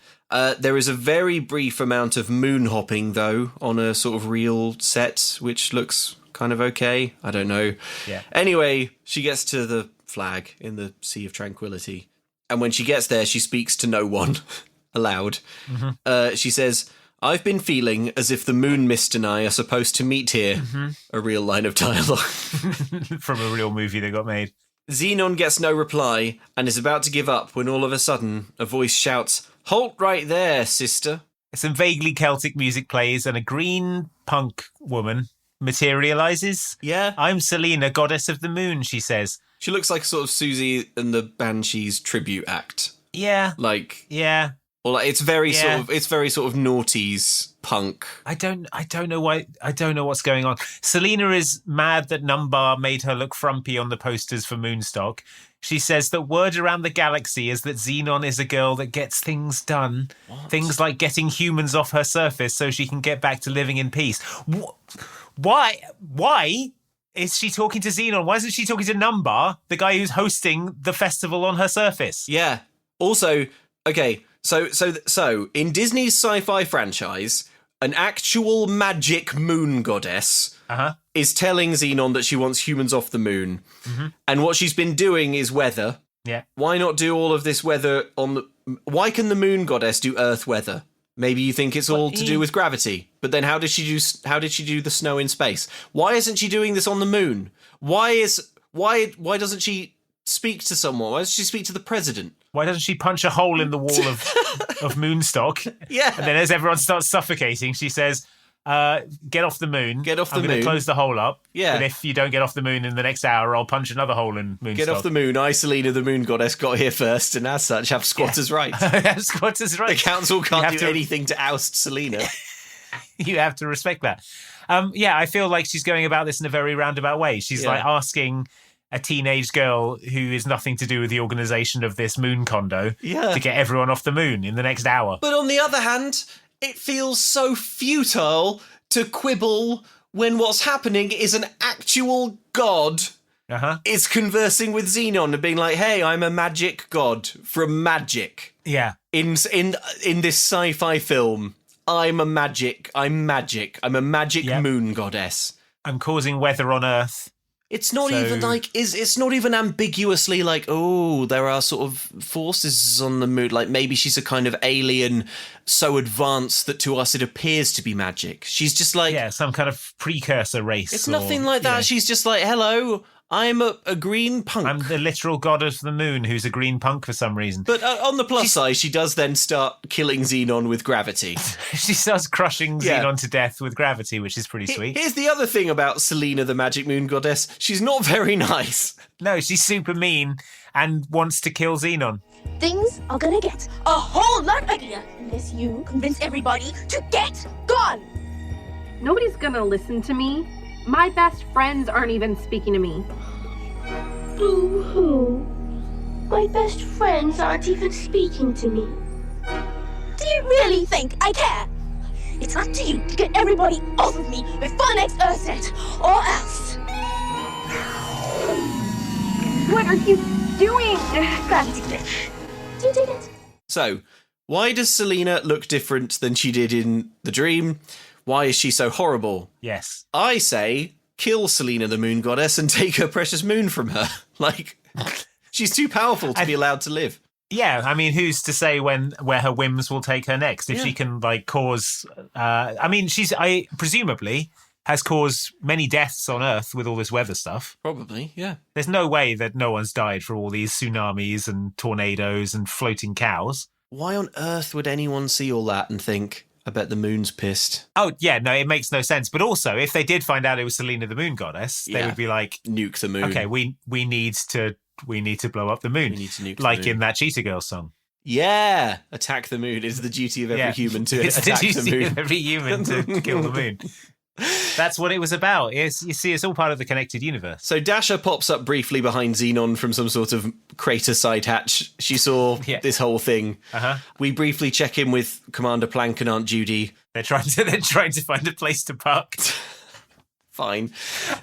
There is a very brief amount of moon hopping, though, on a sort of real set, which looks kind of okay. I don't know. Yeah. Anyway, she gets to the flag in the Sea of Tranquility. And when she gets there, she speaks to no one aloud. Mm-hmm. She says, "I've been feeling as if the Moon Mist and I are supposed to meet here." Mm-hmm. A real line of dialogue. From a real movie that got made. Zenon gets no reply and is about to give up when all of a sudden a voice shouts, "Halt right there, sister." Some vaguely Celtic music plays and a green punk woman materializes. Yeah. "I'm Selena, goddess of the moon," she says. She looks like sort of Susie and the Banshees tribute act. Yeah. Yeah. Or like it's very sort of noughties punk. I don't know why. I don't know what's going on. Selena is mad that Numbar made her look frumpy on the posters for Moonstock. She says that word around the galaxy is that Zenon is a girl that gets things done. What? Things like getting humans off her surface so she can get back to living in peace. Why is she talking to Zenon? Why isn't she talking to Numbar, the guy who's hosting the festival on her surface? Yeah. Also, okay, so in Disney's sci-fi franchise, an actual magic moon goddess is telling Zenon that she wants humans off the moon. Mm-hmm. And what she's been doing is weather. Yeah. Why not do all of this weather on the... Why can the moon goddess do earth weather? Maybe you think it's all to do with gravity. But then how did she do the snow in space? Why isn't she doing this on the moon? Why doesn't she speak to someone? Why doesn't she speak to the president? Why doesn't she punch a hole in the wall of Moonstock? Yeah. And then as everyone starts suffocating, she says, get off the moon. Get off the moon. I'm going to close the hole up. Yeah. But if you don't get off the moon in the next hour, I'll punch another hole in Moonstock. Get off the moon. I, Selena, the moon goddess, got here first, and as such, have squatters' rights. Have squatters' rights. The council can't do anything to oust Selena. You have to respect that. I feel like she's going about this in a very roundabout way. She's like asking a teenage girl who is nothing to do with the organisation of this moon condo to get everyone off the moon in the next hour. But on the other hand, it feels so futile to quibble when what's happening is an actual god is conversing with Zenon and being like, "Hey, I'm a magic god from magic." Yeah. In this sci-fi film, I'm magic. I'm a magic moon goddess. I'm causing weather on Earth. It's not even like it's not even ambiguously like, oh, there are sort of forces on the moon. Like maybe she's a kind of alien so advanced that to us it appears to be magic. She's just like some kind of precursor race. It's nothing like that. She's just like, hello, I'm a green punk. I'm the literal god of the moon who's a green punk for some reason. But on the plus side, she does then start killing Zenon with gravity. She starts crushing Zenon to death with gravity, which is pretty sweet. Here's the other thing about Selena, the magic moon goddess. She's not very nice. No, she's super mean and wants to kill Zenon. Things are gonna get a whole lot uglier unless you convince everybody to get gone. Nobody's gonna listen to me. My best friends aren't even speaking to me. Boo-hoo. My best friends aren't even speaking to me. Do you really think I care? It's up to you to get everybody off of me before next Earthset, or else. What are you doing? Gravity glitch. Do you dig it? So, why does Selena look different than she did in the dream? Why is she so horrible? Yes. I say, kill Selena the moon goddess and take her precious moon from her. Like, she's too powerful to be allowed to live. Yeah, I mean, who's to say where her whims will take her next? If she can, like, cause... I presumably has caused many deaths on Earth with all this weather stuff. Probably, yeah. There's no way that no one's died for all these tsunamis and tornadoes and floating cows. Why on earth would anyone see all that and think... I bet the moon's pissed. Oh, yeah, no, it makes no sense. But also, if they did find out it was Selena the moon goddess, they would be like... Nuke the moon. Okay, we need to blow up the moon. We need to nuke like the moon. in that Cheetah Girls song. Yeah, attack the moon is the duty of every human to it's attack the the duty moon. of every human to kill the moon. That's what it was about. You see, it's all part of the connected universe. So Dasha pops up briefly behind Zenon from some sort of crater side hatch. She saw this whole thing. We briefly check in with Commander Plank and Aunt Judy. They're trying to find a place to park. Fine.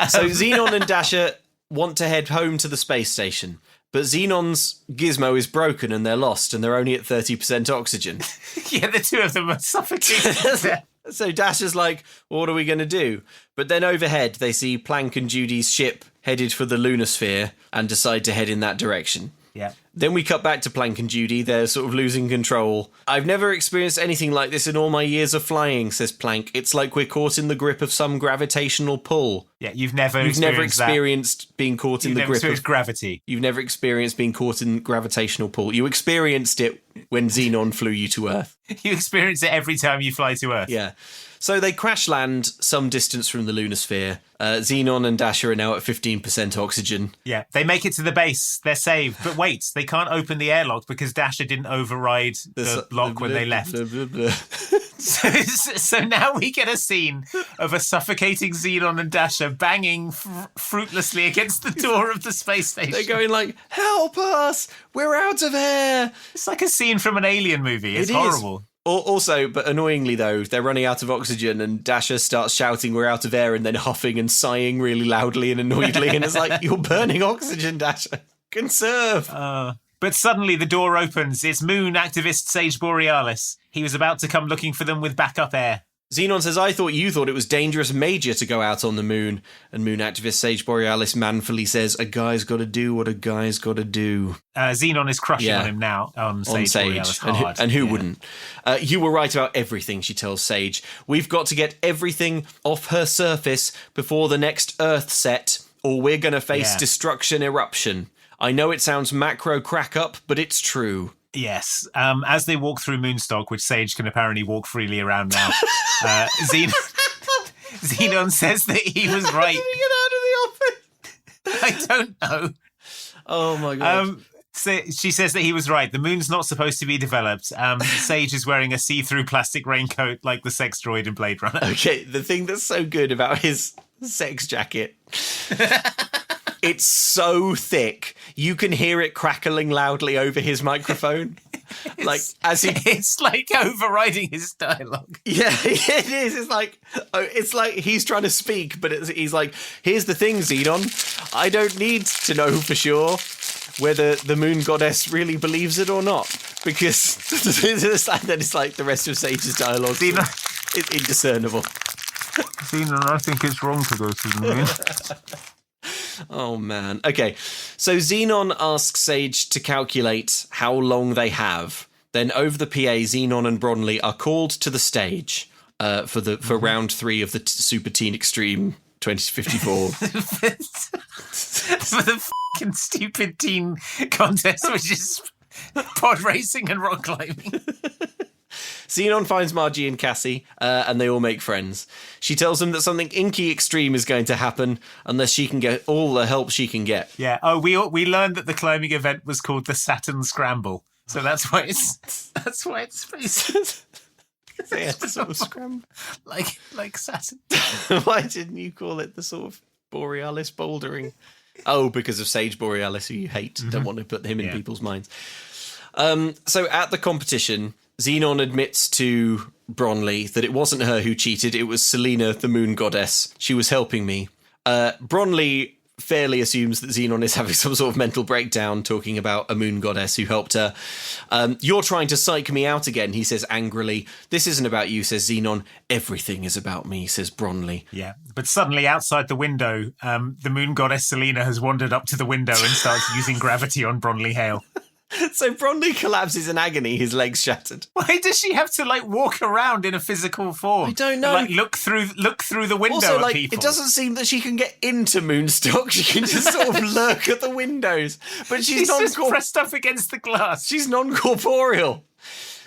So Zenon and Dasha want to head home to the space station, but Xenon's gizmo is broken and they're lost, and they're only at 30% oxygen. Yeah, the two of them are suffocating. So Dasha's like, what are we going to do? But then overhead, they see Plank and Judy's ship headed for the lunar sphere and decide to head in that direction. Yeah. Then we cut back to Plank and Judy. They're sort of losing control. I've never experienced anything like this in all my years of flying, says Plank. It's like we're caught in the grip of some gravitational pull. Yeah, you've never experienced being caught in the grip of gravity. You've never experienced being caught in gravitational pull. You experienced it when Zenon flew you to Earth. You experience it every time you fly to Earth. Yeah. So they crash land some distance from the lunar sphere. Zenon and Dasha are now at 15% oxygen. Yeah, they make it to the base. They're saved. But wait, they can't open the airlock because Dasha didn't override the lock when they left. So now we get a scene of a suffocating Zenon and Dasha banging fruitlessly against the door of the space station. They're going like, help us! We're out of air! It's like a scene from an alien movie. It's horrible. Also, but annoyingly though, they're running out of oxygen and Dasha starts shouting, we're out of air, and then huffing and sighing really loudly and annoyedly. And it's like, you're burning oxygen, Dasha. Conserve. But suddenly the door opens. It's moon activist Sage Borealis. He was about to come looking for them with backup air. Zenon says, I thought you thought it was dangerous major to go out on the moon. And moon activist Sage Borealis manfully says, a guy's got to do what a guy's got to do. Zenon is crushing on him now, on Sage. Borealis hard. And who wouldn't? You were right about everything, she tells Sage. We've got to get everything off her surface before the next Earth set, or we're going to face destruction eruption. I know it sounds macro crack up, but it's true. Yes. As they walk through Moonstock, which Sage can apparently walk freely around now, Zenon says that he was right. How did he get out of the office? I don't know. Oh my God. So she says that he was right. The moon's not supposed to be developed. Sage is wearing a see-through plastic raincoat like the sex droid in Blade Runner. Okay, the thing that's so good about his sex jacket... It's so thick. You can hear it crackling loudly over his microphone. It's like overriding his dialogue. Yeah, it is. It's like he's trying to speak, but he's like, here's the thing, Zenon. I don't need to know for sure whether the moon goddess really believes it or not. Because then it's like the rest of Sage's dialogue. It's indiscernible. Zenon, I think it's wrong to go to the moon. Oh, man. Okay, so Zenon asks Sage to calculate how long they have. Then over the PA, Zenon and Bronley are called to the stage for round 3 of the Super Teen Extreme 2054. For the fucking stupid teen contest, which is pod racing and rock climbing. Zenon finds Margie and Cassie, and they all make friends. She tells them that something inky extreme is going to happen unless she can get all the help she can get. Yeah. Oh, we learned that the climbing event was called the Saturn Scramble, so that's why it's based. Yeah, sort of scramble, like Saturn. Why didn't you call it the sort of Borealis bouldering? Oh, because of Sage Borealis, who you hate. Mm-hmm. Don't want to put him in people's minds. So at the competition, Zenon admits to Bronley that it wasn't her who cheated, it was Selena, the moon goddess. She was helping me. Bronley fairly assumes that Zenon is having some sort of mental breakdown talking about a moon goddess who helped her. You're trying to psych me out again, he says angrily. This isn't about you, says Zenon. Everything is about me, says Bronley. Yeah, but suddenly outside the window, the moon goddess Selena has wandered up to the window and starts using gravity on Bronley Hale. So Bronley collapses in agony, his legs shattered. Why does she have to walk around in a physical form? I don't know. Look through the window also, at people. It doesn't seem that she can get into Moonstock. She can just sort of lurk at the windows. But she's just pressed up against the glass. She's non-corporeal.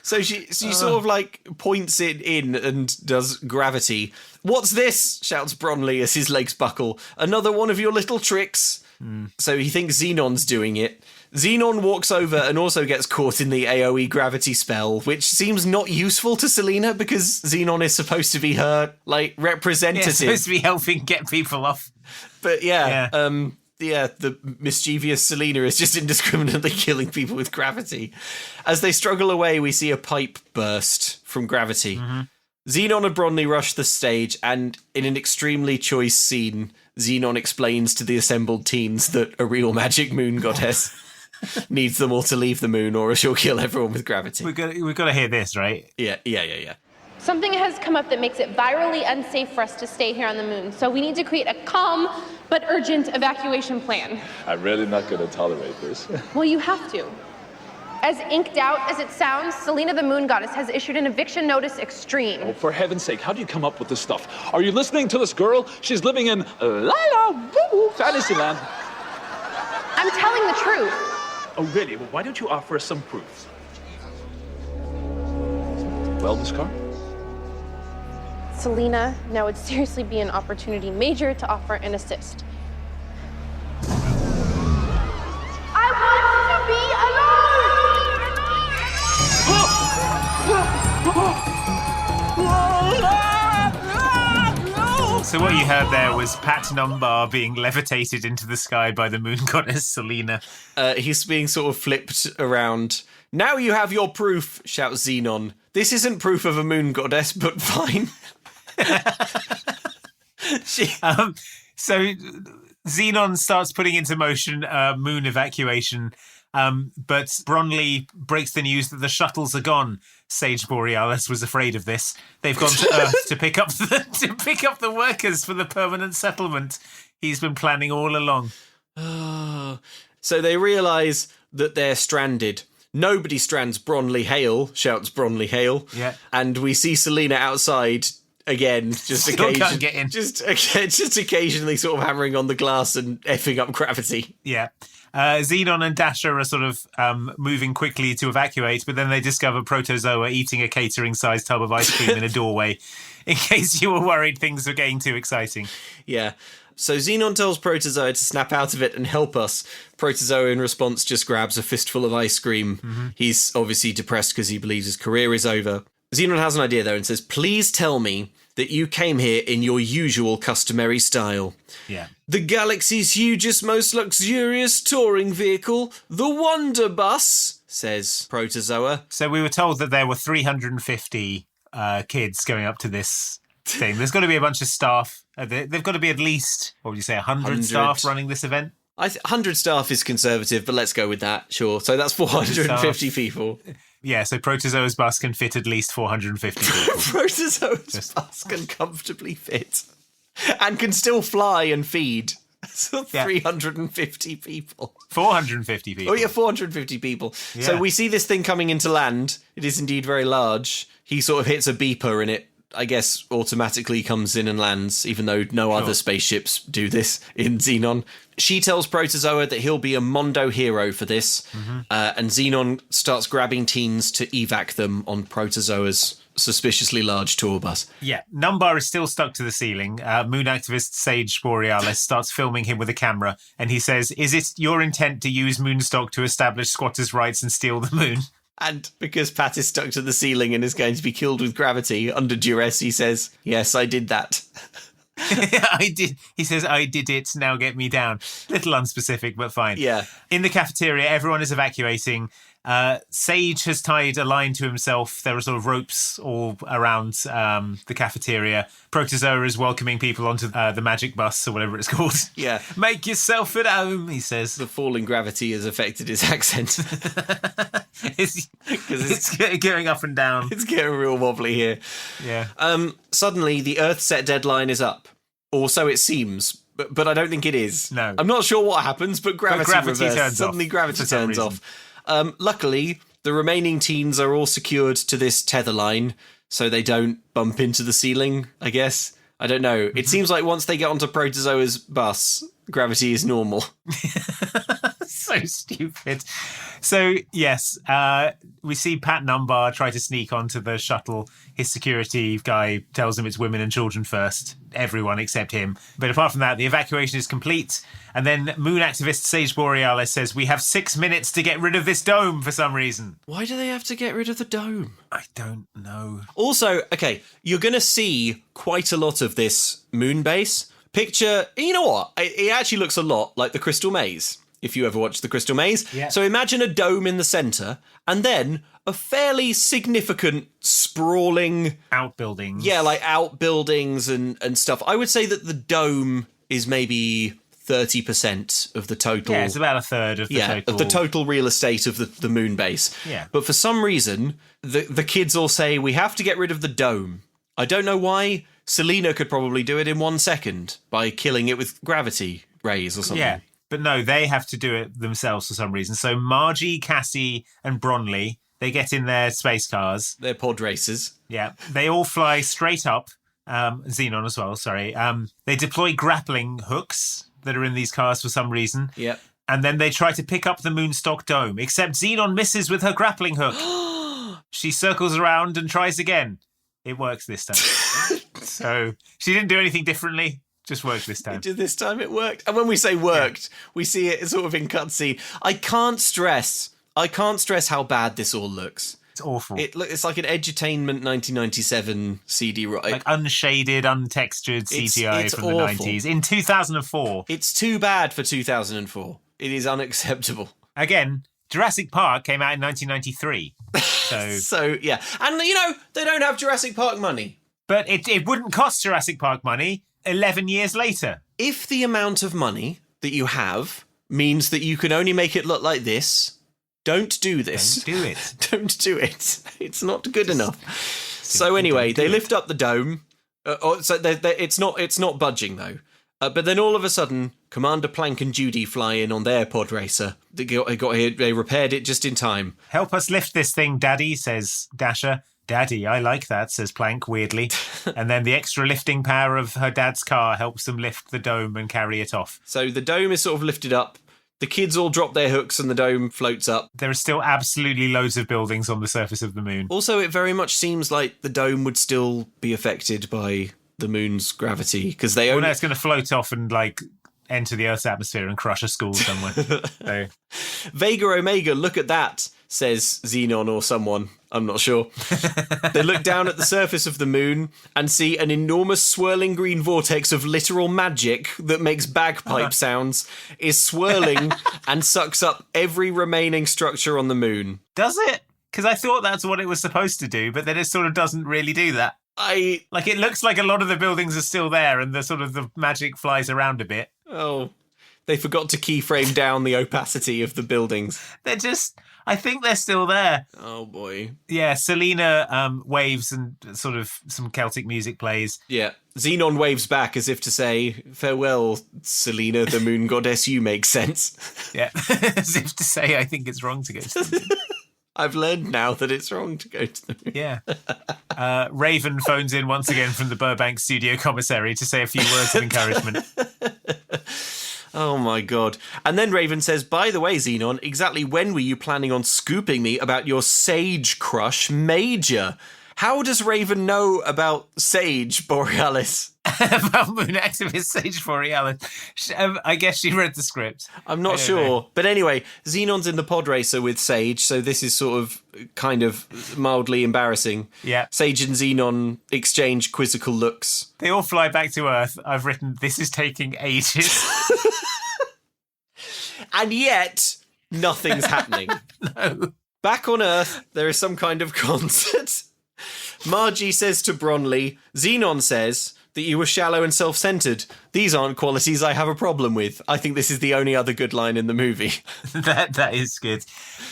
So she sort of points it in and does gravity. What's this? Shouts Bronley as his legs buckle. Another one of your little tricks. So he thinks Xenon's doing it. Zenon walks over and also gets caught in the AoE gravity spell, which seems not useful to Selena because Zenon is supposed to be her, representative. Yeah, supposed to be helping get people off. But the mischievous Selena is just indiscriminately killing people with gravity. As they struggle away, we see a pipe burst from gravity. Mm-hmm. Zenon and Bronley rush the stage, and in an extremely choice scene, Zenon explains to the assembled teens that a real magic moon goddess needs them all to leave the moon or she'll kill everyone with gravity. We've got to hear this, right? Yeah. Something has come up that makes it virally unsafe for us to stay here on the moon, so we need to create a calm but urgent evacuation plan. I'm really not going to tolerate this. Well, you have to. As inked out as it sounds, Selena the Moon Goddess has issued an eviction notice extreme. Oh, for heaven's sake, how do you come up with this stuff? Are you listening to this girl? She's living in Fantasyland. I'm telling the truth. Oh, really? Well, why don't you offer us some proof? Well, Miss Carr? Selena, now would seriously be an opportunity major to offer an assist. I want to be alone! So what you heard there was Pat Numbar being levitated into the sky by the moon goddess Selena. He's being sort of flipped around. Now you have your proof, shouts Zenon. This isn't proof of a moon goddess, but fine. So Zenon starts putting into motion moon evacuation, but Bronley breaks the news that the shuttles are gone. Sage Borealis was afraid of this. They've gone to Earth to pick up the workers for the permanent settlement he's been planning all along. So they realise that they're stranded. Nobody strands Bronley Hale, shouts Bronley Hale. Yeah. And we see Selena outside again, just occasionally sort of hammering on the glass and effing up gravity. Yeah. Zenon and Dasher are sort of moving quickly to evacuate, but then they discover Protozoa eating a catering-sized tub of ice cream in a doorway, in case you were worried things were getting too exciting. Yeah. So Zenon tells Protozoa to snap out of it and help us. Protozoa, in response, just grabs a fistful of ice cream. Mm-hmm. He's obviously depressed because he believes his career is over. Zenon has an idea, though, and says, please tell me that you came here in your usual customary style. Yeah. The galaxy's hugest, most luxurious touring vehicle, the Wonder Bus, says Protozoa. So we were told that there were 350 kids going up to this thing. There's got to be a bunch of staff. They've got to be at least, what would you say, 100 staff running this event? 100 staff is conservative, but let's go with that, sure. So that's 450 people. Yeah, so Protozoa's bus can fit at least 450 people. Protozoa's bus can comfortably fit. And can still fly and feed. So 350 people. 450 people. Oh, yeah, 450 people. Yeah. So we see this thing coming into land. It is indeed very large. He sort of hits a beeper and it, I guess, automatically comes in and lands, even though no other spaceships do this in Zenon. She tells Protozoa that he'll be a Mondo hero for this, and Zenon starts grabbing teens to evac them on Protozoa's suspiciously large tour bus. Yeah, Numbar is still stuck to the ceiling. Moon activist Sage Borealis starts filming him with a camera, and he says, is it your intent to use Moonstock to establish squatters' rights and steal the moon? And because Pat is stuck to the ceiling and is going to be killed with gravity under duress, he says, yes, I did that. I did. He says, I did it, now get me down. Little unspecific, but fine. Yeah. In the cafeteria, everyone is evacuating. Sage has tied a line to himself. There are sort of ropes all around the cafeteria. Protozoa is welcoming people onto the magic bus or whatever it's called. Yeah. Make yourself at home, he says. The falling gravity has affected his accent. It's going up and down. It's getting real wobbly here. Yeah. Suddenly, the Earth set deadline is up. Or so it seems. But I don't think it is. No. I'm not sure what happens, but gravity reversed. turns Suddenly off. Gravity turns off. Luckily, the remaining teens are all secured to this tether line, so they don't bump into the ceiling, I guess. I don't know. It seems like once they get onto Protozoa's bus, gravity is normal. So stupid. So, yes, we see Pat Numbar try to sneak onto the shuttle. His security guy tells him it's women and children first. Everyone except him. But apart from that, the evacuation is complete. And then moon activist Sage Borealis says, we have 6 minutes to get rid of this dome for some reason. Why do they have to get rid of the dome? I don't know. Also, okay, you're going to see quite a lot of this moon base. Picture, you know what? It actually looks a lot like the Crystal Maze, if you ever watched the Crystal Maze. Yeah. So imagine a dome in the centre, and then a fairly significant sprawling... outbuildings. Yeah, like outbuildings and stuff. I would say that the dome is maybe 30% of the total. Yeah, it's about a third of the total. Of the total real estate of the moon base. Yeah. But for some reason, the kids all say, we have to get rid of the dome. I don't know why. Selena could probably do it in 1 second by killing it with gravity rays or something. Yeah, but no, they have to do it themselves for some reason. So Margie, Cassie and Bronley, they get in their space cars. They're pod racers. Yeah, they all fly straight up. Zenon as well, sorry. They deploy grappling hooks that are in these cars for some reason. Yep. And then they try to pick up the Moonstock dome, except Zenon misses with her grappling hook. She circles around and tries again. It works this time. So she didn't do anything differently. Just worked this time. This time it worked. And when we say worked, we see it sort of in cutscene. I can't stress how bad this all looks. It's awful. It's like an Edutainment 1997 CD-ROM. Like unshaded, untextured CGI it's from awful. the 90s. In 2004. It's too bad for 2004. It is unacceptable. Again, Jurassic Park came out in 1993. So yeah. And, you know, they don't have Jurassic Park money. But it wouldn't cost Jurassic Park money 11 years later. If the amount of money that you have means that you can only make it look like this, don't do this. Don't do it. Don't do it. It's not good enough. So anyway, they lift up the dome. It's not budging though. But then all of a sudden, Commander Plank and Judy fly in on their pod racer. They repaired it just in time. Help us lift this thing, Daddy, says Dasher. Daddy, I like that, says Plank weirdly. And then the extra lifting power of her dad's car helps them lift the dome and carry it off. So the dome is sort of lifted up. The kids all drop their hooks and the dome floats up. There are still absolutely loads of buildings on the surface of the moon. Also, it very much seems like the dome would still be affected by the moon's gravity because they only... Well, no, it's going to float off and enter the Earth's atmosphere and crush a school somewhere. So. Vega Omega, look at that, says Zenon or someone. I'm not sure. They look down at the surface of the moon and see an enormous swirling green vortex of literal magic that makes bagpipe sounds, is swirling and sucks up every remaining structure on the moon. Does it? Because I thought that's what it was supposed to do, but then it sort of doesn't really do that. It looks like a lot of the buildings are still there and the magic flies around a bit. Oh, they forgot to keyframe down the opacity of the buildings. I think they're still there. Oh, boy. Yeah, Selena waves and sort of some Celtic music plays. Yeah. Zenon waves back as if to say, farewell, Selena, the moon goddess, you make sense. Yeah, as if to say, I think it's wrong to go to the moon. I've learned now that it's wrong to go to the moon. Yeah. Raven phones in once again from the Burbank studio commissary to say a few words of encouragement. Oh my God. And then Raven says, by the way, Zenon, exactly when were you planning on scooping me about your Sage crush, Major? How does Raven know about Sage Borealis? About moon activist Sage Borealis. I guess she read the script. I'm not sure. Know. But anyway, Zenon's in the pod racer with Sage, so this is sort of kind of mildly embarrassing. Yeah. Sage and Zenon exchange quizzical looks. They all fly back to Earth. I've written, this is taking ages. And yet, nothing's happening. No. Back on Earth, there is some kind of concert. Margie says to Bronley, Zenon says that you were shallow and self-centered. These aren't qualities I have a problem with. I think this is the only other good line in the movie. That is good.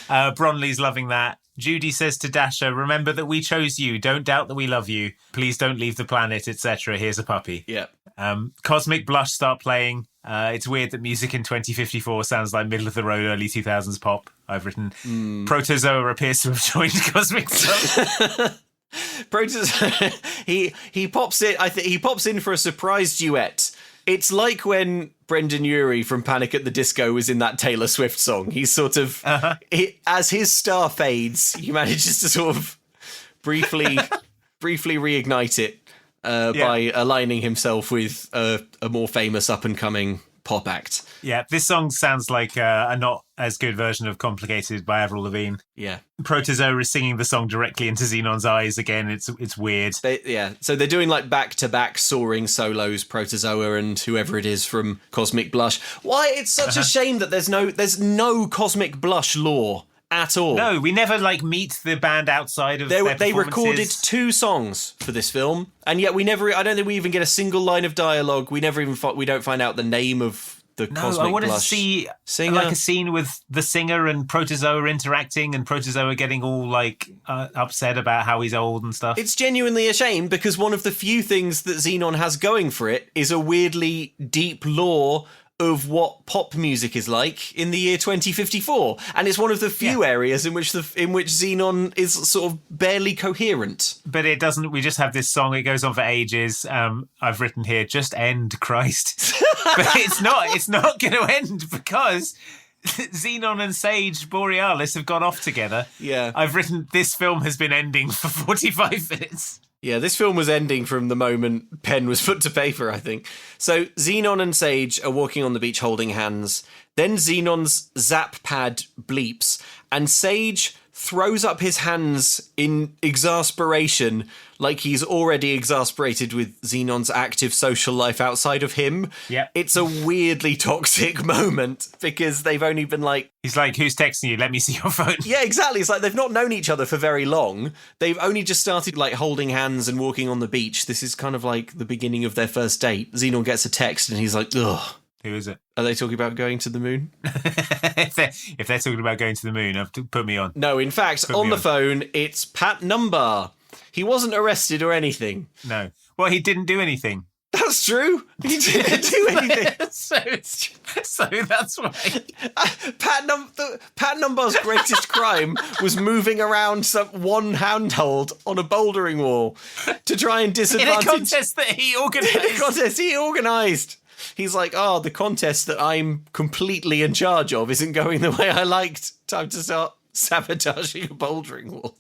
Bronley's loving that. Judy says to Dasher, remember that we chose you. Don't doubt that we love you. Please don't leave the planet, etc. Here's a puppy. Yeah. Cosmic Blush start playing. It's weird that music in 2054 sounds like middle-of-the-road early 2000s pop. I've written Protozoa appears to have joined Cosmic Blush. Protozoa, he pops in. He pops in for a surprise duet It's like when Brendan Urie from Panic at the Disco was in that Taylor Swift song. He's sort of, as his star fades, he manages to sort of briefly reignite it by aligning himself with a more famous up-and-coming pop act. Yeah, this song sounds like a not as good version of Complicated by Avril Lavigne. Yeah. Protozoa is singing the song directly into Zenon's eyes again. It's weird. So they're doing like back-to-back soaring solos, Protozoa and whoever it is from Cosmic Blush. Why, it's such a shame that there's no Cosmic Blush lore at all. No, we never meet the band outside of their performances. They recorded 2 songs for this film, and yet I don't think we even get a single line of dialogue. We don't find out the name of the Cosmic I wanted Blush to see singer. like a scene with the singer and Protozoa interacting, and Protozoa getting all upset about how he's old and stuff. It's genuinely a shame, because one of the few things that Zenon has going for it is a weirdly deep lore of what pop music is like in the year 2054, and it's one of the few areas in which Zenon is sort of barely coherent. But it doesn't. We just have this song. It goes on for ages. I've written here, just end, Christ. But it's not. It's not going to end because Zenon and Sage Borealis have gone off together. Yeah, I've written this film has been ending for 45 minutes. Yeah, this film was ending from the moment pen was put to paper, I think. So Zenon and Sage are walking on the beach holding hands. Then Zenon's zap pad bleeps, and Sage throws up his hands in exasperation, like he's already exasperated with Zenon's active social life outside of him. Yeah. It's a weirdly toxic moment, because they've only been He's like, who's texting you? Let me see your phone. Yeah, exactly. It's like they've not known each other for very long. They've only just started holding hands and walking on the beach. This is kind of like the beginning of their first date. Zenon gets a text and he's like, ugh. Who is it? Are they talking about going to the moon? if they're talking about going to the moon, put me on. No, in fact, on the phone, it's Pat Number. He wasn't arrested or anything. No. Well, he didn't do anything. That's true. He didn't do anything. So that's why. Pat Number's greatest crime was moving around one handhold on a bouldering wall to try and disadvantage... In a contest that he organised. He's like, the contest that I'm completely in charge of isn't going the way I liked. Time to start sabotaging a bouldering wall.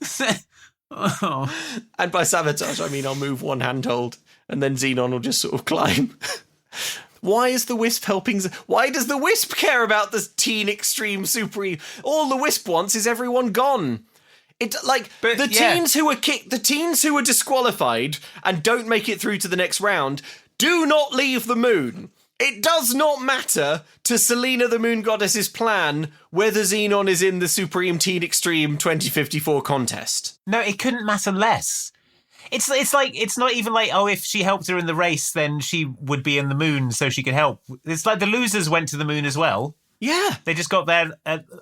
And by sabotage, I mean I'll move one handhold and then Zenon will just sort of climb. Why is the Wisp helping? Why does the Wisp care about the teen extreme super? All the Wisp wants is everyone gone. Teens who are disqualified and don't make it through to the next round do not leave the moon. It does not matter to Selena the Moon Goddess's plan whether Zenon is in the Supreme Teen Extreme 2054 contest. No, it couldn't matter less. It's not even like, if she helped her in the race, then she would be in the moon so she could help. It's like the losers went to the moon as well. Yeah. They just got there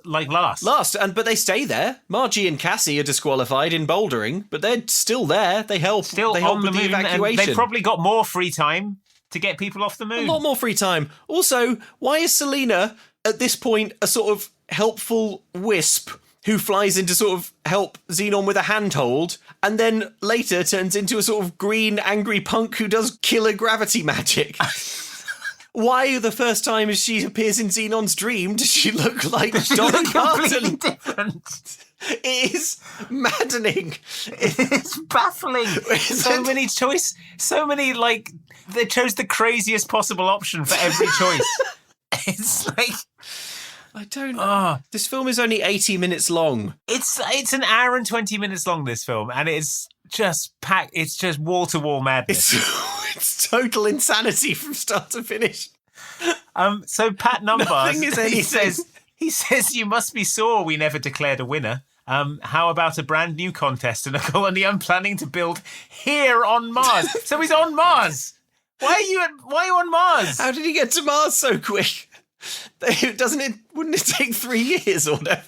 last. But they stay there. Margie and Cassie are disqualified in bouldering, but they're still there. They help. Still they help on with the moon, the evacuation. And they've probably got more free time to get people off the moon. A lot more free time. Also, why is Selena at this point a sort of helpful wisp who flies in to sort of help Zenon with a handhold, and then later turns into a sort of green angry punk who does killer gravity magic? Why the first time as she appears in Zenon's dream does she look like Dolly Parton? Different. It is maddening. It's baffling. So many they chose the craziest possible option for every choice. It's like, I don't know. This film is only 80 minutes long. It's an hour and 20 minutes long, this film, and it's just packed. It's just wall-to-wall madness. It's total insanity from start to finish. So Pat Numbers, Nothing is anything. he says, you must be sore we never declared a winner. How about a brand new contest in a colony I'm planning to build here on Mars? So he's on Mars. Why are you on Mars? How did he get to Mars so quick? Wouldn't it take 3 years or whatever?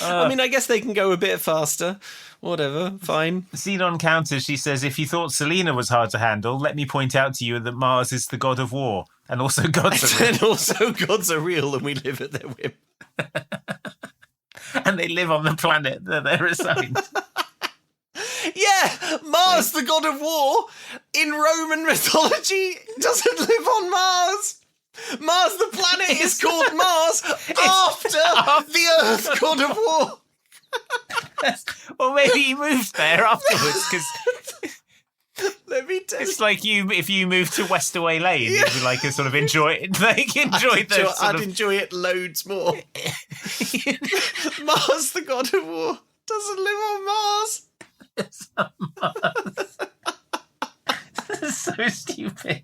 I mean, I guess they can go a bit faster. Whatever, fine. Zenon counters, she says, if you thought Selena was hard to handle, let me point out to you that Mars is the god of war. And also gods are real. And also gods are real and we live at their whim. And they live on the planet that they're assigned. Yeah, Mars, the god of war, in Roman mythology, doesn't live on Mars. Mars, the planet, is called Mars after the Earth god of war. Well, maybe he moved there afterwards, because let me tell it's like if you moved to Westaway Lane, you'd be like a sort of enjoy the I'd enjoy it loads more. Mars, the god of war, doesn't live on Mars. This is so stupid.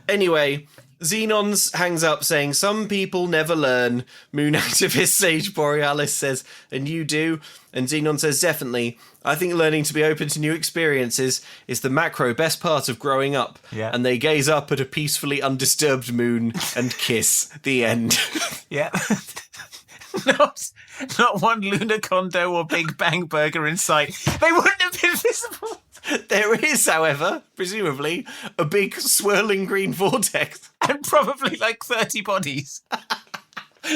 Anyway, Zenon hangs up saying, some people never learn. Moon activist Sage Borealis says, and you do. And Zenon says, definitely. I think learning to be open to new experiences is the macro best part of growing up. Yeah. And they gaze up at a peacefully undisturbed moon and kiss. The end. Yeah. Not one lunar condo or Big Bang burger in sight. They wouldn't have been visible. There is, however, presumably, a big swirling green vortex. And probably like 30 bodies.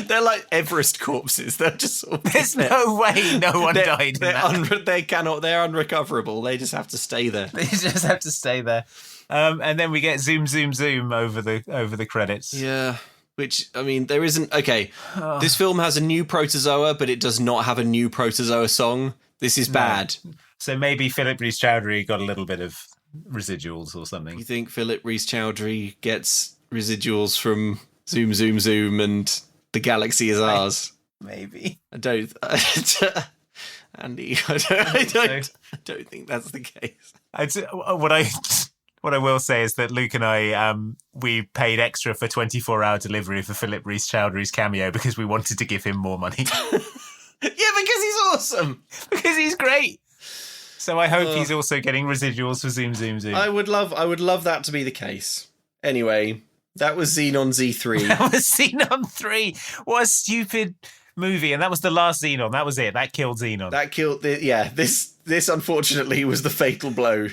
They're like Everest corpses. They're just sort of There's no way no one died in that. They're unrecoverable. They just have to stay there. They just have to stay there. And then we get zoom, zoom, zoom over the credits. Yeah. Which, I mean, there isn't... Okay, this film has a new protozoa, but it does not have a new protozoa song. This is bad. No. So maybe Philip Reese Chowdhury got a little bit of residuals or something. You think Philip Reese Chowdhury gets residuals from Zoom, Zoom, Zoom and The Galaxy Is Ours? Maybe. I don't... Andy, I don't think that's the case. What I will say is that Luke and I, we paid extra for 24-hour delivery for Philip Reese Chowdhury's cameo because we wanted to give him more money. Yeah, because he's awesome. Because he's great. So I hope he's also getting residuals for Zoom, Zoom, Zoom. I would love that to be the case. Anyway, that was Zenon Z3. That was Zenon 3. What a stupid movie. And that was the last Zenon. That was it. That killed Zenon. That killed... This unfortunately was the fatal blow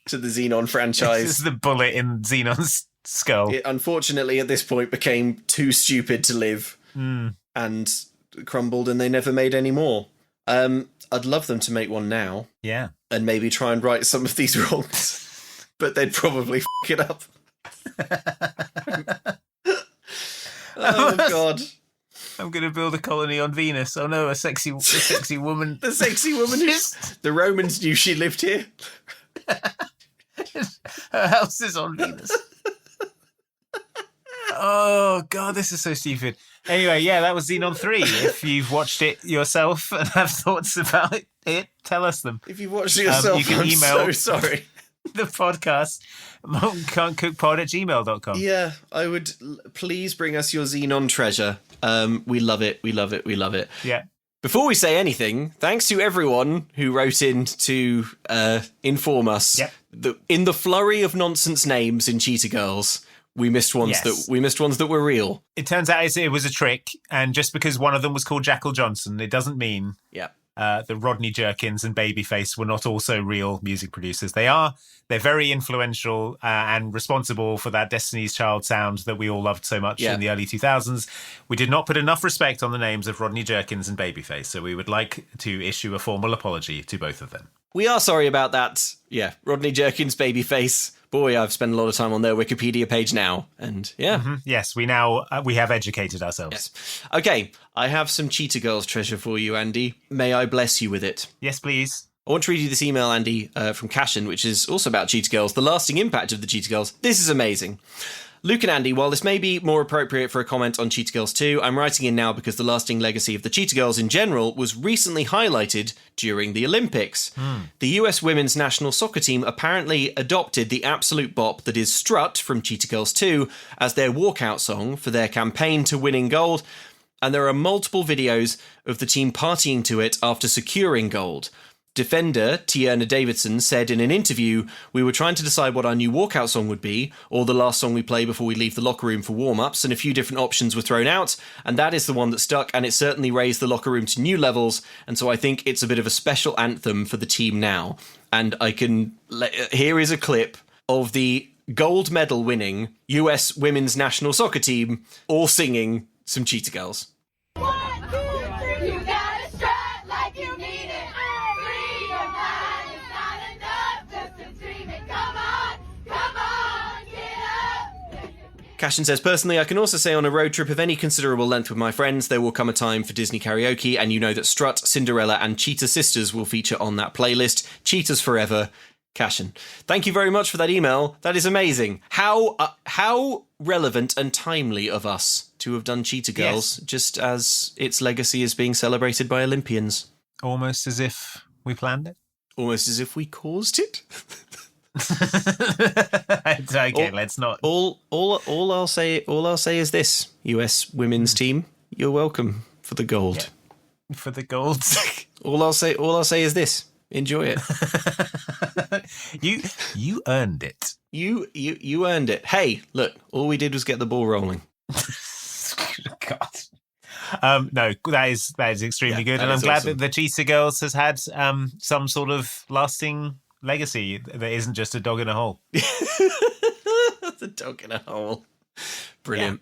to the Zenon franchise. This is the bullet in Zenon's skull. It unfortunately at this point became too stupid to live and crumbled, and they never made any more. I'd love them to make one now. Yeah. And maybe try and right some of these wrongs. But they'd probably f*** it up. Oh, God. I'm going to build a colony on Venus. Oh, no, a sexy woman. The sexy woman the Romans knew she lived here. Her house is on Venus. Oh, God, this is so stupid. Anyway, yeah, that was Zenon 3. If you've watched it yourself and have thoughts about it, tell us them. If you've watched it yourself, you can email I'm so sorry. The podcast, can'tcookpod@gmail.com. Yeah, I would... Please bring us your Zenon treasure. We love it, we love it, we love it. Yeah. Before we say anything, thanks to everyone who wrote in to inform us that in the flurry of nonsense names in Cheetah Girls, we missed ones that were real. It turns out it was a trick, and just because one of them was called Jackal Johnson, it doesn't mean that Rodney Jerkins and Babyface were not also real music producers. They're very influential and responsible for that Destiny's Child sound that we all loved so much in the early 2000s. We did not put enough respect on the names of Rodney Jerkins and Babyface, so we would like to issue a formal apology to both of them. We are sorry about that. Yeah, Rodney Jerkins, Babyface. Boy, I've spent a lot of time on their Wikipedia page now, and yeah. Mm-hmm. Yes, we have educated ourselves. Yes. Okay, I have some Cheetah Girls treasure for you, Andy. May I bless you with it? Yes, please. I want to read you this email, Andy, from Cashin, which is also about Cheetah Girls, the lasting impact of the Cheetah Girls. This is amazing. Luke and Andy, while this may be more appropriate for a comment on Cheetah Girls 2, I'm writing in now because the lasting legacy of the Cheetah Girls in general was recently highlighted during the Olympics. The US women's national soccer team apparently adopted the absolute bop that is Strut from Cheetah Girls 2 as their walkout song for their campaign to winning gold, and there are multiple videos of the team partying to it after securing gold. Defender Tierna Davidson said in an interview, "We were trying to decide what our new walkout song would be, or the last song we play before we leave the locker room for warm-ups, and a few different options were thrown out, and that is the one that stuck, and it certainly raised the locker room to new levels, and so I think it's a bit of a special anthem for the team now." And here is a clip of the gold medal winning US women's national soccer team all singing some Cheetah Girls. 1, 2, 3, you gotta strut like you mean it. Cashin says, personally, I can also say on a road trip of any considerable length with my friends, there will come a time for Disney karaoke, and you know that Strut, Cinderella, and Cheetah Sisters will feature on that playlist. Cheetahs forever, Cashin. Thank you very much for that email. That is amazing. How relevant and timely of us to have done Cheetah Girls, just as its legacy is being celebrated by Olympians. Almost as if we planned it. Almost as if we caused it. Okay, let's not. All I'll say is this: US women's team, you're welcome for the gold. Yeah. For the gold. all I'll say is this: enjoy it. You earned it. You earned it. Hey, look, all we did was get the ball rolling. God. No, that is extremely good, and I'm glad that the Cheetah Girls has had some sort of lasting legacy that isn't just a dog in a hole. The dog in a hole. Brilliant.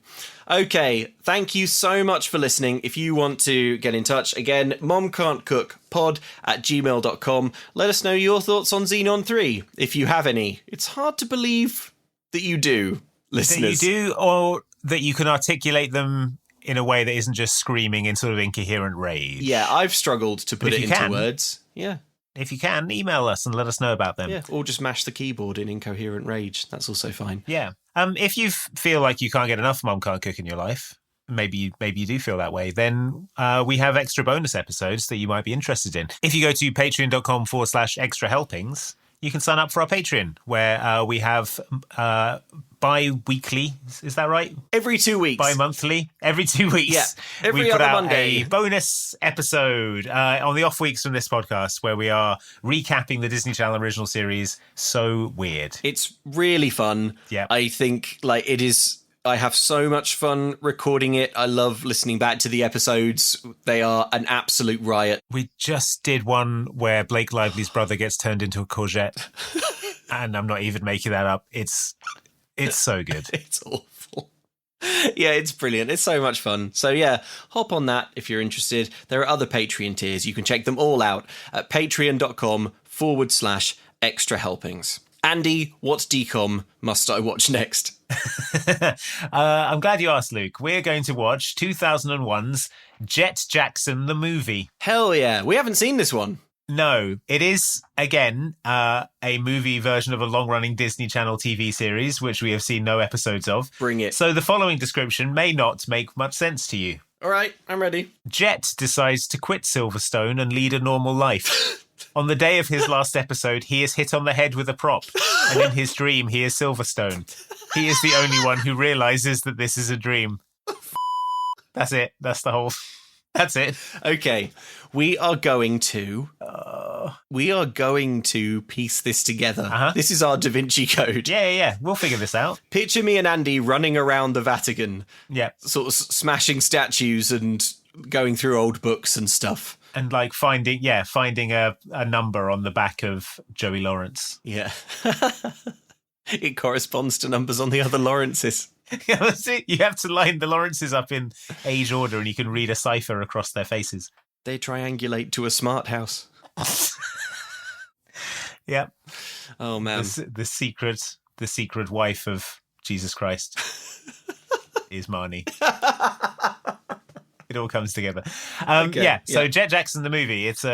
Yeah. Okay, thank you so much for listening. If you want to get in touch, again, momcan'tcookpod@gmail.com. Let us know your thoughts on Zenon 3, if you have any. It's hard to believe that you do, listeners. That you do, or that you can articulate them in a way that isn't just screaming in sort of incoherent rage. Yeah, I've struggled to put it into words. Yeah. If you can, email us and let us know about them. Yeah, or just mash the keyboard in incoherent rage. That's also fine. Yeah. If you feel like you can't get enough Mom Can't Cook in your life, maybe you do feel that way, then we have extra bonus episodes that you might be interested in. If you go to patreon.com/extra helpings, you can sign up for our Patreon, where we have bi-weekly, is that right? Every 2 weeks. Bi-monthly. Every 2 weeks. Yeah, every we put other out Monday. a bonus episode on the off weeks from this podcast, where we are recapping the Disney Channel original series, So Weird. It's really fun. Yeah. I think it is. I have so much fun recording it. I love listening back to the episodes. They are an absolute riot. We just did one where Blake Lively's brother gets turned into a courgette. And I'm not even making that up. It's so good. It's awful. Yeah, it's brilliant. It's so much fun. So yeah, hop on that if you're interested. There are other Patreon tiers. You can check them all out at patreon.com/extra helpings. Andy, what DCOM must I watch next? I'm glad you asked, Luke. We're going to watch 2001's Jet Jackson the movie. Hell yeah. We haven't seen this one. No, it is, again, a movie version of a long-running Disney Channel TV series, which we have seen no episodes of. Bring it. So the following description may not make much sense to you. All right, I'm ready. Jet decides to quit Silverstone and lead a normal life. On the day of his last episode, he is hit on the head with a prop, and in his dream, he is Silverstone. He is the only one who realizes that this is a dream. That's it. That's the whole... That's it. Okay, we are going to piece this together. Uh-huh. This is our Da Vinci Code. Yeah. We'll figure this out. Picture me and Andy running around the Vatican. Yeah. Sort of smashing statues and going through old books and stuff. And finding a number on the back of Joey Lawrence. Yeah. It corresponds to numbers on the other Lawrences. Yeah, that's it. You have to line the Lawrences up in age order and you can read a cipher across their faces. They triangulate to a smart house. Yep. Oh, man. The secret wife of Jesus Christ is Marnie. It all comes together. So Jet Jackson the movie. It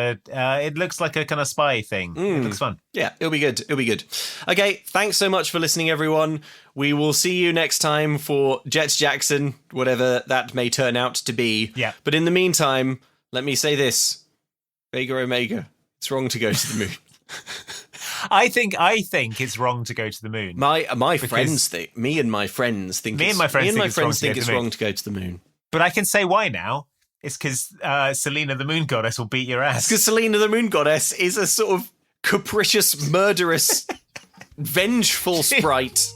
looks like a kind of spy thing. It looks fun. Yeah, it'll be good. Okay, thanks so much for listening, everyone. We will see you next time for Jet Jackson, whatever that may turn out to be. Yeah. But in the meantime, let me say this: Vega Omega. It's wrong to go to the moon. I think it's wrong to go to the moon. My friends think. Me and my friends think it's wrong to go to the moon. But I can say why now. It's because Selena the Moon Goddess will beat your ass. It's because Selena the Moon Goddess is a sort of capricious, murderous, vengeful sprite.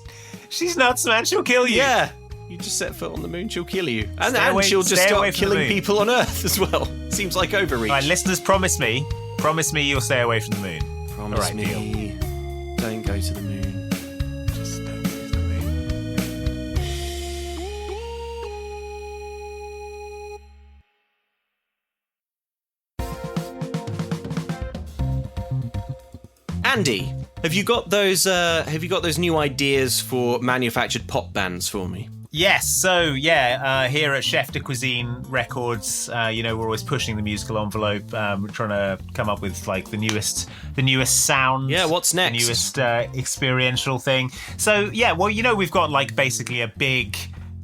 She's nuts, man. She'll kill you. Yeah. You just set foot on the moon, she'll kill you. And she'll just start killing people on Earth as well. Seems like overreach. All right, listeners, promise me you'll stay away from the moon. Promise me. Deal. Don't go to the moon. Just don't go to the moon. Andy, have you got those new ideas for manufactured pop bands for me? Yes, so here at Chef de Cuisine Records, we're always pushing the musical envelope. We're trying to come up with like the newest sound. Yeah, what's next? The newest experiential thing. So we've got like basically a big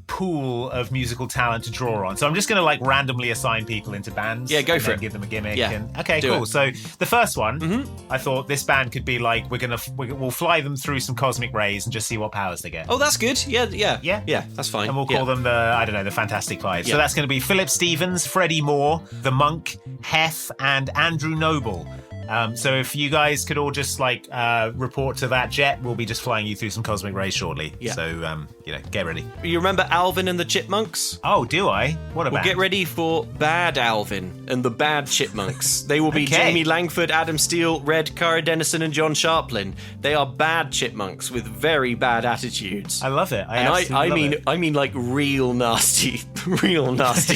pool of musical talent to draw on. So I'm just going to like randomly assign people into bands. Yeah, go for it. Give them a gimmick. Yeah, okay, do cool. it. So the first one, I thought this band could be like we'll fly them through some cosmic rays and just see what powers they get. Oh, that's good. Yeah, that's fine. And we'll call them the Fantastic Five. Yeah. So that's going to be Philip Stevens, Freddie Moore, The Monk, Hef, and Andrew Noble. So if you guys could all just report to that jet, we'll be just flying you through some cosmic rays shortly. Yeah. So get ready. You remember Alvin and the Chipmunks? Oh, do I? What about? Well, get ready for Bad Alvin and the Bad Chipmunks. They will be Jamie Langford, Adam Steele, Red, Cara Dennison, and John Sharplin. They are bad chipmunks with very bad attitudes. I love it. I mean like real nasty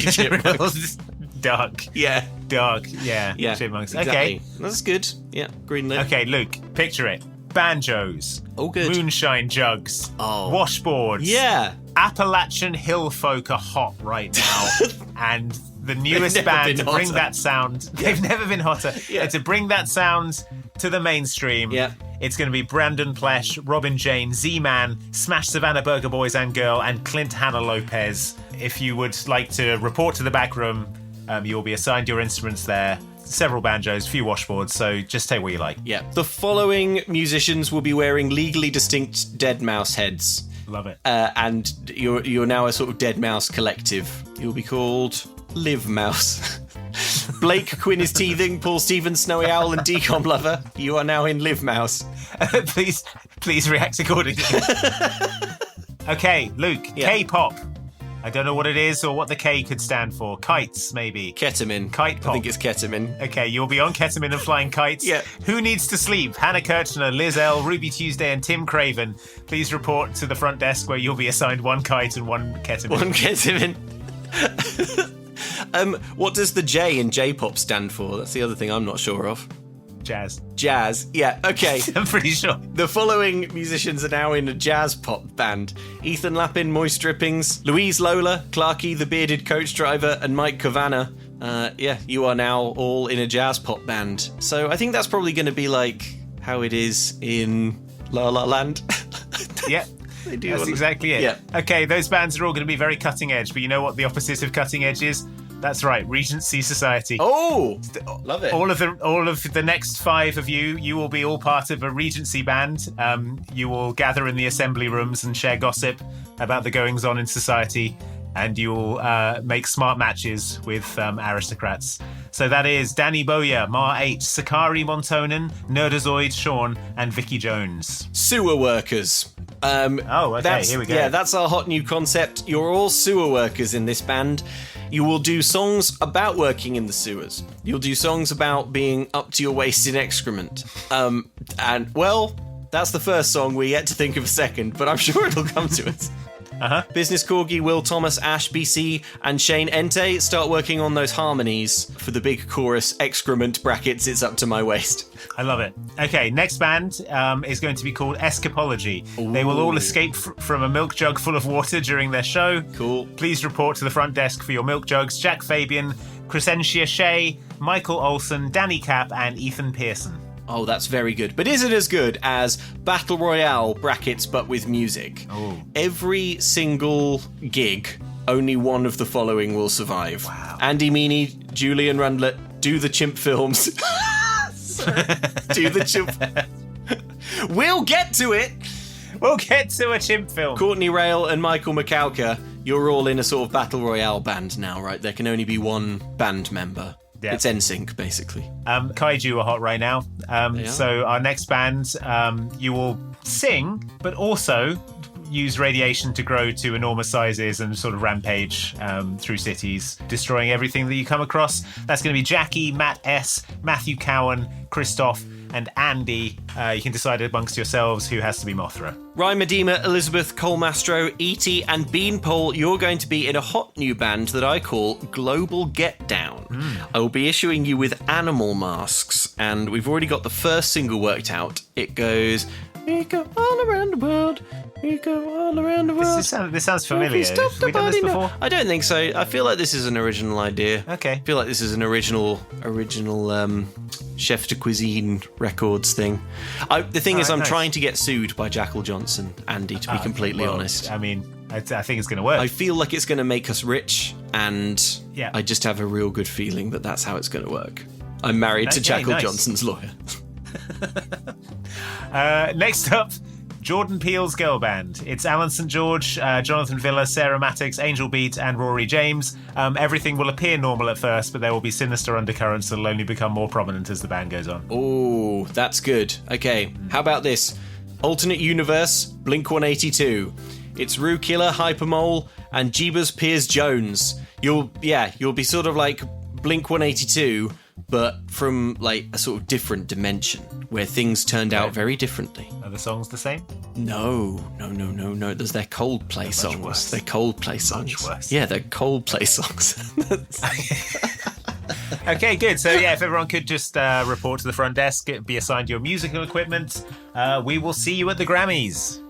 chipmunks. Dark. Yeah. Chipmunks. Exactly. Okay. That's good. Yeah, green lit. Okay, Luke, picture it. Banjos. Oh, good. Moonshine jugs. Oh. Washboards. Yeah. Appalachian hill folk are hot right now. And the newest band to bring that sound... They've never been hotter. Yeah. To bring that sound to the mainstream... Yeah. It's going to be Brandon Plesh, Robin Jane, Z-Man, Smash Savannah Burger Boys and Girl, and Clint Hannah Lopez. If you would like to report to the back room, you'll be assigned your instruments there. Several banjos, few washboards, so just take what you like. Yeah. The following musicians will be wearing legally distinct dead mouse heads. Love it. And you're now a sort of dead mouse collective. You'll be called Live Mouse. Blake Quinn is teething, Paul Stevens, Snowy Owl, and Decom Lover. You are now in Live Mouse. Please react accordingly. Okay, Luke. Yeah. K-pop. I don't know what it is or what the K could stand for. Kites, maybe. Ketamine. Kite pop. I think it's ketamine. Okay, you'll be on ketamine and flying kites. Yeah. Who needs to sleep? Hannah Kirchner, Liz L, Ruby Tuesday, and Tim Craven. Please report to the front desk where you'll be assigned one kite and one ketamine. One ketamine. What does the J in J-pop stand for? That's the other thing I'm not sure of. Jazz. Yeah, okay. I'm pretty sure. The following musicians are now in a jazz pop band. Ethan Lappin, Moist Drippings, Louise Lola, Clarky the Bearded Coach Driver, and Mike Cavanna. You are now all in a jazz pop band. So I think that's probably going to be like how it is in La La Land. Yeah. That's exactly it. Yeah. Okay, those bands are all going to be very cutting edge, but you know what the opposite of cutting edge is? That's right, Regency Society. Oh, love it. All of the next 5 of you will be all part of a Regency band. You will gather in the assembly rooms and share gossip about the goings on in society, and you will make smart matches with aristocrats. So that is Danny Boyer, Ma H, Sakari Montonen, Nerdazoid Sean, and Vicky Jones. Sewer workers. Okay, here we go. Yeah, that's our hot new concept. You're all sewer workers in this band. You will do songs about working in the sewers. You'll do songs about being up to your waist in excrement. And, well, that's the first song. We're yet to think of a second, but I'm sure it'll come to us. Business Corgi, Will Thomas, Ash, BC, and Shane Ente start working on those harmonies for the big chorus, excrement brackets, it's up to my waist. I love it. Okay, next band is going to be called Escapology. Ooh. They will all escape from a milk jug full of water during their show. Cool. Please report to the front desk for your milk jugs. Jack Fabian, Crescentia Shea, Michael Olsen, Danny Capp, and Ethan Pearson. Oh, that's very good. But is it as good as Battle Royale brackets but with music? Oh. Every single gig, only one of the following will survive. Wow. Andy Meany, Julian Rundlet, do the chimp films. Do the chimp. We'll get to it. We'll get to a chimp film. Courtney Rail and Michael McAlker, you're all in a sort of Battle Royale band now, right? There can only be one band member. Yeah. It's NSYNC, basically. Kaiju are hot right now. So our next band, you will sing, but also use radiation to grow to enormous sizes and sort of rampage through cities, destroying everything that you come across. That's going to be Jackie, Matt S, Matthew Cowan, Christoph, and Andy. You can decide amongst yourselves who has to be Mothra. Ryan Medema, Elizabeth Colmastro, E.T. and Beanpole, you're going to be in a hot new band that I call Global Get Down. I will be issuing you with animal masks, and we've already got the first single worked out. It goes, We go all around the world. We go all around the world. This sounds familiar. Have we done this before? I don't think so. I feel like this is an original idea. Okay. I feel like this is an original chef de cuisine records thing. The thing is, I'm trying to get sued by Jackal Johnson, Andy, to be completely honest. I mean, I think it's going to work. I feel like it's going to make us rich, and yeah. I just have a real good feeling that that's how it's going to work. I'm married to Jackal Johnson's lawyer. Next up, Jordan Peele's girl band. It's Alan St. George, Jonathan Villa, Sarah Mattix, Angel Beat, and Rory James. Everything will appear normal at first, but there will be sinister undercurrents that will only become more prominent as the band goes on. Oh, that's good. Okay, how about this? Alternate universe, Blink-182. It's Rue Killer, Hypermole, and Jeebus Piers Jones. You'll be sort of like Blink-182, but from like a sort of different dimension where things turned out very differently. Are the songs the same? No. There's their Coldplay songs. Worse. They're Coldplay songs. Much worse. Yeah, they're Coldplay songs. Okay, good. So yeah, if everyone could just report to the front desk, be assigned your musical equipment. We will see you at the Grammys.